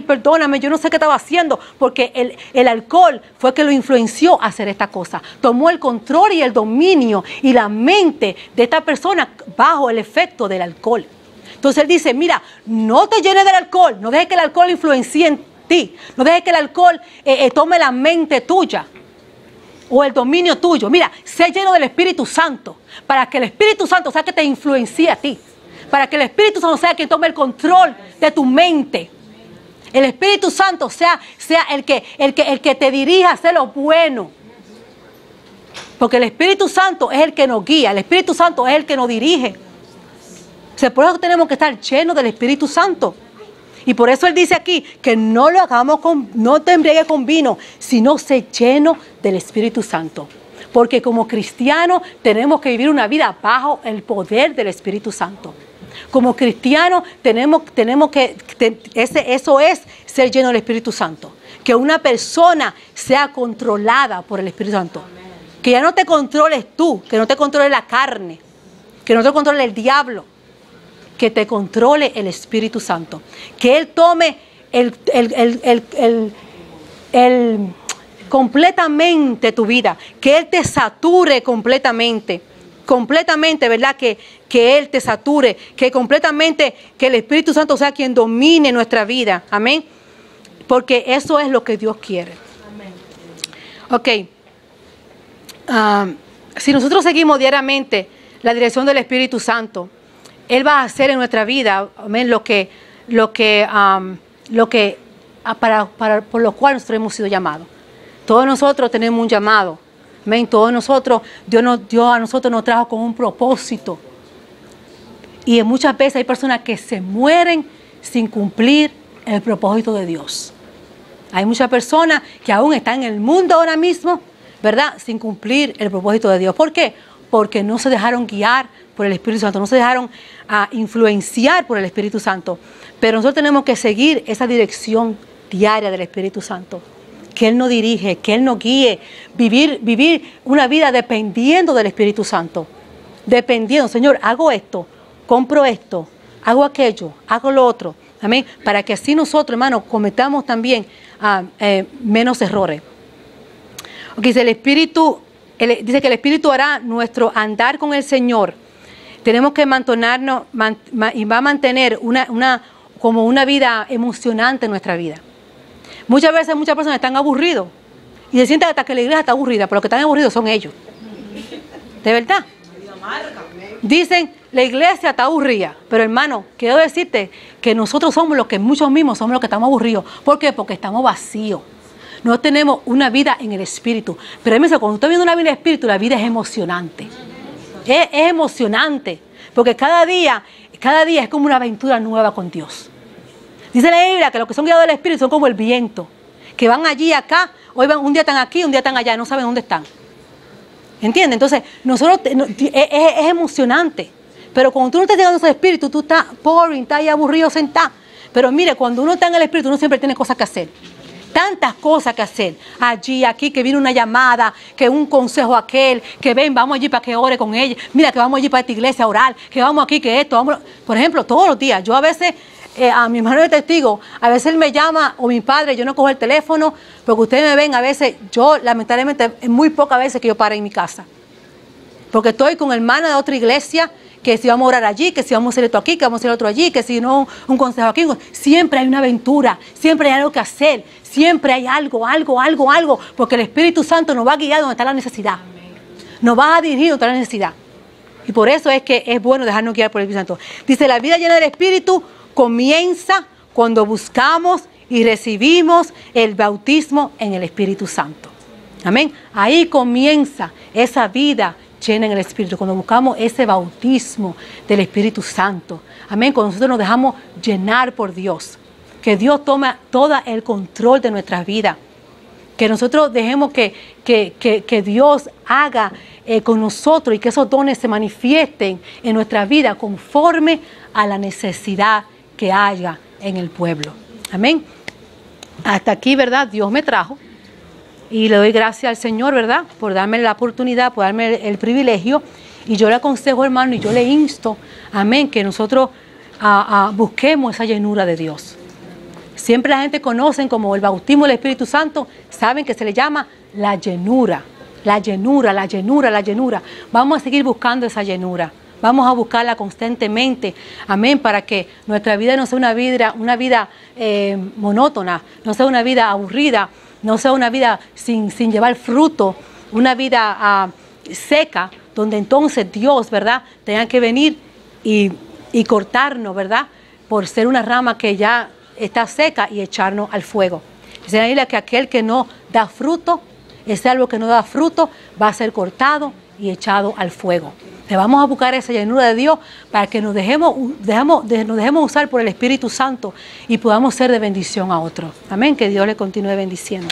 perdóname, yo no sé qué estaba haciendo, porque el alcohol fue que lo influenció a hacer esta cosa. Tomó el control y el dominio y la mente de esta persona bajo el efecto del alcohol. Entonces él dice, mira, no te llenes del alcohol, no dejes que el alcohol influencie en ti, no dejes que el alcohol tome la mente tuya o el dominio tuyo. Mira, sé lleno del Espíritu Santo, para que el Espíritu Santo sea que te influencie a ti, para que el Espíritu Santo sea quien tome el control de tu mente. El Espíritu Santo sea el que te dirija a hacer lo bueno, porque el Espíritu Santo es el que nos guía, el Espíritu Santo es el que nos dirige. O sea, por eso tenemos que estar llenos del Espíritu Santo. Y por eso él dice aquí que no te embriagues con vino, sino sé lleno del Espíritu Santo. Porque como cristianos tenemos que vivir una vida bajo el poder del Espíritu Santo. Como cristianos tenemos que eso es ser lleno del Espíritu Santo. Que una persona sea controlada por el Espíritu Santo. Que ya no te controles tú, que no te controle la carne, que no te controle el diablo. Que te controle el Espíritu Santo, que Él tome completamente tu vida, que Él te sature completamente, ¿verdad? Que Él te sature, que el Espíritu Santo sea quien domine nuestra vida, amén, porque eso es lo que Dios quiere. Amén. Ok, si nosotros seguimos diariamente la dirección del Espíritu Santo, Él va a hacer en nuestra vida, amén, por lo cual nosotros hemos sido llamados. Todos nosotros tenemos un llamado, amén. Todos nosotros, Dios a nosotros nos trajo con un propósito. Y muchas veces hay personas que se mueren sin cumplir el propósito de Dios. Hay muchas personas que aún están en el mundo ahora mismo, ¿verdad?, sin cumplir el propósito de Dios. ¿Por qué? Porque no se dejaron guiar por el Espíritu Santo, no se dejaron influenciar por el Espíritu Santo. Pero nosotros tenemos que seguir esa dirección diaria del Espíritu Santo, que Él nos dirige, que Él nos guíe, vivir una vida dependiendo del Espíritu Santo, dependiendo, Señor, hago esto, compro esto, hago aquello, hago lo otro, amén, para que así nosotros, hermanos, cometamos también menos errores. Okay, dice que el Espíritu hará nuestro andar con el Señor. Tenemos que mantenernos y va a mantener como una vida emocionante en nuestra vida. Muchas veces muchas personas están aburridos y se sienten hasta que la iglesia está aburrida, pero los que están aburridos son ellos. ¿De verdad? Dicen, la iglesia está aburrida, pero hermano, quiero decirte que nosotros somos los que muchos mismos somos los que estamos aburridos. ¿Por qué? Porque estamos vacíos. No tenemos una vida en el Espíritu. Pero cuando usted viene una vida en el Espíritu, la vida es emocionante. Es emocionante, porque cada día es como una aventura nueva con Dios. Dice la Biblia que los que son guiados del Espíritu son como el viento, que van allí y acá, un día están aquí, un día están allá, no saben dónde están. ¿Entienden? Entonces, es emocionante. Pero cuando tú no estás llegando a ese espíritu, tú estás boring, estás ahí aburrido sentado. Pero mire, cuando uno está en el espíritu, uno siempre tiene cosas que hacer. Tantas cosas que hacer. Allí, aquí, que viene una llamada, que un consejo aquel, que ven, vamos allí para que ore con ella. Mira, que vamos allí para esta iglesia a orar, que vamos aquí, que esto, vamos. Por ejemplo, todos los días, yo a veces, a mi hermano de testigo, a veces él me llama, o mi padre, yo no cojo el teléfono, porque ustedes me ven, a veces, yo lamentablemente, es muy pocas veces que yo paro en mi casa. Porque estoy con hermanas de otra iglesia, que si vamos a orar allí, que si vamos a hacer esto aquí, que vamos a hacer otro allí, que si no, un consejo aquí. Siempre hay una aventura, siempre hay algo que hacer, siempre hay algo, porque el Espíritu Santo nos va a guiar donde está la necesidad. Nos va a dirigir donde está la necesidad. Y por eso es que es bueno dejarnos guiar por el Espíritu Santo. Dice, la vida llena del Espíritu comienza cuando buscamos y recibimos el bautismo en el Espíritu Santo. Amén. Ahí comienza esa vida llena en el Espíritu, cuando buscamos ese bautismo del Espíritu Santo. Amén, cuando nosotros nos dejamos llenar por Dios, que Dios toma todo el control de nuestras vidas, que nosotros dejemos que Dios haga con nosotros y que esos dones se manifiesten en nuestra vida conforme a la necesidad que haya en el pueblo. Amén. Hasta aquí, ¿verdad? Dios me trajo. Y le doy gracias al Señor, ¿verdad? Por darme la oportunidad, por darme el privilegio. Y yo le aconsejo, hermano, y yo le insto, amén, que nosotros busquemos esa llenura de Dios. Siempre la gente conoce como el bautismo del Espíritu Santo, saben que se le llama la llenura. La llenura, la llenura, la llenura. Vamos a seguir buscando esa llenura. Vamos a buscarla constantemente, amén, para que nuestra vida no sea una vida monótona, no sea una vida aburrida, no sea una vida sin llevar fruto, una vida seca, donde entonces Dios, ¿verdad?, tenga que venir y cortarnos, ¿verdad?, por ser una rama que ya está seca y echarnos al fuego. Dice la Biblia que aquel que no da fruto, ese árbol que no da fruto, va a ser cortado y echado al fuego. Le vamos a buscar esa llenura de Dios para que nos dejemos usar por el Espíritu Santo y podamos ser de bendición a otros. Amén, que Dios le continúe bendiciendo.